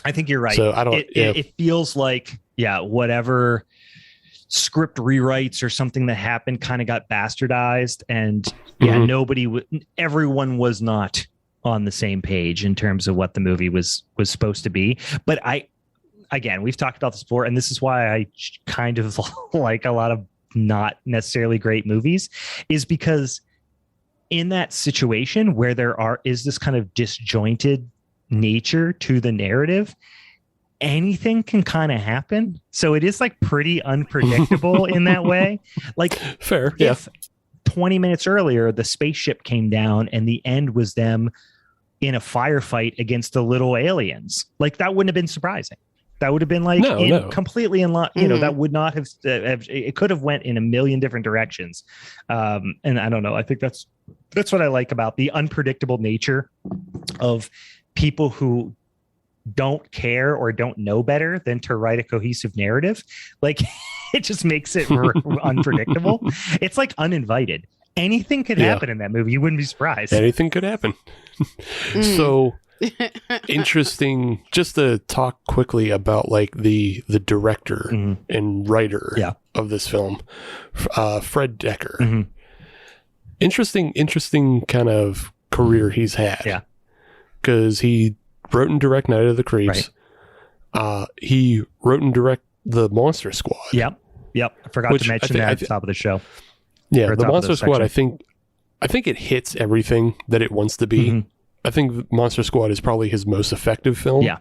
I think you're right. So I don't, it feels like, whatever script rewrites or something that happened kind of got bastardized and everyone was not on the same page in terms of what the movie was supposed to be. But again, we've talked about this before, and this is why I kind of like a lot of not necessarily great movies, is because in that situation where is this kind of disjointed nature to the narrative, anything can kind of happen. So it is like pretty unpredictable in that way. Like fair, if 20 minutes earlier, the spaceship came down and the end was them in a firefight against the little aliens, like that wouldn't have been surprising. That would have been like completely in line. That would not have. It could have went in a million different directions. And I don't know. I think that's what I like about the unpredictable nature of people who don't care or don't know better than to write a cohesive narrative. Like it just makes it unpredictable. It's like Uninvited. Anything could happen in that movie. You wouldn't be surprised. Anything could happen. So. Interesting, just to talk quickly about like the director and writer of this film, Fred Decker. Interesting kind of career he's had, because he wrote and directed Night of the Creeps. He wrote and directed the Monster Squad. I forgot to mention that at the top of the show. The Monster Squad, I think it hits everything that it wants to be. I think Monster Squad is probably his most effective film. Yeah.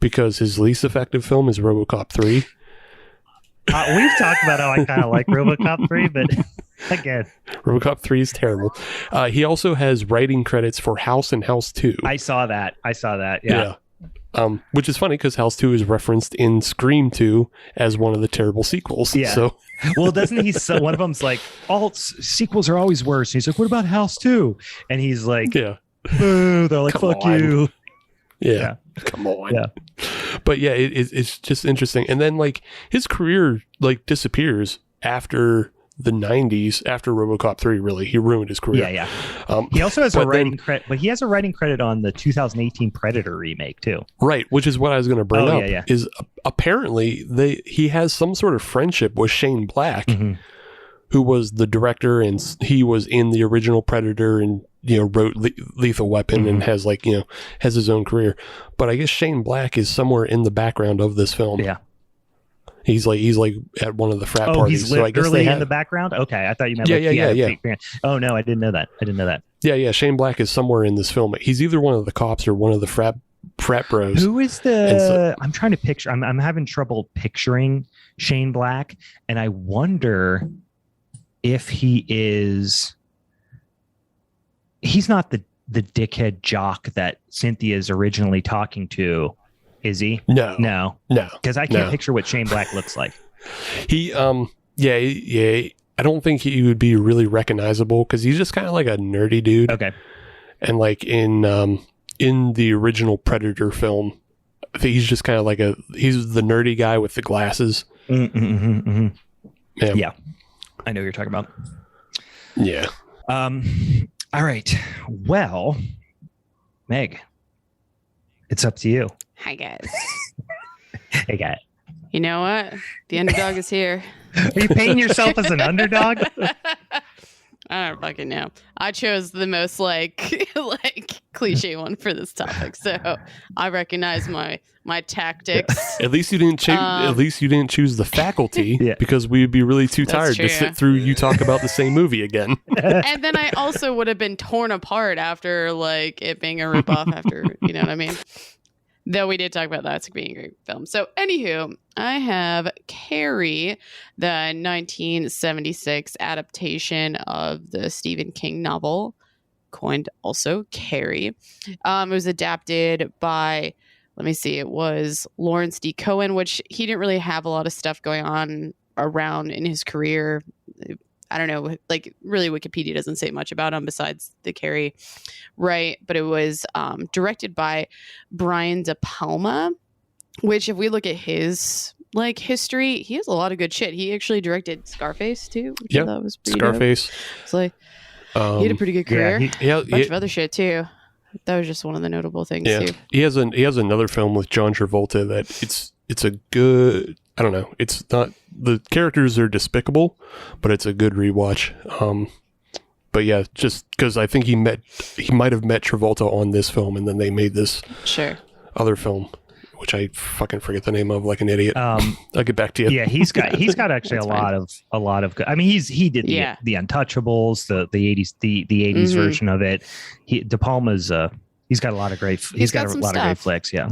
Because his least effective film is RoboCop 3. We've talked about how I kind of like RoboCop 3, but again. RoboCop 3 is terrible. He also has writing credits for House and House 2. I saw that. Yeah. Which is funny because House 2 is referenced in Scream 2 as one of the terrible sequels. Yeah. So. Well, doesn't he? One of them's like, all sequels are always worse. And he's like, what about House 2? And he's like, boo, they're like, fuck you. Yeah. Come on. Yeah. But yeah, it's just interesting. And then like his career like disappears after the 90s, after RoboCop 3, really. He ruined his career. Yeah. He also has a writing credit, but he has a writing credit on the 2018 Predator remake too. Right, which is what I was going to bring up. Is apparently he has some sort of friendship with Shane Black, who was the director, and he was in the original Predator and wrote Lethal Weapon and has has his own career. But I guess Shane Black is somewhere in the background of this film. Yeah. He's like at one of the frat parties. He's literally in the background? Okay, I thought you meant yeah. Oh no, I didn't know that. Yeah, Shane Black is somewhere in this film. He's either one of the cops or one of the frat bros. Who is the I'm trying to picture I'm having trouble picturing Shane Black, and I wonder if he is he's not the dickhead jock that Cynthia's originally talking to, is he? No. Because I can't picture what Shane Black looks like. He, yeah. I don't think he would be really recognizable because he's just kind of like a nerdy dude. Okay. And like in the original Predator film, I think he's just kind of like he's the nerdy guy with the glasses. Yeah. I know what you're talking about. Yeah. All right. Well, Meg, it's up to you. Hi, guys. Hey, guy. You know what? The underdog is here. Are you painting yourself as an underdog? I don't fucking know. I chose the most like cliche one for this topic, so I recognize my tactics. At least you didn't choose. At least you didn't choose the Faculty, because we'd be really too tired to sit through you talk about the same movie again. And then I also would have been torn apart after like it being a ripoff. After you know what I mean. Though we did talk about that being a great film. So, anywho, I have Carrie, the 1976 adaptation of the Stephen King novel, coined also Carrie. It was adapted by, it was Lawrence D. Cohen, which he didn't really have a lot of stuff going on around in his career. I don't know, like really Wikipedia doesn't say much about him besides the Carrie, right? But it was directed by Brian De Palma, which if we look at his like history, he has a lot of good shit. He actually directed Scarface too. Yeah, that was pretty Scarface. Dope. It's like he had a pretty good career. Yeah, a bunch of other shit too. That was just one of the notable things too. He has another film with John Travolta that it's a good. I don't know. It's not, the characters are despicable, but it's a good rewatch. But yeah, just because I think he might have met Travolta on this film, and then they made this other film, which I fucking forget the name of, like an idiot. I'll get back to you. Yeah, he's got actually a lot of good. I mean, he did the Untouchables, the 80s the 80s version of it. De Palma's he's got a lot of great. He's got a lot of great flicks. Yeah.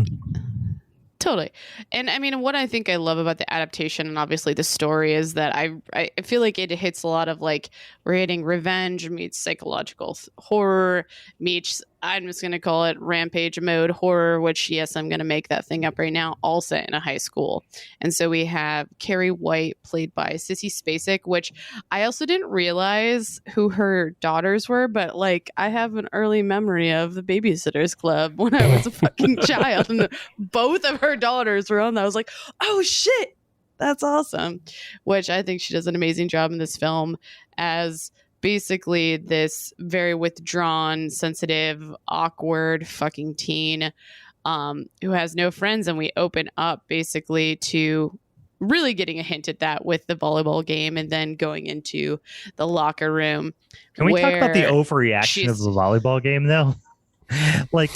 Totally. And I mean, what I think I love about the adaptation and obviously the story is that I feel like it hits a lot of like we're hitting revenge meets psychological horror meets, I'm just going to call it rampage mode horror, which yes, I'm going to make that thing up right now, all set in a high school. And so we have Carrie White played by Sissy Spacek, which I also didn't realize who her daughters were, but like I have an early memory of the Babysitters Club when I was a fucking child and both of her daughters were on that. I was like, oh shit, that's awesome. Which I think she does an amazing job in this film as basically this very withdrawn, sensitive, awkward fucking teen who has no friends. And we open up basically to really getting a hint at that with the volleyball game and then going into the locker room. Can we talk about the overreaction of the volleyball game though? Like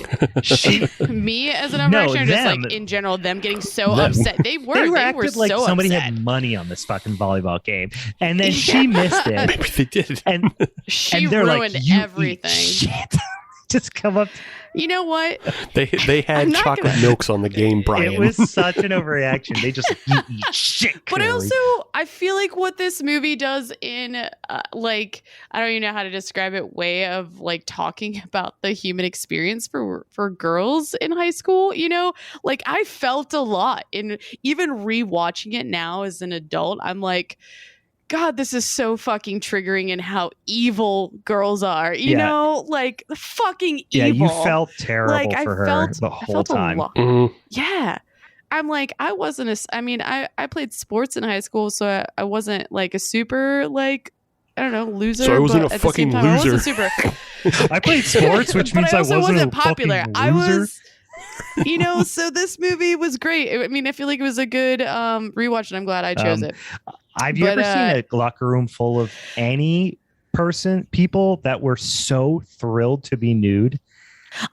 me as an overreaction, just like in general, them getting so upset. They were acted like so somebody upset. had money on this fucking volleyball game, and then she missed it. Maybe they did, and she ruined everything. Shit. Just come up. You know what? They had chocolate milks on the game, Brian. It was such an overreaction. They just eat shit. But I feel like what this movie does in like I don't even know how to describe it, way of like talking about the human experience for girls in high school. You know, like I felt a lot in even rewatching it now as an adult. I'm like, God, this is so fucking triggering in how evil girls are. You know, like fucking evil. Yeah, you felt terrible for her the whole time. Yeah. I'm like, I played sports in high school, so I wasn't like a super like, I don't know, loser. So I wasn't but a at the same fucking time, loser. I wasn't super. I played sports, which means I wasn't popular. I was, you know, so this movie was great. I mean, I feel like it was a good rewatch, and I'm glad I chose it. Have you ever seen a locker room full of people that were so thrilled to be nude?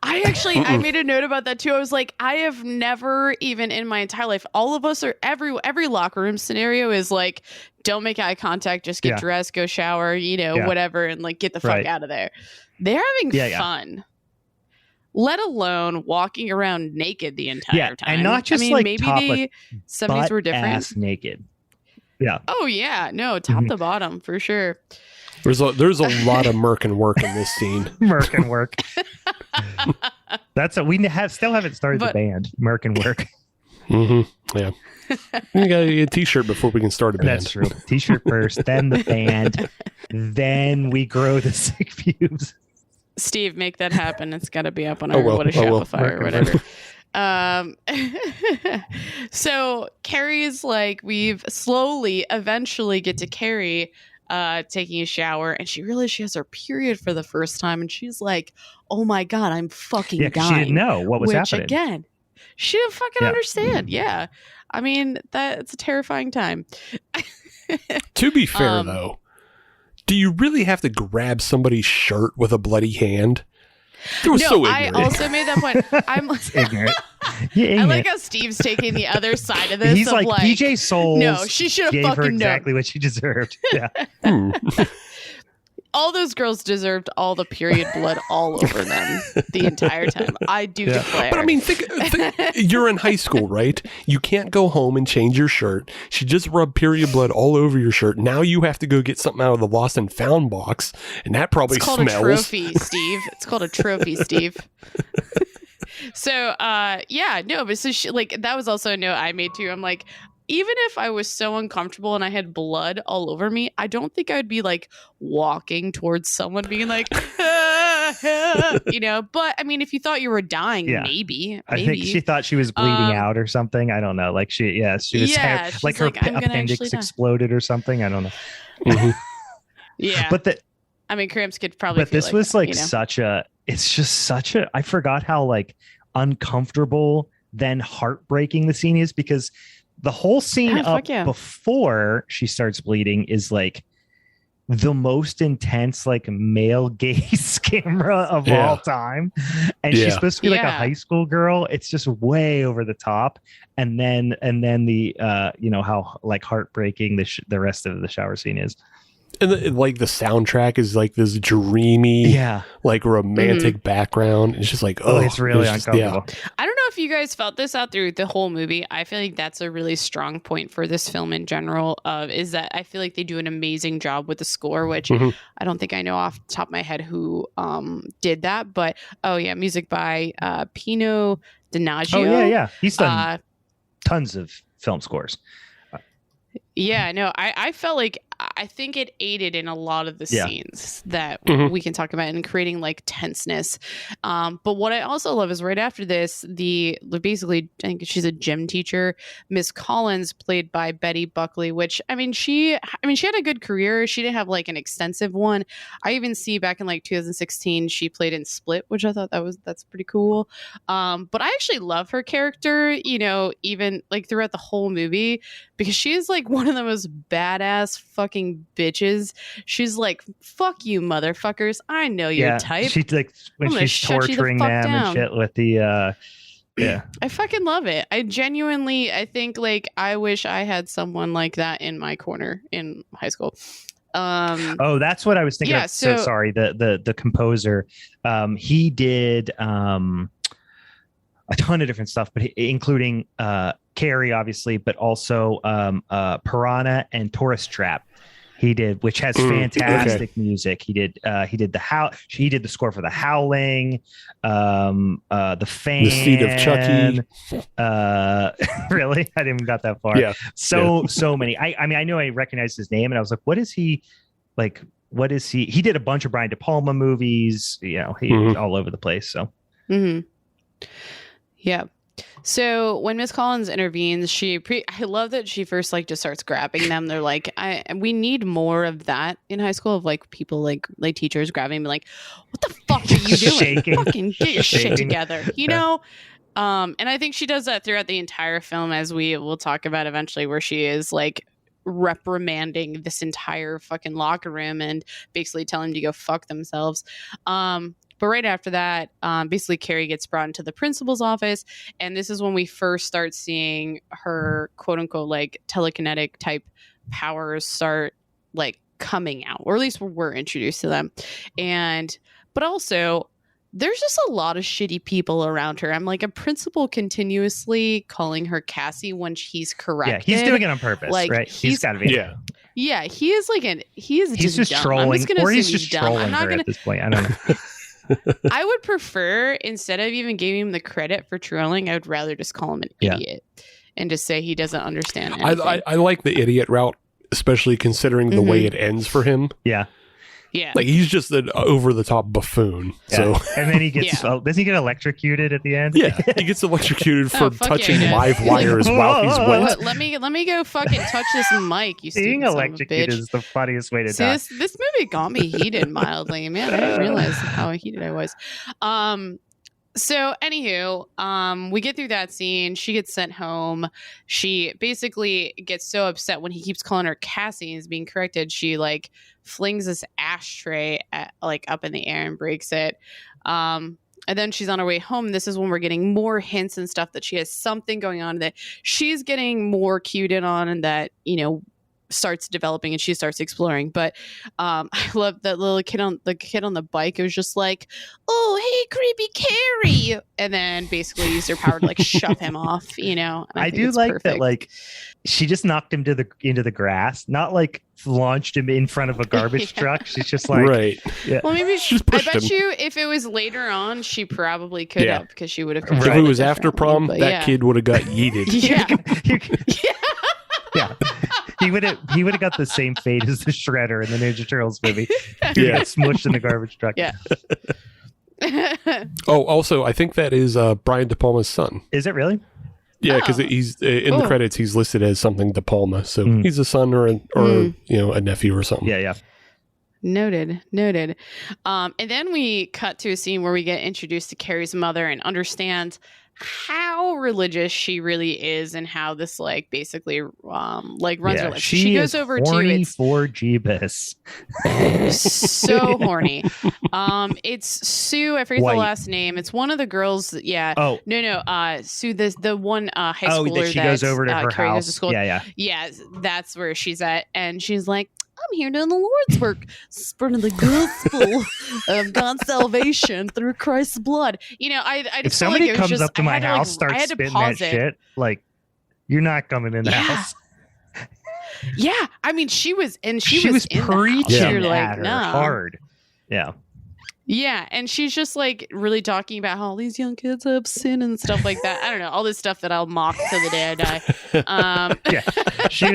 I made a note about that too. I was like, I have never even in my entire life, all of us are every locker room scenario is like, don't make eye contact, just get dressed, go shower, you know, whatever, and like get the fuck out of there. They're having fun. Let alone walking around naked the entire time. And not just maybe top, the 70s were different. Ass naked. Yeah. Oh yeah, no, top to bottom for sure. There's a lot of Merkin work in this scene. Merkin work. That's what we still haven't started the band. Merkin work. Mm-hmm. Yeah. We got to get a t-shirt before we can start a band. That's true. T-shirt first, then the band, then we grow the sick pubes. Steve, make that happen. It's got to be up on our What a Shopify or whatever. So Carrie's like, we've eventually get to Carrie taking a shower, and she realizes she has her period for the first time, and she's like, oh my God, I'm fucking dying. She didn't know what was happening. Again, she didn't fucking understand. Yeah. I mean, it's a terrifying time. To be fair, though, do you really have to grab somebody's shirt with a bloody hand? I also made that point. I'm ignorant. I like how Steve's taking the other side of this. He's like PJ Souls. No, she should have fucking known exactly what she deserved. Yeah. All those girls deserved all the period blood all over them the entire time. I do declare. But I mean, think, you're in high school, right? You can't go home and change your shirt. She just rubbed period blood all over your shirt. Now you have to go get something out of the lost and found box, and that probably smells. It's called a trophy, Steve. It's called a trophy, Steve. So, but so she, like, that was also a note I made too. I'm like, even if I was so uncomfortable and I had blood all over me, I don't think I would be like walking towards someone being like, but I mean, if you thought you were dying, maybe. I think she thought she was bleeding out or something. I don't know. Like she was like her appendix exploded or something. I don't know. Mm-hmm. Yeah. But I mean, cramps could probably, but this was like it's just such a, I forgot how like uncomfortable then heartbreaking the scene is, because the whole scene before she starts bleeding is like the most intense like male gaze camera of all time, and she's supposed to be like a high school girl. It's just way over the top, and then the how like heartbreaking the rest of the shower scene is. And like the soundtrack is like this dreamy, like romantic background. It's just like, it's really uncomfortable. I don't know if you guys felt this out through the whole movie. I feel like that's a really strong point for this film in general. Is that I feel like they do an amazing job with the score, which I don't think I know off the top of my head who did that. But music by Pino Donaggio. He's done tons of film scores. I felt like I think it aided in a lot of the scenes that we can talk about and creating like tenseness. But what I also love is right after this, basically, I think she's a gym teacher, Miss Collins, played by Betty Buckley, which she had a good career. She didn't have like an extensive one. I even see back in like 2016, she played in Split, which I thought that's pretty cool. But I actually love her character, even like throughout the whole movie, because she is like one of the most badass fucking bitches. She's like, fuck you motherfuckers, I know your type. She's like, when she's torturing them and shit with the I fucking love it. I think like I wish I had someone like that in my corner in high school. That's what I was thinking of. So sorry, the composer, he did a ton of different stuff, but including Carrie, obviously, but also Piranha and Tourist Trap. He did, which has fantastic music. He did the score for The Howling, The Fan, The Seed of Chucky. Really, I didn't even got that far. Yeah, so many. I mean, I know I recognized his name, and I was like, what is he like? What is he? He did a bunch of Brian De Palma movies. He's all over the place. So. Yeah. So when Miss Collins intervenes, I love that she first like just starts grabbing them. They're like, we need more of that in high school, of like people like teachers grabbing me, like, what the fuck are you doing? Shaking. Fucking get your shit together, know? And I think she does that throughout the entire film, as we will talk about eventually, where she is like reprimanding this entire fucking locker room and basically telling them to go fuck themselves. But right after that, basically Carrie gets brought into the principal's office, and this is when we first start seeing her quote unquote like telekinetic type powers start like coming out, or at least we're introduced to them. But also there's just a lot of shitty people around her. I'm like, a principal continuously calling her Cassie when he's correct. Yeah, he's doing it on purpose, like, right? He's got to be. Yeah, he is like he's just dumb. trolling, or he's just trolling her at this point. I don't know. I would prefer, instead of even giving him the credit for trolling, I would rather just call him an idiot and just say he doesn't understand anything. I like the idiot route, especially considering the way it ends for him. Yeah. Yeah. Like, he's just an over-the-top buffoon. Yeah. So, and then he gets, does he get electrocuted at the end? Yeah, he gets electrocuted for touching yeah, live wires while he's wet. Let me go fucking touch this mic, you Being stupid electrocuted son of a bitch. is the funniest way to See, die. this movie got me heated mildly. Man, I didn't realize how heated I was. So, anywho, we get through that scene. She gets sent home. She basically gets so upset when he keeps calling her Cassie and is being corrected. She like flings this ashtray up in the air and breaks it. And then she's on her way home. This is when we're getting more hints and stuff that she has something going on that she's getting more cued in on, and that, you know, starts developing and she starts exploring. But I love that little kid on the bike. It was just like, oh, hey, creepy Carrie, and then basically used her power to like shove him off, you know. I do like perfect. That, like, she just knocked him into the grass, not like launched him in front of a garbage truck. She's just like, right. Yeah. Well, maybe I bet him. You if it was later on, she probably could have, because she would have. If it was after prom, that kid would have got yeeted. Yeah. He would have got the same fate as the Shredder in the Ninja Turtles movie. He got smushed in the garbage truck. Yeah. Oh, also, I think that is Brian De Palma's son. Is it really? Yeah, because he's in the credits. He's listed as something De Palma, so he's a son or you know, a nephew or something. Yeah. Noted. And then we cut to a scene where we get introduced to Carrie's mother and understand how religious she really is, and how this like basically like runs her life. She goes over to it's for Jeebus. So horny. It's Sue. I forget the last name. It's one of the girls. Yeah. Oh no. Sue. The one high schooler that she goes over to her Carrie house. Goes to school. Yeah. That's where she's at, and she's like, I'm here doing the Lord's work, spreading the gospel of God's salvation through Christ's blood. You know, I just if somebody like comes up to my house, starts spitting that shit, like, you're not coming in the house. Yeah, I mean, she was preaching at her hard. Yeah, and she's just like really talking about how all these young kids have sin and stuff like that. I don't know, all this stuff that I'll mock till the day I die. She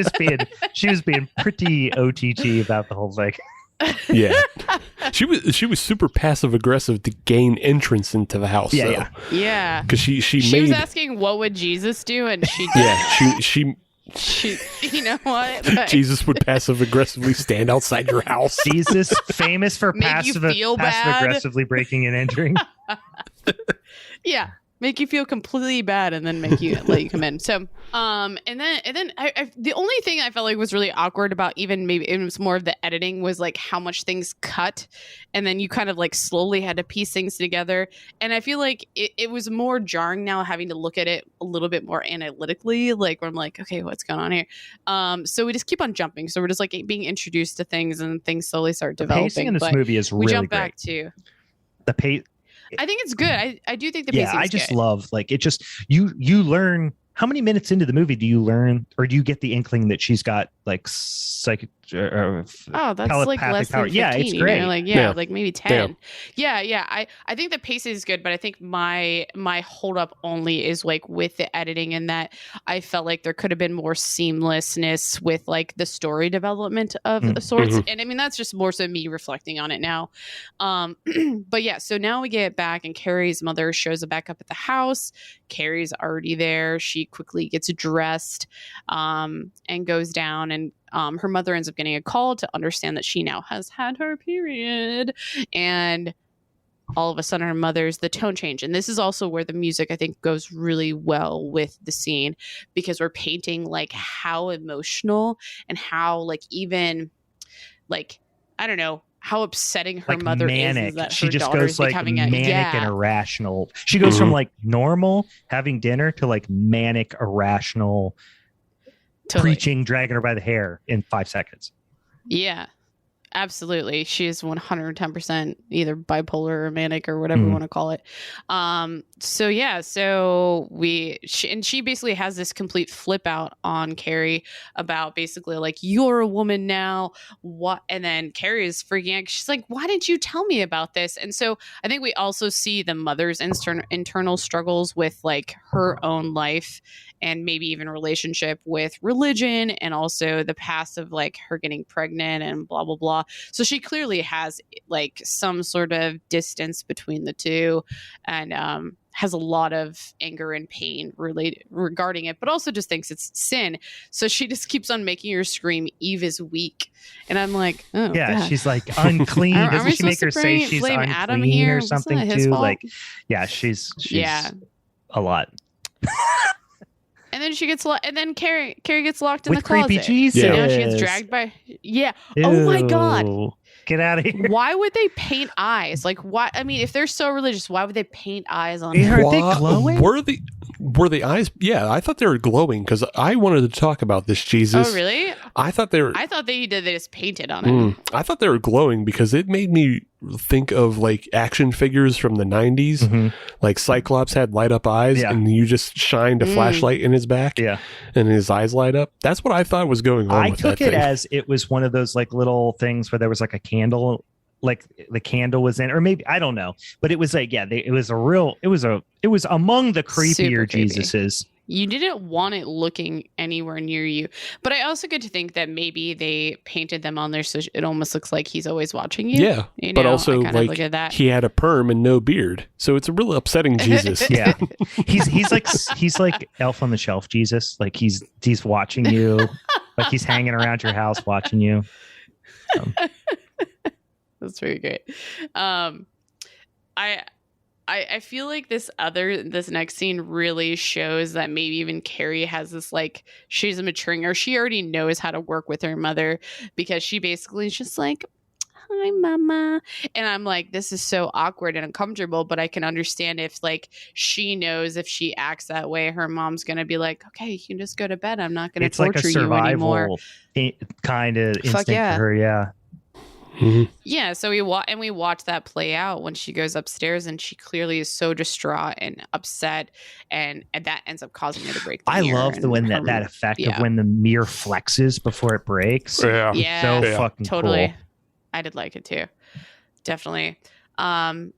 was being pretty OTT about the whole thing. Yeah, she was super passive aggressive to gain entrance into the house. Yeah, because she was asking what would Jesus do, and she she you know what? Like, Jesus would passive aggressively stand outside your house. Jesus, famous for passive aggressively breaking and entering. Yeah, make you feel completely bad and then make you let you come in. So, and then I the only thing I felt like was really awkward about, even maybe it was more of the editing, was like how much things cut, and then you kind of like slowly had to piece things together. And I feel like it was more jarring now, having to look at it a little bit more analytically, like where I'm like, okay, what's going on here? So we just keep on jumping. So we're just like being introduced to things, and things slowly start developing. The pacing in this movie is really we jump great. Back to the pace. I think it's good. I do think the pacing is good. I just love, like, it just, you learn, how many minutes into the movie do you learn, or do you get the inkling that she's got like that's like less than 15, yeah, it's great. You know, like maybe 10. Yeah. I think the pacing is good, but I think my hold up only is like with the editing, and that I felt like there could have been more seamlessness with like the story development of sorts. And I mean, that's just more so me reflecting on it now. But yeah, so now we get back, and Carrie's mother shows back up at the house. Carrie's already there. She quickly gets dressed and goes down, and her mother ends up getting a call to understand that she now has had her period. And all of a sudden her mother's the tone change. And this is also where the music, I think, goes really well with the scene, because we're painting like how emotional and how like even like, I don't know, how upsetting her like mother manic. is that she her just daughter goes is like becoming manic and irrational. She goes from like normal having dinner to like manic, irrational, preaching, dragging her by the hair in 5 seconds. Yeah. Absolutely. She is 110% either bipolar or manic or whatever you want to call it. She basically has this complete flip out on Carrie about basically like, you're a woman now. What? And then Carrie is freaking out. She's like, why didn't you tell me about this? And so I think we also see the mother's internal struggles with like her own life and maybe even relationship with religion, and also the past of like her getting pregnant and blah, blah, blah. So she clearly has like some sort of distance between the two, and has a lot of anger and pain regarding it, but also just thinks it's sin. So she just keeps on making her scream, Eve is weak. And I'm like, oh, yeah, God. she's like unclean. Doesn't she make her say she's blame Adam unclean here? or something too? Fault? Like, yeah, she's a lot. And then she gets and then Carrie gets locked in With the closet. creepy Jesus. So now she gets dragged by Ew. Oh my God. Get out of here. Why would they paint eyes? Like, why? I mean, if they're so religious, why would they paint eyes on her? them? Are they glowing? Were the eyes? Yeah, I thought they were glowing because I wanted to talk about this Jesus. Oh, really? I thought they just painted on it. I thought they were glowing because it made me think of like action figures from the 90s. Mm-hmm. Like Cyclops had light up eyes and you just shined a flashlight in his back and his eyes light up. That's what I thought was going on. I took it as it was one of those like little things where there was like a candle, like the candle was in, or maybe I don't know, but it was like, it was among the creepier Jesuses. You didn't want it looking anywhere near you. But I also get to think that maybe they painted them on there so it almost looks like he's always watching you. Yeah, but also like he had a perm and no beard. So it's a really upsetting Jesus. Yeah. He's like Elf on the Shelf Jesus. Like he's watching you. Like he's hanging around your house watching you. That's very great. I feel like this next scene really shows that maybe even Carrie has this, like, she's maturing, or she already knows how to work with her mother, because she basically is just like, hi mama, and I'm like, this is so awkward and uncomfortable, but I can understand if like she knows if she acts that way, her mom's gonna be like, okay, you can just go to bed, I'm not gonna torture you anymore. Kind of instinct for her. Mm-hmm. Yeah, so we watch that play out when she goes upstairs, and she clearly is so distraught and upset, and that ends up causing her to break the mirror. I love that effect of when the mirror flexes before it breaks. Yeah, so fucking totally cool. I did like it too, definitely. And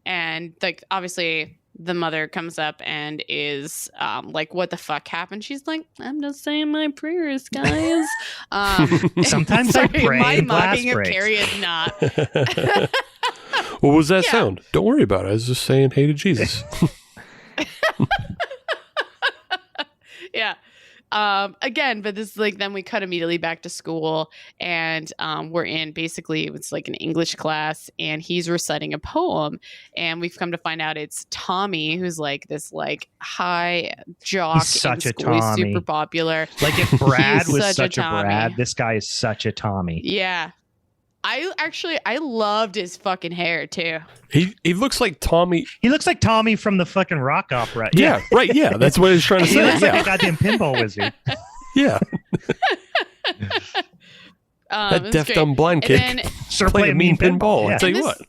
like obviously the mother comes up and is like, what the fuck happened? She's like, I'm just saying my prayers, guys. Sometimes I pray. My and glass mocking of breaks. Carrie is not. What was that sound? Don't worry about it. I was just saying hey to Jesus. Yeah. Again, but this is like, then we cut immediately back to school, and we're in basically, it's like an English class, and he's reciting a poem, and we've come to find out it's Tommy, who's like this like high jock. He's such a Tommy. Tommy. He's super popular. Like if Brad was such such a Brad, this guy is such a Tommy. Yeah. I loved his fucking hair too. He looks like Tommy. He looks like Tommy from the fucking rock opera. Yeah, right. Yeah, that's what I was trying to He say. looks like a goddamn pinball wizard. Yeah. That deaf dumb blind kid played a mean pinball. Yeah. I'll tell you what.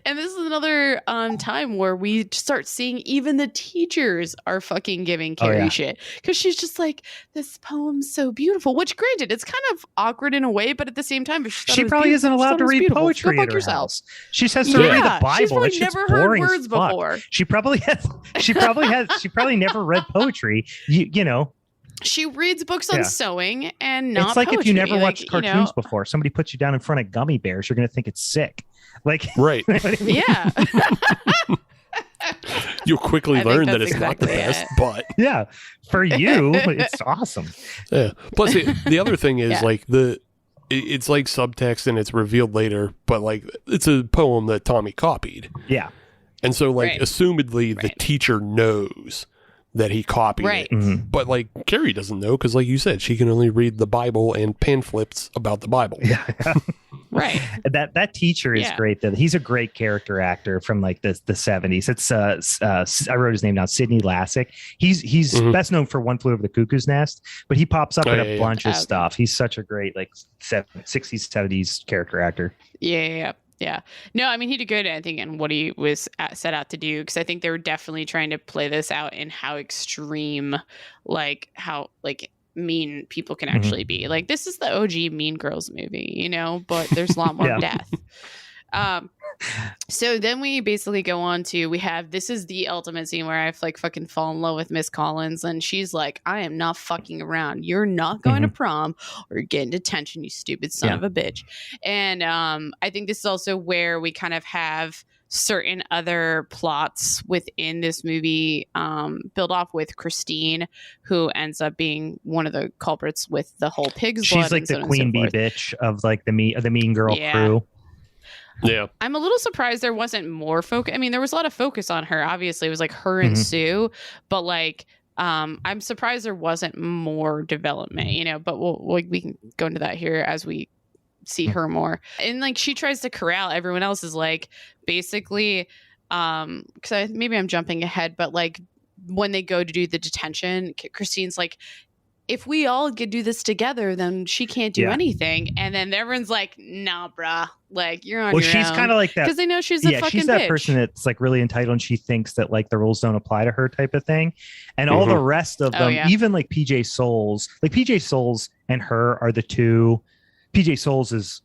And this is another time where we start seeing even the teachers are fucking giving Carrie shit, because she's just like, this poem's so beautiful, which granted it's kind of awkward in a way, but at the same time, she probably isn't allowed to read poetry at her house. She says to read the Bible. She's probably It's never boring heard words before. She probably never read poetry. You know, she reads books on sewing and not it's like poetry. If you never watched like, cartoons before, somebody puts you down in front of gummy bears, you're going to think it's sick. Like, right. Yeah. You'll quickly learn that it's exactly not the best, but yeah, for you, it's awesome. Yeah. Plus, the other thing is like it's like subtext and it's revealed later, but like it's a poem that Tommy copied. Yeah. And so like assumedly the teacher knows that he copied it. Mm-hmm. But like Carrie doesn't know, because like you said, she can only read the Bible and pamphlets about the Bible. Yeah. Right. That teacher is great. That he's a great character actor from like the 70s. It's I wrote his name down, Sidney Lassick. He's best known for One Flew Over the Cuckoo's Nest, but he pops up in a bunch of stuff. He's such a great like 60s 70s character actor. Yeah. No, I mean, he did good, I think, in what he was set out to do, because I think they were definitely trying to play this out in how extreme, like, how, like, mean people can actually be. Like, this is the OG Mean Girls movie, you know, but there's a lot more death. So then we basically go on to, this is the ultimate scene where I like fucking fall in love with Miss Collins, and she's like, I am not fucking around. You're not going to prom or getting detention, you stupid son of a bitch. And I think this is also where we kind of have certain other plots within this movie build off with Christine, who ends up being one of the culprits with the whole pig's blood. She's like the queen bee bitch of like the mean girl crew. Yeah. I'm a little surprised there wasn't more focus. I mean, there was a lot of focus on her. Obviously, it was like her and Sue, but like I'm surprised there wasn't more development, you know, but we can go into that here as we see her more. And like she tries to corral everyone else, is like basically because maybe I'm jumping ahead, but like when they go to do the detention, Christine's like, if we all could do this together, then she can't do anything. And then everyone's like, nah, bruh. Like, you're on your own. Well, she's kind of like that. Because they know she's a fucking she's that bitch. person that's like really entitled, and she thinks that like the rules don't apply to her type of thing. And all the rest of them, even like PJ Souls and her are the two. PJ Souls is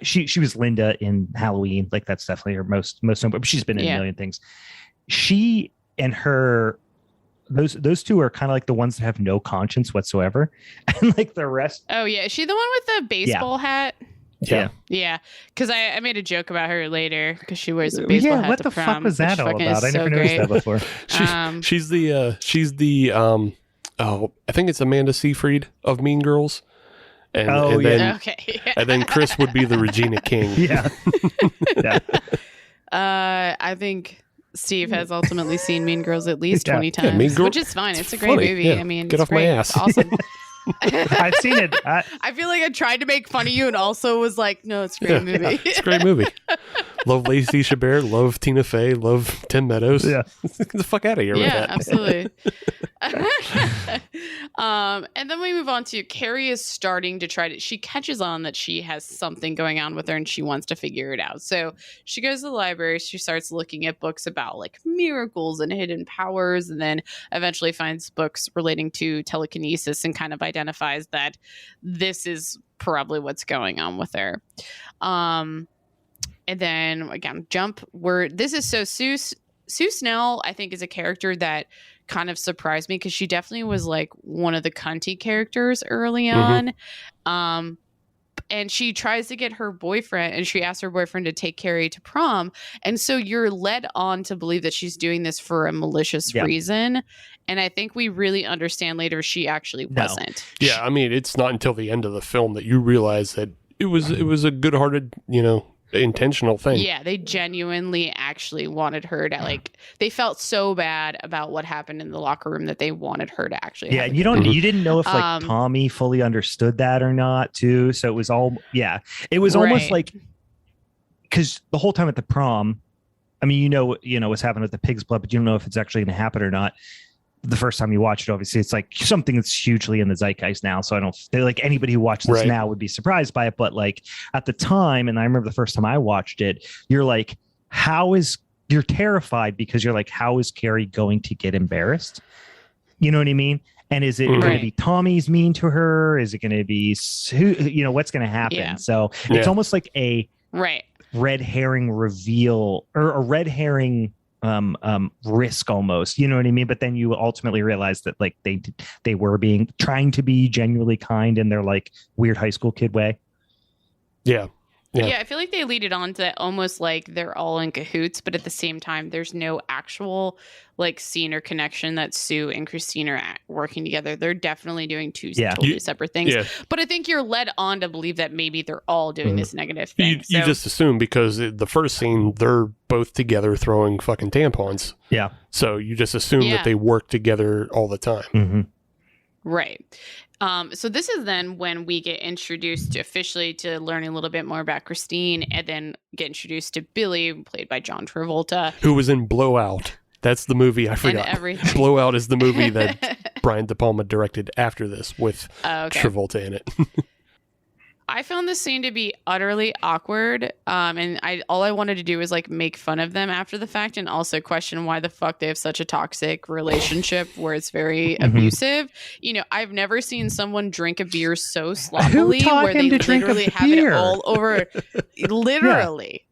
she was Linda in Halloween. Like that's definitely her most known, but she's been in a million things. She and her, those two are kind of like the ones that have no conscience whatsoever, and like the rest. Oh yeah, is she the one with the baseball hat? Yeah. Because I made a joke about her later because she wears a baseball hat. What the fuck was that all about? I never noticed that before. She's the I think it's Amanda Seyfried of Mean Girls. And then Chris would be the Regina King. I think Steve has ultimately seen Mean Girls at least 20 times, which is fine. It's a great movie. Yeah. I mean, get off my ass. It's awesome. I've seen it. I feel like I tried to make fun of you and also was like, no, it's a great movie. Yeah, it's a great movie. Love Lacey Chabert, love Tina Fey, love Tim Meadows. Yeah. Get the fuck out of here with that. Yeah, absolutely. And then we move on to Carrie is starting to she catches on that she has something going on with her and she wants to figure it out. So she goes to the library, she starts looking at books about like miracles and hidden powers, and then eventually finds books relating to telekinesis and kind of identifies that this is probably what's going on with her. And then again, this is so Sue Snell, I think, is a character that kind of surprised me because she definitely was like one of the cunty characters early on. And she tries to get her boyfriend, and she asks her boyfriend to take Carrie to prom. And so you're led on to believe that she's doing this for a malicious reason. And I think we really understand later she actually wasn't. Yeah, I mean, it's not until the end of the film that you realize that it was a good-hearted, intentional thing. Yeah, they genuinely actually wanted her to like. They felt so bad about what happened in the locker room that they wanted her to actually. Yeah, you didn't know if like Tommy fully understood that or not too. So it was it was almost like, because the whole time at the prom, I mean, you know what's happening with the pig's blood, but you don't know if it's actually going to happen or not. The first time you watch it, obviously, it's like something that's hugely in the zeitgeist now. So I don't like anybody who watches this now would be surprised by it. But like at the time, and I remember the first time I watched it, you're like, you're terrified because you're like, how is Carrie going to get embarrassed? You know what I mean? And is it going to be Tommy's mean to her? Is it going to be what's going to happen? Yeah. So it's almost like a red herring reveal or a red herring risk almost, you know what I mean? But then you ultimately realize that like they were trying to be genuinely kind in their like weird high school kid way. Yeah, I feel like they lead it on to almost like they're all in cahoots, but at the same time there's no actual like scene or connection that Sue and Christine are working together. They're definitely doing two totally separate things. But I think you're led on to believe that maybe they're all doing this negative thing. You just assume because the first scene they're both together throwing fucking tampons. Yeah. So you just assume that they work together all the time. Right. So this is then when we get introduced officially to learning a little bit more about Christine, and then get introduced to Billy, played by John Travolta, who was in Blowout. That's the movie I forgot. Blowout is the movie that Brian De Palma directed after this with Travolta in it. I found this scene to be utterly awkward, and all I wanted to do was like make fun of them after the fact, and also question why the fuck they have such a toxic relationship where it's very abusive. You know, I've never seen someone drink a beer so sloppily where they literally have it all over. Literally,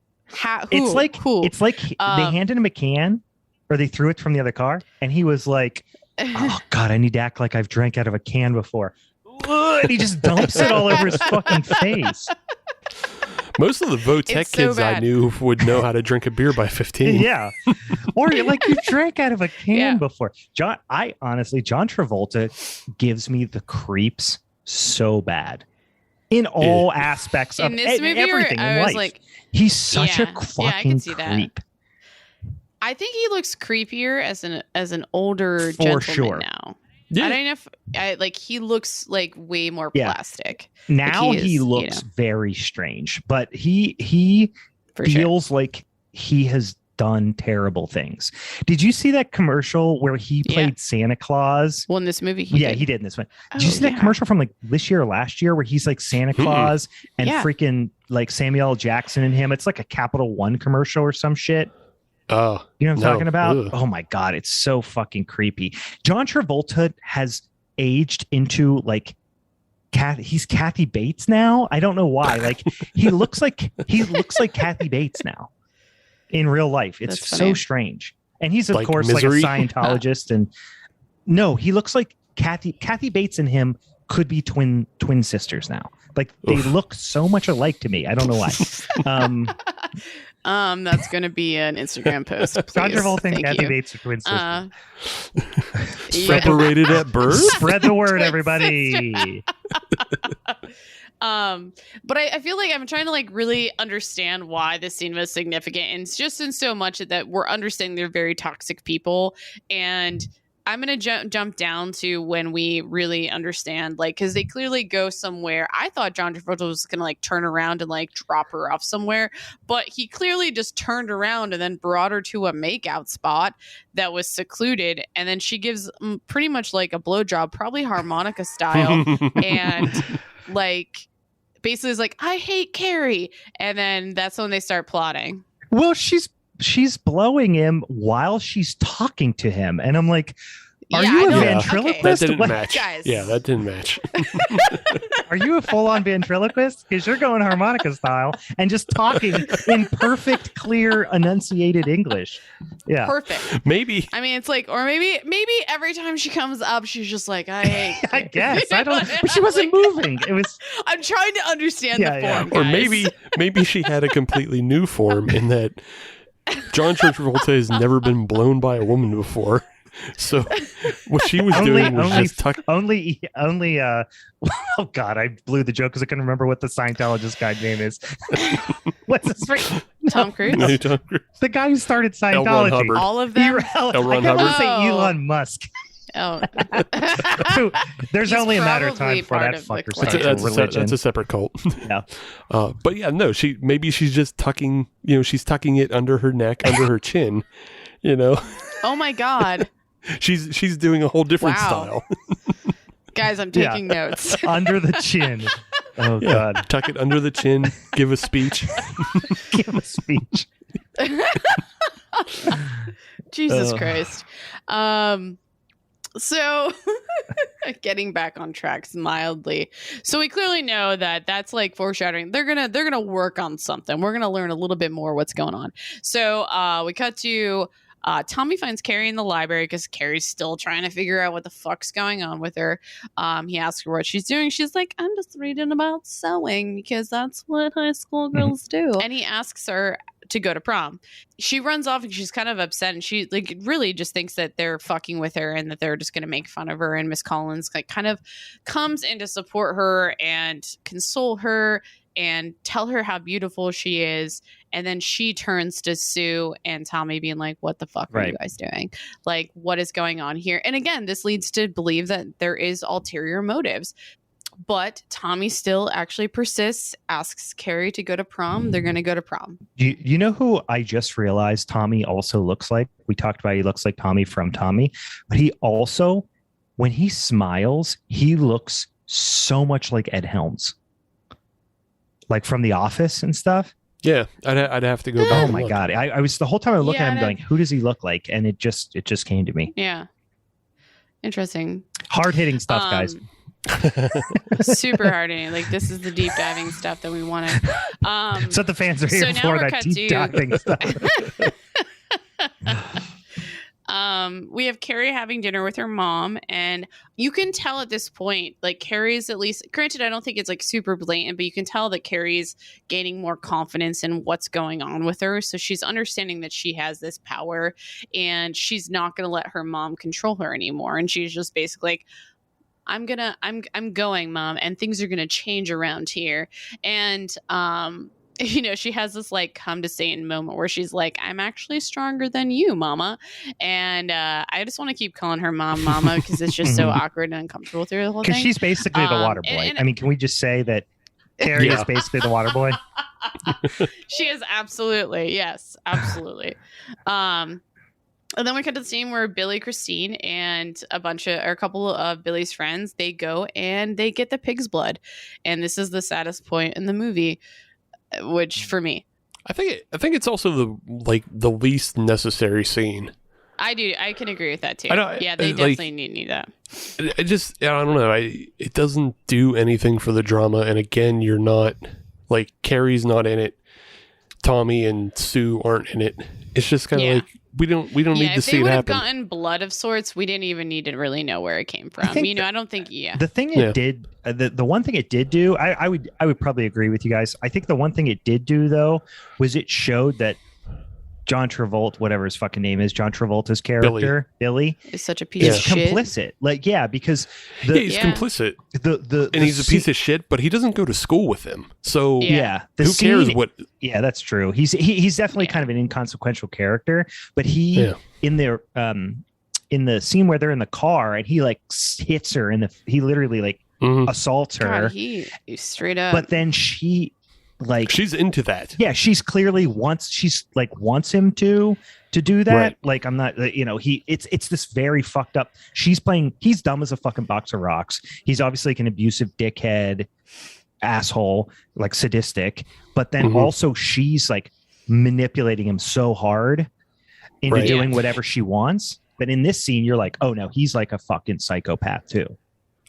it's like they handed him a can, or they threw it from the other car, and he was like, "Oh God, I need to act like I've drank out of a can before." And he just dumps it all over his fucking face. Most of the Votech kids I knew would know how to drink a beer by 15. Yeah. Or like you drank out of a can before. John Travolta gives me the creeps so bad in all aspects of this movie, everything in life. Like, he's such a fucking creep. I think he looks creepier as an older gentleman sure. now. Yeah. I don't know if he looks like way more plastic. Now he looks very strange, but he feels like he has done terrible things. Did you see that commercial where he played Santa Claus? Well, in this movie, he did in this one. Did you see that commercial from like this year or last year where he's like Santa Claus and freaking like Samuel L. Jackson and him? It's like a Capital One commercial or some shit. Oh, you know what I'm talking about? Ugh. Oh my God, it's so fucking creepy. John Travolta has aged into like he's Kathy Bates now. I don't know why. Like he looks like Kathy Bates now in real life. It's so strange. And he's of course Misery? Like a Scientologist. And no, he looks like Kathy Bates and him could be twin sisters now. Like they look so much alike to me. I don't know why. That's going to be an Instagram post. John Travolta and Kathy Bates are twin sisters. Separated at birth? Spread the word, everybody. But I feel like I'm trying to like really understand why this scene was significant. And it's just in so much that we're understanding they're very toxic people. And I'm going to jump down to when we really understand, like, because they clearly go somewhere. I thought John Travolta was going to like turn around and like drop her off somewhere, but he clearly just turned around and then brought her to a makeout spot that was secluded. And then she gives pretty much like a blowjob, probably harmonica style. And like, basically is like, I hate Carrie. And then that's when they start plotting. Well, she's blowing him while she's talking to him. And I'm like, are you a ventriloquist? That didn't match. Guys. Yeah, that didn't match. Are you a full-on ventriloquist? Because you're going harmonica style and just talking in perfect, clear, enunciated English. Yeah. Perfect. Maybe. I mean, it's like, or maybe every time she comes up, she's just like, I hate. I guess. I don't know. But she wasn't moving. It was. I'm trying to understand the form. Or maybe she had a completely new form in that John Travolta has never been blown by a woman before. So what she was doing was just tuck. Only. Oh God, I blew the joke because I couldn't remember what the Scientologist guy's name is. What's his name? Tom Cruise. No, Tom Cruise. The guy who started Scientology. All of them. L. Ron Hubbard. Say Elon Musk. Oh, there's only a matter of time for that fucker. That's a separate cult. Yeah. But yeah, no. She's just tucking. She's tucking it under her neck, under her chin. Oh my God. She's doing a whole different style. Guys, I'm taking notes. Under the chin. Oh God. Tuck it under the chin. Give a speech. Give a speech. Jesus Christ. So getting back on tracks mildly. So we clearly know that that's like foreshadowing. They're gonna work on something. We're gonna learn a little bit more what's going on. So we cut to Tommy finds Carrie in the library because Carrie's still trying to figure out what the fuck's going on with her. He asks her what she's doing. She's like, I'm just reading about sewing because that's what high school girls do. And he asks her to go to prom. She runs off and she's kind of upset, and she like really just thinks that they're fucking with her and that they're just going to make fun of her. And Miss Collins like kind of comes in to support her and console her. and tell her how beautiful she is. And then she turns to Sue and Tommy being like, what the fuck are you guys doing? Like, what is going on here? And again, this leads to believe that there is ulterior motives. But Tommy still actually persists, asks Carrie to go to prom. They're going to go to prom. You know who I just realized Tommy also looks like? We talked about he looks like Tommy from Tommy. But he also, when he smiles, he looks so much like Ed Helms. Like from The Office and stuff. Yeah, I'd have to go back. Oh my God. I was the whole time I was looking at him going, who does he look like? And it just came to me. Yeah. Interesting. Hard-hitting stuff, guys. Super hardy. Like, this is the deep diving stuff that we wanted. So the fans are here for that deep diving stuff. We have Carrie having dinner with her mom, and you can tell at this point, like, Carrie's at least, granted, I don't think it's like super blatant, but you can tell that Carrie's gaining more confidence in what's going on with her. So she's understanding that she has this power, and she's not going to let her mom control her anymore. And she's just basically like, I'm going, Mom, and things are gonna change around here. And she has this like come to Satan moment where she's like, I'm actually stronger than you, Mama. And I just want to keep calling her Mama, because it's just so awkward and uncomfortable through the whole thing. Because she's basically the water boy. I mean, can we just say that Carrie is basically the water boy? She is absolutely, yes, absolutely. And then we cut to the scene where Billy, Christine, and a couple of Billy's friends, they go and they get the pig's blood. And this is the saddest point in the movie, which for me, I think it's also the least necessary scene. I do. I can agree with that too. Yeah, they definitely need that. I don't know. It doesn't do anything for the drama. And again, you're not like Carrie's not in it. Tommy and Sue aren't in it. It's just kind of like, we don't need to see it happen. If they would have gotten blood of sorts, we didn't even need to really know where it came from. I don't think. Yeah. The thing it did, the one thing it did do, I would probably agree with you guys. I think the one thing it did do though was it showed that John Travolta, whatever his fucking name is, John Travolta's character, Billy is such a piece of shit. Complicit. Like, because he's complicit. And he's a piece of shit, but he doesn't go to school with him. So who cares what? Yeah, that's true. He's definitely kind of an inconsequential character, but he in the scene where they're in the car and he like hits her and he literally like assaults her. God, he straight up. But then she's into that. Yeah, she's clearly wants him to do that. Right. Like, I'm not, it's this very fucked up. He's dumb as a fucking box of rocks. He's obviously like an abusive dickhead asshole, like sadistic, but then also she's like manipulating him so hard into doing whatever she wants. But in this scene, you're like, oh no, he's like a fucking psychopath too.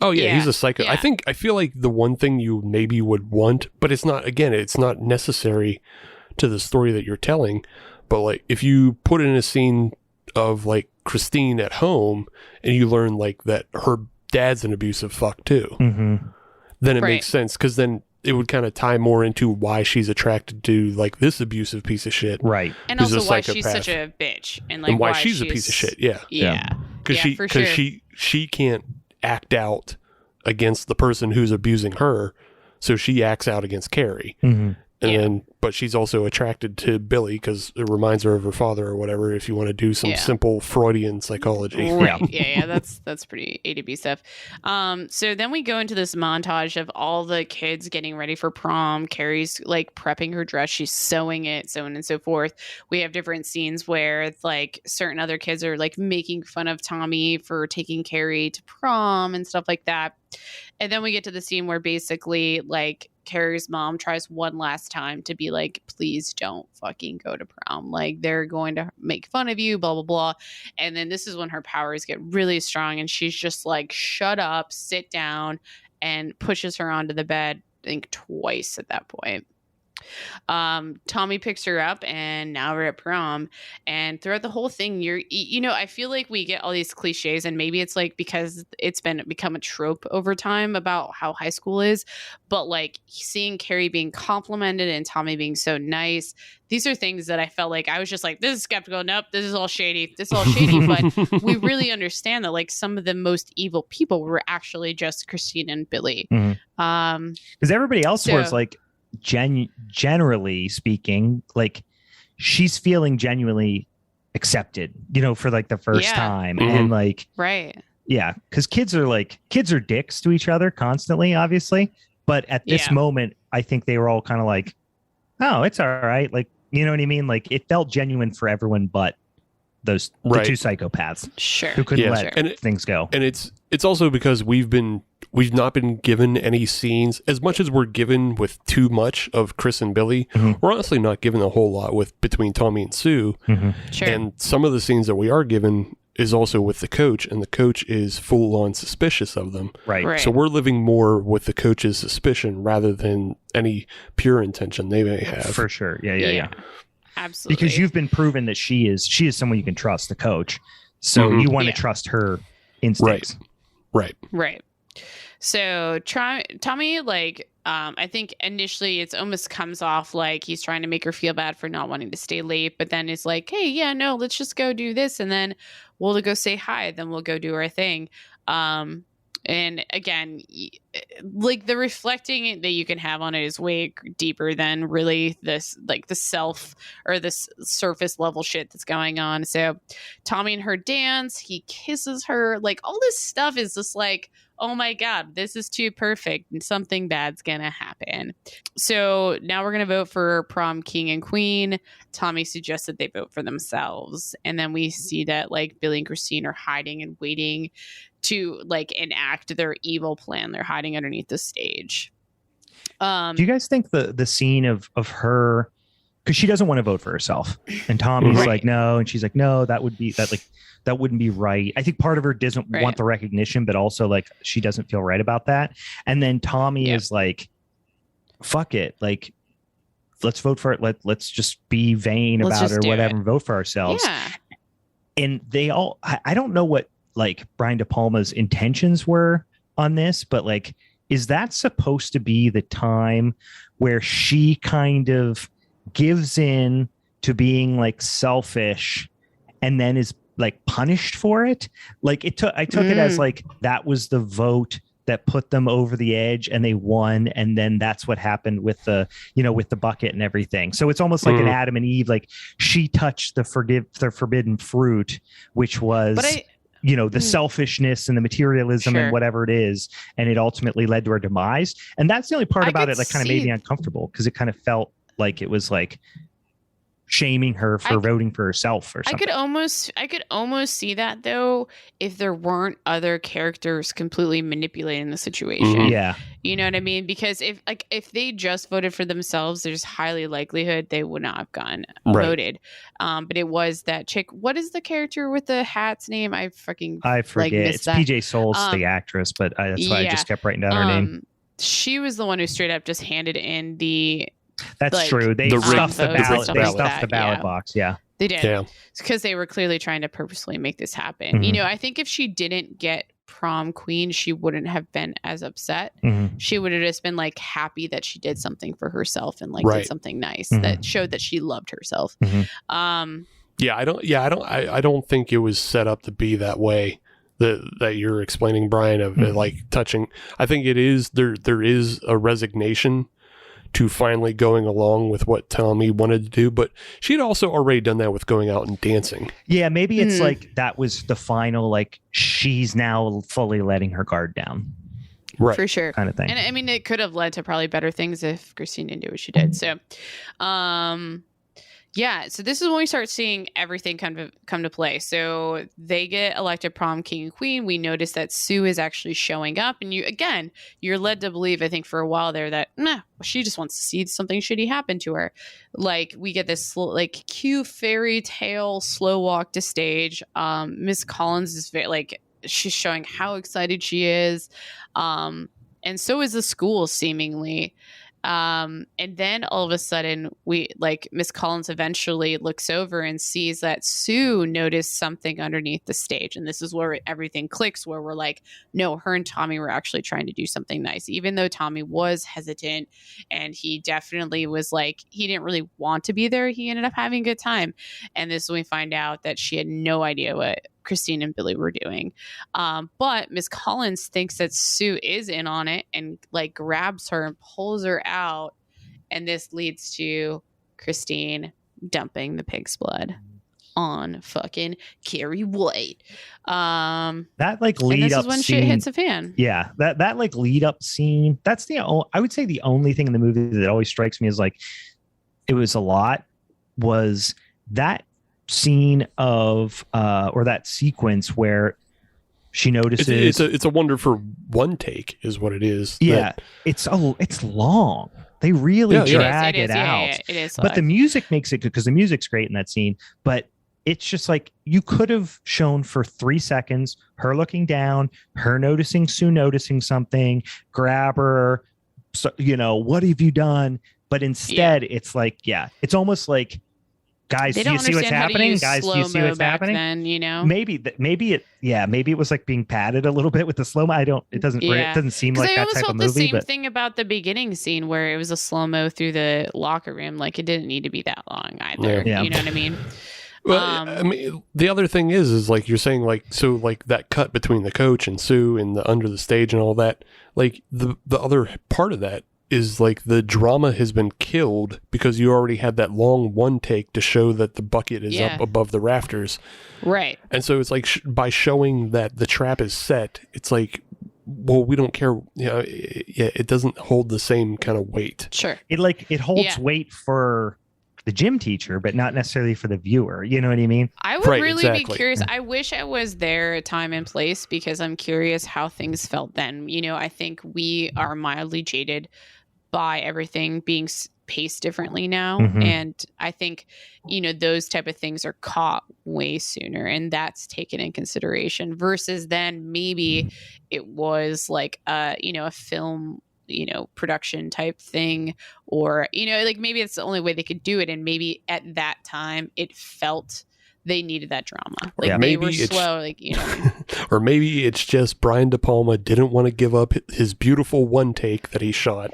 Oh yeah, he's a psycho. Yeah. I feel like the one thing you maybe would want, but it's not necessary to the story that you're telling. But like, if you put in a scene of like Christine at home and you learn like that her dad's an abusive fuck too, then it makes sense, because then it would kind of tie more into why she's attracted to like this abusive piece of shit, right? And also why she's such a bitch, and like why she's a piece of shit. Yeah. Because she can't act out against the person who's abusing her, so she acts out against Carrie. And but she's also attracted to Billy because it reminds her of her father or whatever, if you want to do some simple Freudian psychology. Right. Yeah, that's pretty A to B stuff. So then we go into this montage of all the kids getting ready for prom. Carrie's like prepping her dress, she's sewing it, so on and so forth. We have different scenes where like certain other kids are like making fun of Tommy for taking Carrie to prom and stuff like that. And then we get to the scene where basically like Carrie's mom tries one last time to be like, please don't fucking go to prom. Like, they're going to make fun of you, blah, blah, blah. And then this is when her powers get really strong and she's just like, shut up, sit down, and pushes her onto the bed, I think twice at that point. Tommy picks her up and now we're at prom, and throughout the whole thing I feel like we get all these cliches, and maybe it's like because it's become a trope over time about how high school is, but like seeing Carrie being complimented and Tommy being so nice, these are things that I felt like I was just like, this is skeptical, nope, this is all shady, but we really understand that like some of the most evil people were actually just Christine and Billy, because everybody else was like generally speaking, like she's feeling genuinely accepted, for like the first time. And like, right. Yeah. Cause kids are dicks to each other constantly, obviously. But at this moment, I think they were all kind of like, oh, it's all right. Like, you know what I mean? Like it felt genuine for everyone, but the two psychopaths who couldn't let things go. And it's also because we've not been given any scenes as much as we're given with too much of Chris and Billy. We're honestly not given a whole lot between Tommy and Sue. And some of the scenes that we are given is also with the coach, and the coach is full on suspicious of them. Right. So we're living more with the coach's suspicion rather than any pure intention they may have. For sure. Yeah. Absolutely. Because you've been proven that she is someone you can trust, the coach. So you want to trust her instincts. Right. So Tommy, like, I think initially it's almost comes off like he's trying to make her feel bad for not wanting to stay late, but then it's like, hey, yeah, no, let's just go do this, and then we'll go say hi, then we'll go do our thing. And again, like the reflecting that you can have on it is way deeper than really this, like the self or this surface level shit that's going on. So Tommy and her dance, he kisses her, like all this stuff is just like, oh my God, this is too perfect and something bad's gonna happen. So now we're gonna vote for prom king and queen. Tommy suggested they vote for themselves. And then we see that like Billy and Christine are hiding and waiting to like enact their evil plan. They're hiding underneath the stage. Do you guys think the scene of her, because she doesn't want to vote for herself, and Tommy's like no, and she's like no, that wouldn't be right. I think part of her doesn't want the recognition, but also like she doesn't feel right about that. And then Tommy is like, fuck it, like let's vote for it. Let's just be vain about it or whatever and vote for ourselves. Yeah. And they all, I don't know what like Brian De Palma's intentions were on this, but like, is that supposed to be the time where she kind of gives in to being like selfish and then is like punished for it? Like I took it as like that was the vote that put them over the edge and they won, and then that's what happened with the bucket and everything. So it's almost like an Adam and Eve, like she touched the forbidden fruit, which was the selfishness and the materialism and whatever it is, and it ultimately led to her demise. And that's the only part about it that kind of made me uncomfortable, because it kind of felt like it was like shaming her for voting for herself or something. I could almost see that though if there weren't other characters completely manipulating the situation. Yeah. You know what I mean? Because if they just voted for themselves, there's highly likelihood they would not have gotten voted. But it was that chick. What is the character with the hat's name? I forget. It's PJ Souls, the actress, but that's why I just kept writing down her name. She was the one who straight up just handed in the. That's true. They stuffed the ballot box. Yeah, they did. Because they were clearly trying to purposely make this happen. You know, I think if she didn't get prom queen, she wouldn't have been as upset. She would have just been like happy that she did something for herself and like did something nice that showed that she loved herself. I don't think it was set up to be that way that you're explaining, Brian, of like touching. I think it is there is a resignation to finally going along with what Tommy wanted to do, but she'd also already done that with going out and dancing. Yeah, maybe it's like that was the final, like she's now fully letting her guard down. Right. For sure. Kind of thing. And I mean, it could have led to probably better things if Christine didn't do what she did. So, so this is when we start seeing everything come to play. So they get elected prom king and queen. We notice that Sue is actually showing up, and you're led to believe, I think, for a while there that she just wants to see something shitty happen to her. Like we get this like cute fairy tale slow walk to stage. Miss Collins is very like she's showing how excited she is, and so is the school seemingly. And then all of a sudden we like Miss Collins eventually looks over and sees that Sue noticed something underneath the stage. And this is where everything clicks, where we're like, no, her and Tommy were actually trying to do something nice, even though Tommy was hesitant and he definitely was like, he didn't really want to be there. He ended up having a good time. And this is when we find out that she had no idea what Christine and Billy were doing. But Miss Collins thinks that Sue is in on it and like grabs her and pulls her out And this leads to Christine dumping the pig's blood on fucking Carrie White. That like lead and this up is when scene, shit hits the fan. Yeah, that like lead up scene. That's I would say the only thing in the movie that always strikes me as like it was a lot was that scene of or that sequence where she notices it's a wonder for one take is what it is. Yeah, it's long. They really drag it out. Yeah, it is. But the music makes it good because the music's great in that scene. But it's just like you could have shown for 3 seconds her looking down, her noticing Sue noticing something, grab her, so, what have you done? But instead, it's like, it's almost like, guys, do you see what's happening? Guys, do you see what's happening? Then, maybe it was like being padded a little bit with the slow-mo. It doesn't seem like that type of movie. I almost felt the same thing about the beginning scene where it was a slow-mo through the locker room. Like it didn't need to be that long either. Yeah. You know what I mean? Well, I mean, the other thing is like you're saying, like, so like that cut between the coach and Sue and the under the stage and all that, like the other part of that is like the drama has been killed because you already had that long one take to show that the bucket is up above the rafters. Right. And so it's like by showing that the trap is set, it's like, well, we don't care. It doesn't hold the same kind of weight. Sure. It holds weight for the gym teacher, but not necessarily for the viewer. You know what I mean? I would really be curious. I wish I was there at time and place because I'm curious how things felt then. I think we are mildly jaded by everything being paced differently now. Mm-hmm. And I think, those type of things are caught way sooner and that's taken in consideration versus then maybe it was like, a film, production type thing or, like maybe it's the only way they could do it. And maybe at that time it felt they needed that drama. Like they were slow, like, or maybe it's just Brian De Palma didn't want to give up his beautiful one take that he shot.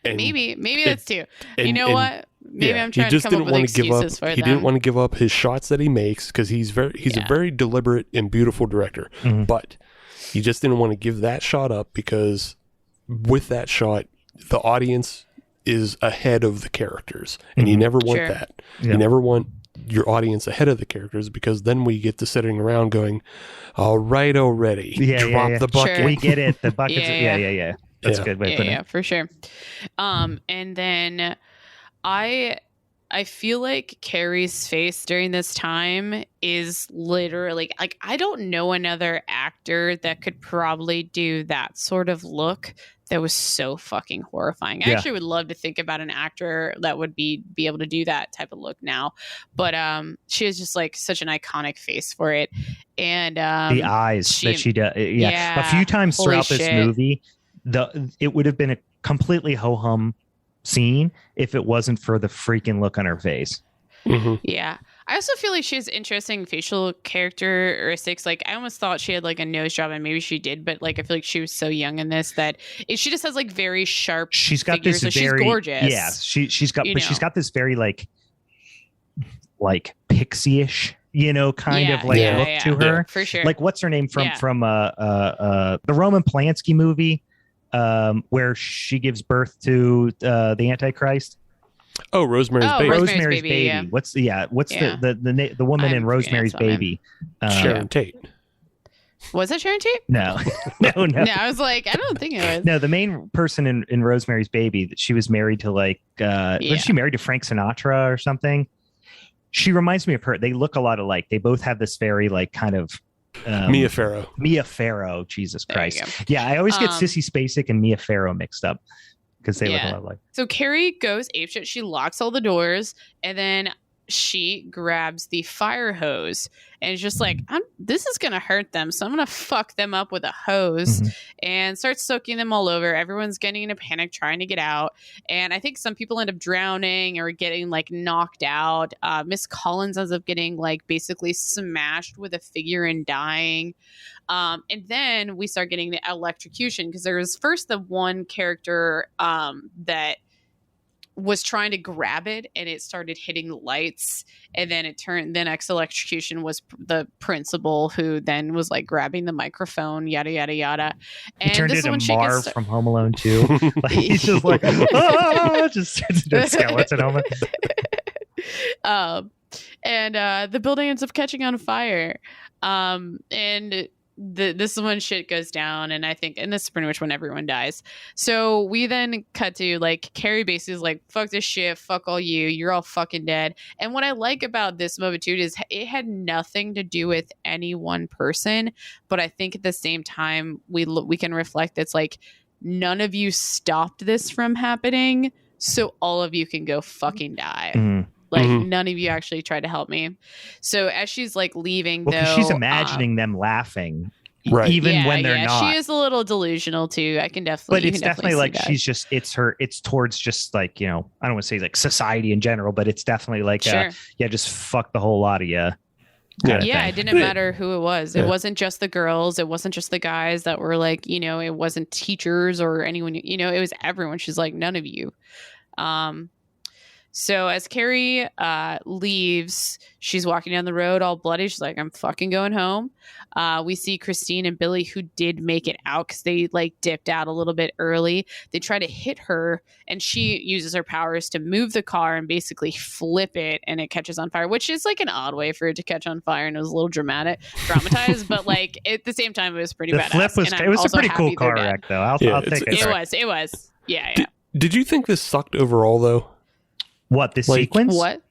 maybe that's too. What? Maybe I'm trying to come up with excuses for them. He didn't want to give up his shots that he makes because he's a very deliberate and beautiful director. Mm-hmm. But he just didn't want to give that shot up because with that shot, the audience is ahead of the characters. And you never want that. Yeah. You never want your audience ahead of the characters because then we get to sitting around going, all right, already. Drop the bucket. Sure. We get it. The bucket's That's a good way to put it. Yeah, for sure. And then I feel like Carrie's face during this time is literally like I don't know another actor that could probably do that sort of look that was so fucking horrifying. I actually would love to think about an actor that would be able to do that type of look now. But she has just like such an iconic face for it. And the eyes that she does. Yeah. A few times throughout this movie, it would have been a completely ho-hum scene if it wasn't for the freaking look on her face. Mm-hmm. Yeah. I also feel like she has interesting facial characteristics. Like I almost thought she had like a nose job and maybe she did, but like I feel like she was so young in this that she just has like very sharp she's got figures, this so very she's gorgeous. Yeah, she's got this very like pixie-ish, kind of like look to her. Yeah, for sure. Like what's her name from the Roman Polanski movie where she gives birth to the Antichrist? Oh, Rosemary's Baby. Rosemary's Baby. Yeah. What's the woman in Rosemary's Baby? Sharon Tate. Was that Sharon Tate? No. No. I was like, I don't think it was. No, the main person in Rosemary's Baby, that she was married to was she married to Frank Sinatra or something? She reminds me of her. They look a lot alike. They both have this very kind of Mia Farrow. Jesus Christ. Yeah, I always get Sissy Spacek and Mia Farrow mixed up. Because they look a lot alike. So Carrie goes apeshit. She locks all the doors, and then she grabs the fire hose and is just like, this is going to hurt them. So I'm going to fuck them up with a hose and starts soaking them all over. Everyone's getting in a panic trying to get out. And I think some people end up drowning or getting knocked out. Miss Collins ends up getting basically smashed with a figure and dying. And then we start getting the electrocution because there was first the one character that was trying to grab it, and it started hitting the lights, and then then X electrocution was the principal, who then was like grabbing the microphone, yada yada yada. And he turned into Marv from Home Alone 2. Like, he's just like, just turns into a skeleton helmet. And the building ends up catching on fire. And this is when shit goes down, and this is pretty much when everyone dies. So we then cut to like Carrie basically is like, fuck this shit, fuck all you're all fucking dead. And what I like about this moment too is it had nothing to do with any one person, but I think at the same time we can reflect it's like, none of you stopped this from happening, so all of you can go fucking die. Like, none of you actually tried to help me. So as she's like leaving, though, she's imagining them laughing, right? Even when they're not. She is a little delusional too. I can definitely. But it's definitely like that. She's just. It's towards just like, I don't want to say like society in general, but it's definitely like just fuck the whole lot of you. Yeah, it didn't matter who it was. It wasn't just the girls. It wasn't just the guys that were like, it wasn't teachers or anyone. It was everyone. She's like, none of you. So as Carrie leaves, she's walking down the road all bloody. She's like, I'm fucking going home. We see Christine and Billy, who did make it out because they like dipped out a little bit early. They try to hit her, and she uses her powers to move the car and basically flip it, and it catches on fire, which is like an odd way for it to catch on fire, and it was a little dramatized, but like at the same time, it was pretty badass. It was a pretty cool car wreck, though. I'll take it. It was. Yeah. Did you think this sucked overall, though? What, the sequence? What?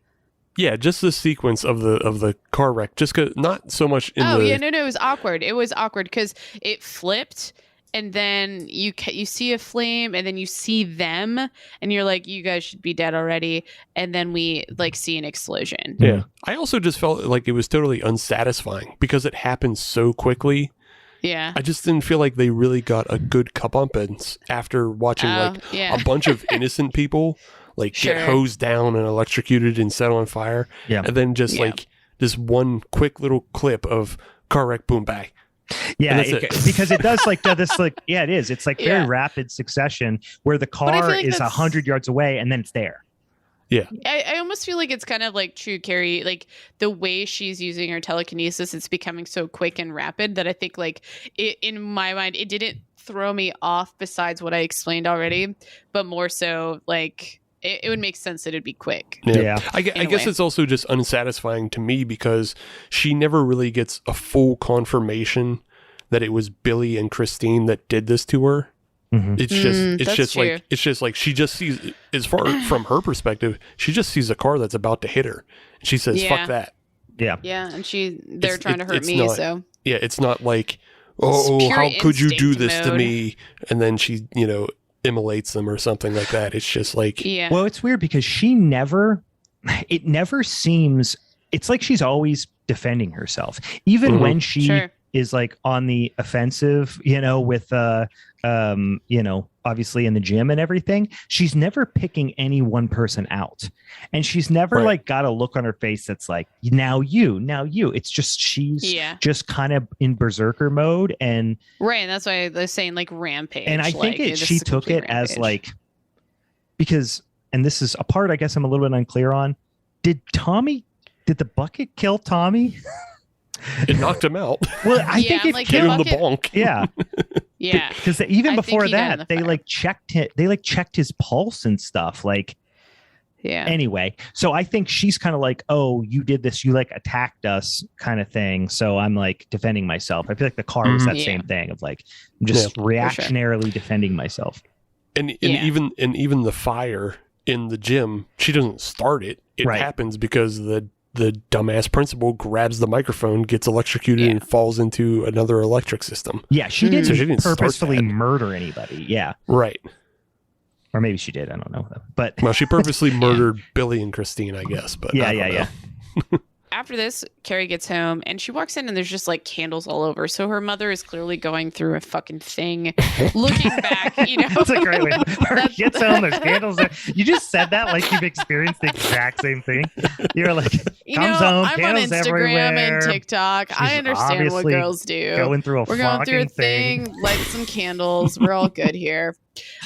Yeah, just the sequence of the car wreck. Just cause, not so much in no, it was awkward. It was awkward because it flipped, and then you see a flame, and then you see them, and you're like, you guys should be dead already. And then we like see an explosion. Yeah. I also just felt like it was totally unsatisfying because it happened so quickly. Yeah. I just didn't feel like they really got a good comeuppance after watching a bunch of innocent people get hosed down and electrocuted and set on fire. Yeah. And then just like this one quick little clip of car wreck, boom, bang. Yeah, because it does like this, like, it is. It's like very rapid succession where the car is 100 yards away and then it's there. Yeah. I almost feel like it's kind of like true Carrie, like the way she's using her telekinesis, it's becoming so quick and rapid that I think like in my mind, it didn't throw me off besides what I explained already, but more so like it would make sense that it'd be quick. Yeah. I guess it's also just unsatisfying to me because she never really gets a full confirmation that it was Billy and Christine that did this to her. Mm-hmm. It's just like she just sees, as far from her perspective, she just sees a car that's about to hit her. And she says, fuck that. Yeah. Yeah. And they're trying to hurt me. So yeah, it's not like, how could you do this to me? And then she, immolates them or something like that. It's just like, well, it's weird because it never seems, it's like she's always defending herself, even when she is like on the offensive, with obviously in the gym and everything. She's never picking any one person out, and she's never like got a look on her face that's like, now you. It's just she's just kind of in berserker mode, and and that's why they're saying like rampage. And I think she took it as like, because, and this is a part I guess I'm a little bit unclear on. Did the bucket kill Tommy? It knocked him out. Well, I think it gave him the bonk. Yeah. Yeah. Because even before that, they like checked it. They like checked his pulse and stuff. Like, anyway, so I think she's kind of like, oh, you did this. You like attacked us kind of thing. So I'm like defending myself. I feel like the car was that same thing of like, I'm just reactionarily defending myself. And even the fire in the gym, she doesn't start it. It happens because the dumbass principal grabs the microphone, gets electrocuted, and falls into another electric system. Yeah, she didn't purposefully murder anybody. Yeah. Right. Or maybe she did. I don't know. But well, she purposely murdered Billy and Christine, I guess. But yeah. After this, Carrie gets home and she walks in and there's just like candles all over. So her mother is clearly going through a fucking thing. Looking back, That's a great way. She gets home, there's candles there. You just said that like you've experienced the exact same thing. You're like, Comes home, I'm on pianos Instagram everywhere. and TikTok. She's I understand what obviously girls do. Going through a We're going through a thing. light some candles. We're all good here.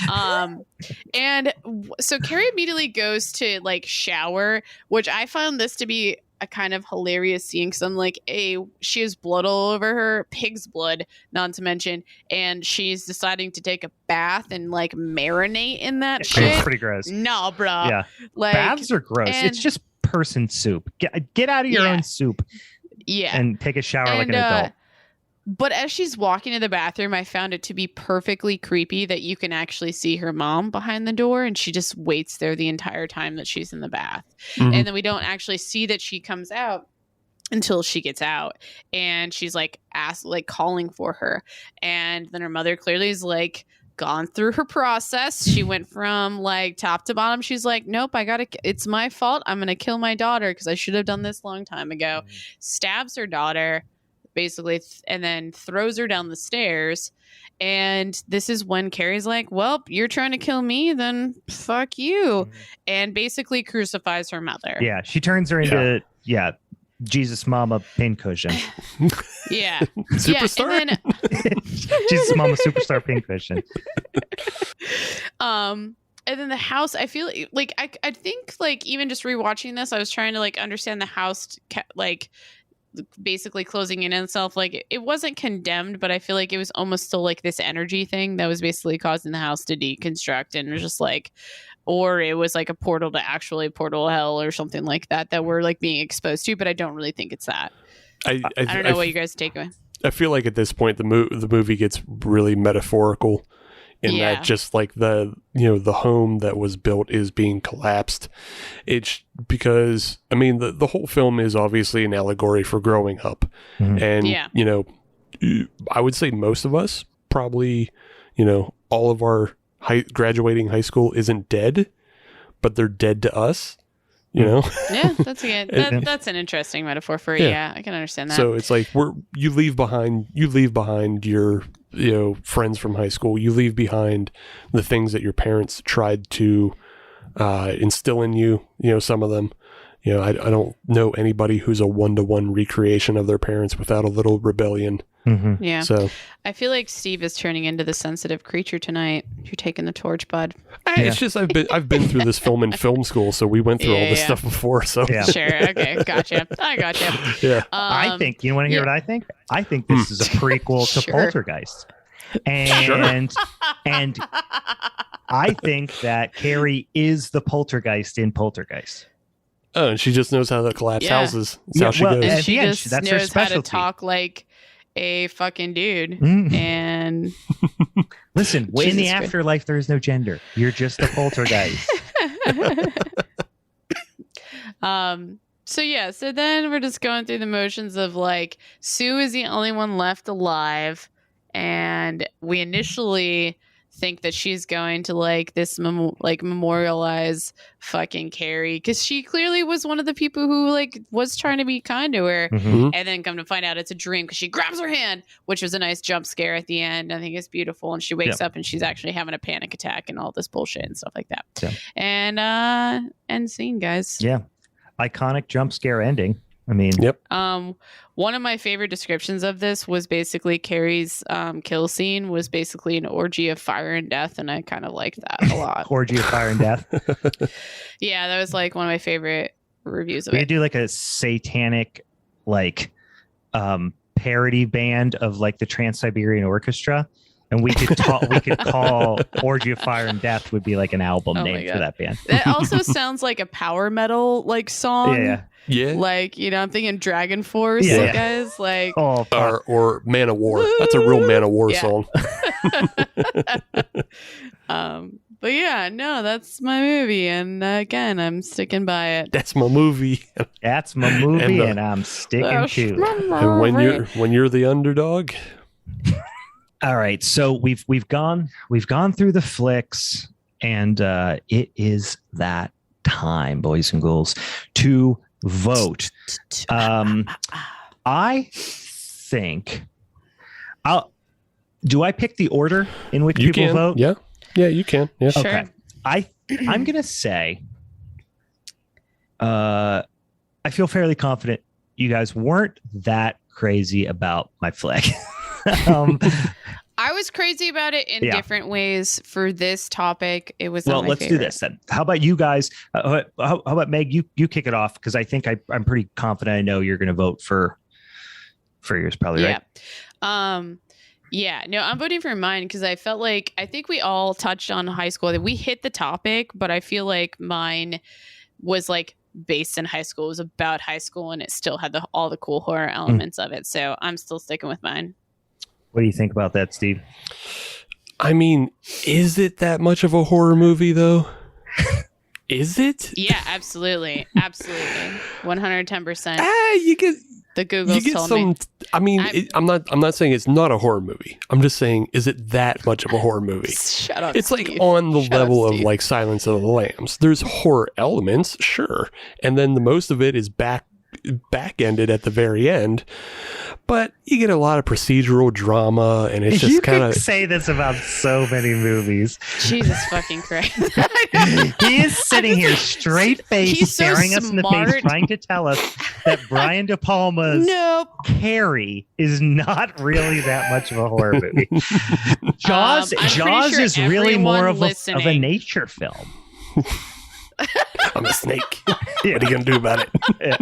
And so Carrie immediately goes to like shower, which I found this to be a kind of hilarious scene because I'm like, she has blood all over her, pig's blood, not to mention, and she's deciding to take a bath and like marinate in that shit. It's pretty gross. Nah, bro. Yeah, like baths are gross. It's just person soup. Get out of your own soup. Yeah, and take a shower like an adult. But as she's walking to the bathroom, I found it to be perfectly creepy that you can actually see her mom behind the door and she just waits there the entire time that she's in the bath. Mm-hmm. And then we don't actually see that she comes out until she gets out. And she's like calling for her. And then her mother clearly is like gone through her process. She went from like top to bottom. She's like, nope, it's my fault. I'm going to kill my daughter because I should have done this long time ago. Mm-hmm. Stabs her daughter. Basically, and then throws her down the stairs. And this is when Carrie's like, well, you're trying to kill me, then fuck you. Mm-hmm. And basically crucifies her mother. Yeah, she turns her into, Jesus Mama pincushion. Yeah. Superstar? Yeah, Jesus Mama superstar pincushion. And then the house, I feel like, I think, like, even just rewatching this, I was trying to, like, understand the house, like, basically closing in on itself. Like it wasn't condemned, but I feel like it was almost still like this energy thing that was basically causing the house to deconstruct, and it was just like, or it was like a portal to actually portal hell or something like that we're like being exposed to, but I don't really think it's that. I don't know what you guys take away. I feel like at this point the movie gets really metaphorical in that just like the home that was built is being collapsed. It's because, I mean, the whole film is obviously an allegory for growing up. Mm-hmm. And, I would say most of us probably, all of our graduating high school isn't dead, but they're dead to us. Yeah, that's good. That's an interesting metaphor for it. Yeah, I can understand that. So it's like you leave behind your friends from high school. You leave behind the things that your parents tried to instill in you. Some of them. I don't know anybody who's a 1-to-1 recreation of their parents without a little rebellion. Mm-hmm. Yeah. So I feel like Steve is turning into the sensitive creature tonight. You're taking the torch, bud. It's just I've been through this film in film school, so we went through all this stuff before. So sure, okay, gotcha. I gotcha. Yeah. I think you want to hear what I think? I think this is a prequel to Poltergeist, and I think that Carrie is the poltergeist in Poltergeist. Oh, and she just knows how to collapse houses. That's how she goes. And she just knows how to talk like a fucking dude. Mm. And listen, in the afterlife, there is no gender. You're just a poltergeist. So then we're just going through the motions of like Sue is the only one left alive, and we initially think that she's going to like this memorialize fucking Carrie because she clearly was one of the people who like was trying to be kind to her, and then come to find out it's a dream because she grabs her hand, which was a nice jump scare at the end. I think it's beautiful, and she wakes up and she's actually having a panic attack and all this bullshit and stuff like that. And end scene, guys. Iconic jump scare ending. I mean, one of my favorite descriptions of this was basically Carrie's kill scene was basically an orgy of fire and death, and I kind of liked that a lot. Orgy of fire and death. Yeah, that was like one of my favorite reviews of it. We could do like a satanic, like, parody band of like the Trans-Siberian Orchestra, and we could call Orgy of Fire and Death would be like an album name for that band. That also sounds like a power metal like song. Yeah. Like, I'm thinking Dragon Force, guys. Like, or Man of War. That's a real Man of War song. But that's my movie, and again, I'm sticking by it. That's my movie. That's my movie, and I'm sticking to it. And when you're the underdog. All right, so we've gone through the flicks, and it is that time, boys and girls, to vote. I think do I pick the order in which people vote? Yeah, you can. Yeah. Okay. I'm gonna say I feel fairly confident you guys weren't that crazy about my flick. I was crazy about it in different ways. For this topic, it was let's favorite. do this then. How about you guys? How about Meg? You kick it off, because I think I'm pretty confident I know you're going to vote for yours, probably, right? Yeah. No, I'm voting for mine because I felt like I think we all touched on high school. That we hit the topic, but I feel like mine was like based in high school. It was about high school, and it still had all the cool horror elements of it. So I'm still sticking with mine. What do you think about that, Steve? I mean, is it that much of a horror movie, though? Is it? Yeah, absolutely. 110%. You get the Googles told some. me. I mean, I'm not saying it's not a horror movie. I'm just saying, is it that much of a horrh movie? Shut up. It's Steve. like on the level of Steve. like Silence of the Lambs. There's horror elements, sure, and then the most of it is back-ended at the very end. But you get a lot of procedural drama, and it's just kind of... You can say this about so many movies. Jesus fucking Christ. He is sitting here straight-faced, staring us in the face, trying to tell us that Brian De Palma's Carrie is not really that much of a horror movie. Jaws is really more of a nature film. I'm a snake. What are you going to do about it?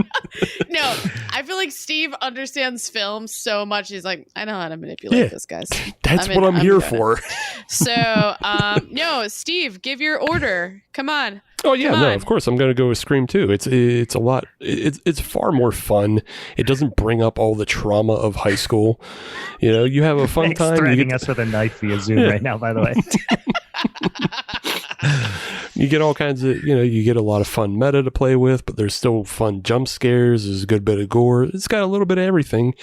No, I feel like Steve understands film so much. He's like, I know how to manipulate this, guys. That's what I'm here for. So, no, Steve, give your order. Come on. Oh yeah, no, of course I'm going to go with Scream 2. It's a lot. It's far more fun. It doesn't bring up all the trauma of high school. You know, you have a fun time. Threatening us with a knife via Zoom right now, by the way. You get all kinds of, you get a lot of fun meta to play with, but there's still fun jump scares. There's a good bit of gore. It's got a little bit of everything,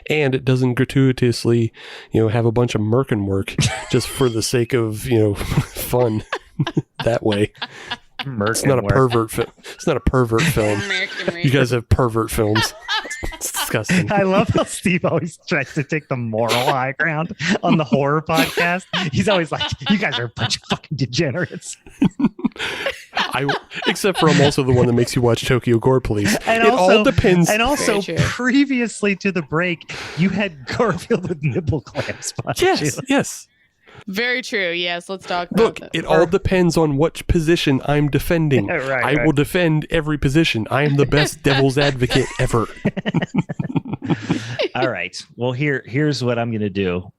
and it doesn't gratuitously, have a bunch of merkin work just for the sake of, fun that way. It's not a pervert film. It's not a pervert film. You guys have pervert films. It's disgusting. I love how Steve always tries to take the moral high ground on the horror podcast. He's always like, you guys are a bunch of fucking degenerates. Except for I'm also the one that makes you watch Tokyo Gore Police. And it also, all depends. And also, previously to the break, you had Garfield with nipple clamps. Yes. Very true. Yes, let's talk about that. It all depends on which position I'm defending. I will defend every position. I am the best devil's advocate ever. All right. Well, here's what I'm going to do.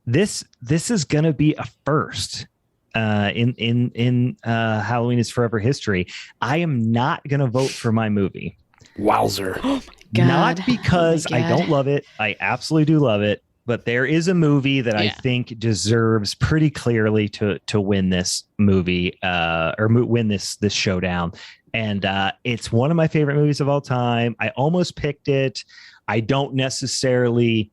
This is going to be a first in Halloween is Forever history. I am not going to vote for my movie. Wowzer. Oh my God. Not because I don't love it. I absolutely do love it. But there is a movie that I think deserves pretty clearly to win this movie win this showdown. And it's one of my favorite movies of all time. I almost picked it. I don't necessarily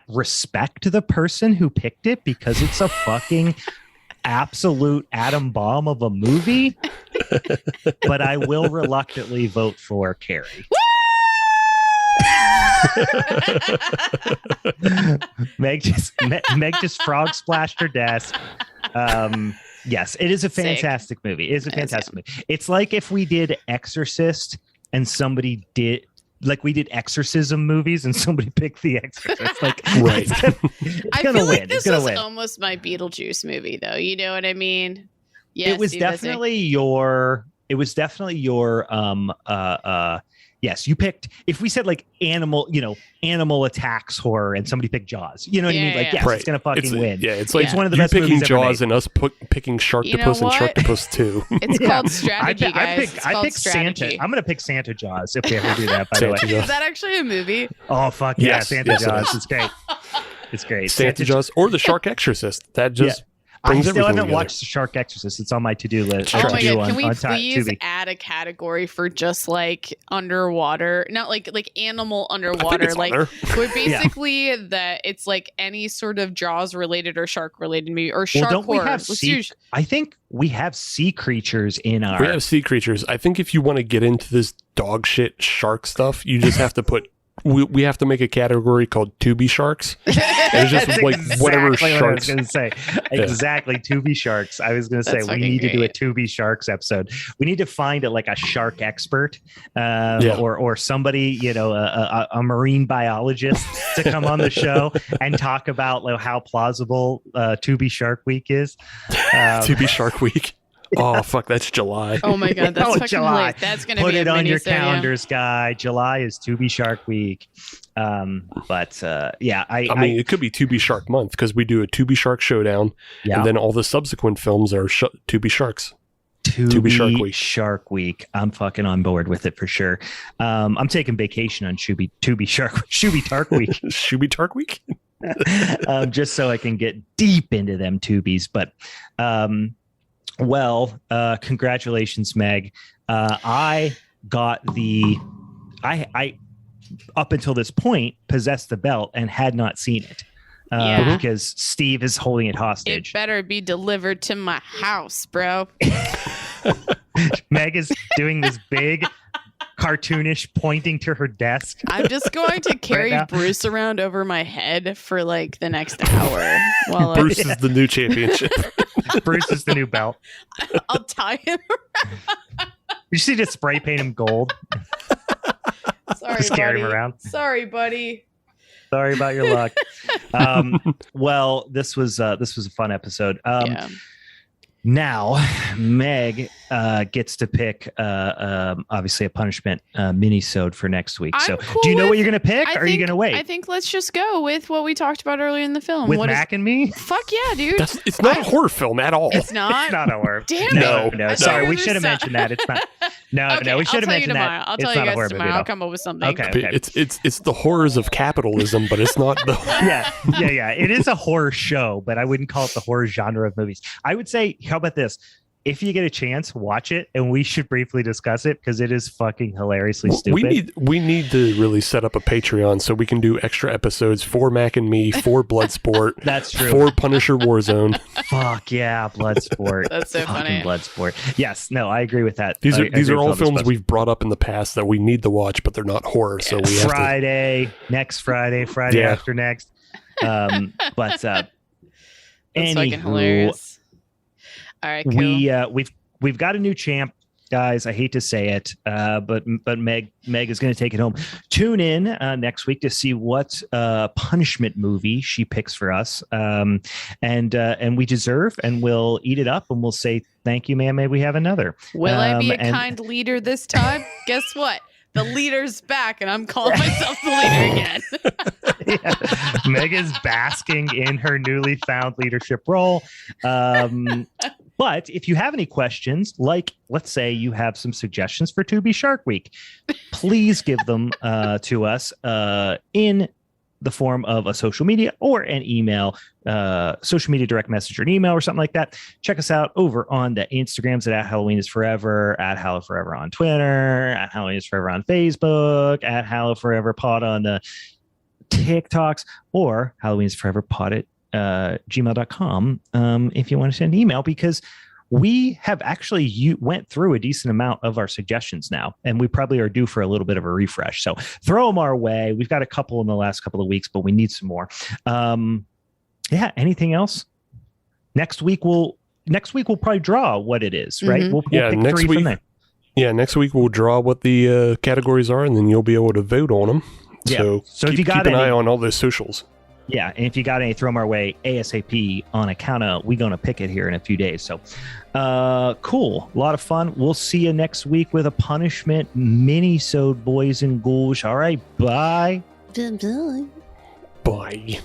respect the person who picked it because it's a fucking absolute atom bomb of a movie. But I will reluctantly vote for Carrie. Meg just frog splashed her desk. Yes, it is a fantastic movie. It is a fantastic movie. It's like if we did Exorcist and somebody did we did exorcism movies and somebody picked The Exorcist. Right. I feel like this was almost my Beetlejuice movie, though. You know what I mean? Yeah, it was definitely your. Yes, you picked. If we said animal attacks horror, and somebody picked Jaws, you know what I mean? Right. It's gonna fucking win. Yeah, it's one of the you best picking movies Jaws ever made. and us picking Sharktopus and Sharktopus 2. It's called strategy, guys. I picked Santa. I'm gonna pick Santa Jaws if we ever do that. By the way, is that actually a movie? Oh fuck yeah, Santa Jaws. It's great. It's great. Santa Jaws or the Shark Exorcist. That just. I still haven't together. watched The Shark Exorcist. It's on my to-do list. Oh my God. Can we please add a category for just underwater, not like animal underwater, where basically that it's like any sort of Jaws related or shark related movie or shark horror. I think we have sea creatures in our. We have sea creatures. I think if you want to get into this dog shit shark stuff, you just have to put we have to make a category called Tubi Sharks. It's just That's like exactly whatever what sharks. I was going to say. Exactly, Tubi Sharks. I was going to say That's we fucking need to do a great. Tubi Sharks episode. We need to find like a shark expert, or somebody, a marine biologist to come on the show and talk about like, how plausible Tubi Shark Week is. Tubi Shark Week. Oh fuck, that's July. Oh my god, that's fucking July. hilarious. That's gonna Put be it a on your mini-sode, yeah. calendars, guy. July is Tubi Shark Week. I mean, it could be Tubi Shark Month because we do a Tubi Shark Showdown, and then all the subsequent films are Tubi Sharks. Tubi Shark Week. I'm fucking on board with it for sure. I'm taking vacation on Tubi Tark Week. Shuby Tark Week. Just so I can get deep into them Tubies. But congratulations, Meg. I got I up until this point possessed the belt and had not seen it. Because Steve is holding it hostage. It better be delivered to my house, bro. Meg is doing this big cartoonish pointing to her desk. I'm just going to carry Bruce around over my head for like the next hour. While Bruce is the new championship. Bruce is the new belt. I'll tie him around. You should just spray paint him gold. Sorry, Just carry buddy. him around. Sorry, buddy. Sorry about your luck. This was a fun episode. Now, Meg gets to pick, obviously, a punishment mini-sode for next week. So, cool do you know what you're going to pick, or are you going to wait? I think let's just go with what we talked about earlier in the film. With Mac and me? Fuck yeah, dude. It's not a horror film at all. It's not? It's not a horror. Damn it. No. I Sorry, thought we it should have was mentioned that. It's not. No, we should have mentioned that. I'll tell you guys tomorrow. I'll come up with something. Okay. It's the horrors of capitalism, but it's not the. Yeah. It is a horror show, but I wouldn't call it the horror genre of movies. I would say, how about this? If you get a chance, watch it, and we should briefly discuss it because it is fucking hilariously stupid. We need to really set up a Patreon so we can do extra episodes for Mac and me, for Bloodsport. That's true. For Punisher Warzone. Fuck yeah, Bloodsport. That's so funny. Bloodsport. Yes, no, I agree with that. These are all films we've brought up in the past that we need to watch, but they're not horror. So we have next Friday after next. That's fucking hilarious. All right, cool. We've got a new champ, guys. I hate to say it, but Meg is going to take it home. Tune in next week to see what punishment movie she picks for us, and we deserve, and we'll eat it up, and we'll say thank you, man. May we have another. Will I be a kind leader this time? Guess what? The leader's back, and I'm calling myself the leader again. Meg is basking in her newly found leadership role. But if you have any questions, like let's say you have some suggestions for Tubi Shark Week, please give them to us in the form of a social media or an email, social media direct message or an email or something like that. Check us out over on the Instagrams at Halloween is Forever, at Hallow Forever on Twitter, at Halloween is Forever on Facebook, at Hallow Forever Pod on the TikToks, or Halloween is Forever Pod at gmail.com if you want to send an email, because we have actually went through a decent amount of our suggestions now, and we probably are due for a little bit of a refresh. So throw them our way. We've got a couple in the last couple of weeks, but we need some more. Anything else? Next week we'll probably draw what it is, right? Mm-hmm. We'll pick next three week. from there. Yeah, next week we'll draw what the categories are, and then you'll be able to vote on them. So if you got keep an eye on all those socials. Yeah, and if you got any, throw them our way ASAP on account of we're going to pick it here in a few days. So, cool. A lot of fun. We'll see you next week with a punishment mini-sode, boys and ghouls. All right, bye. Bye. Bye.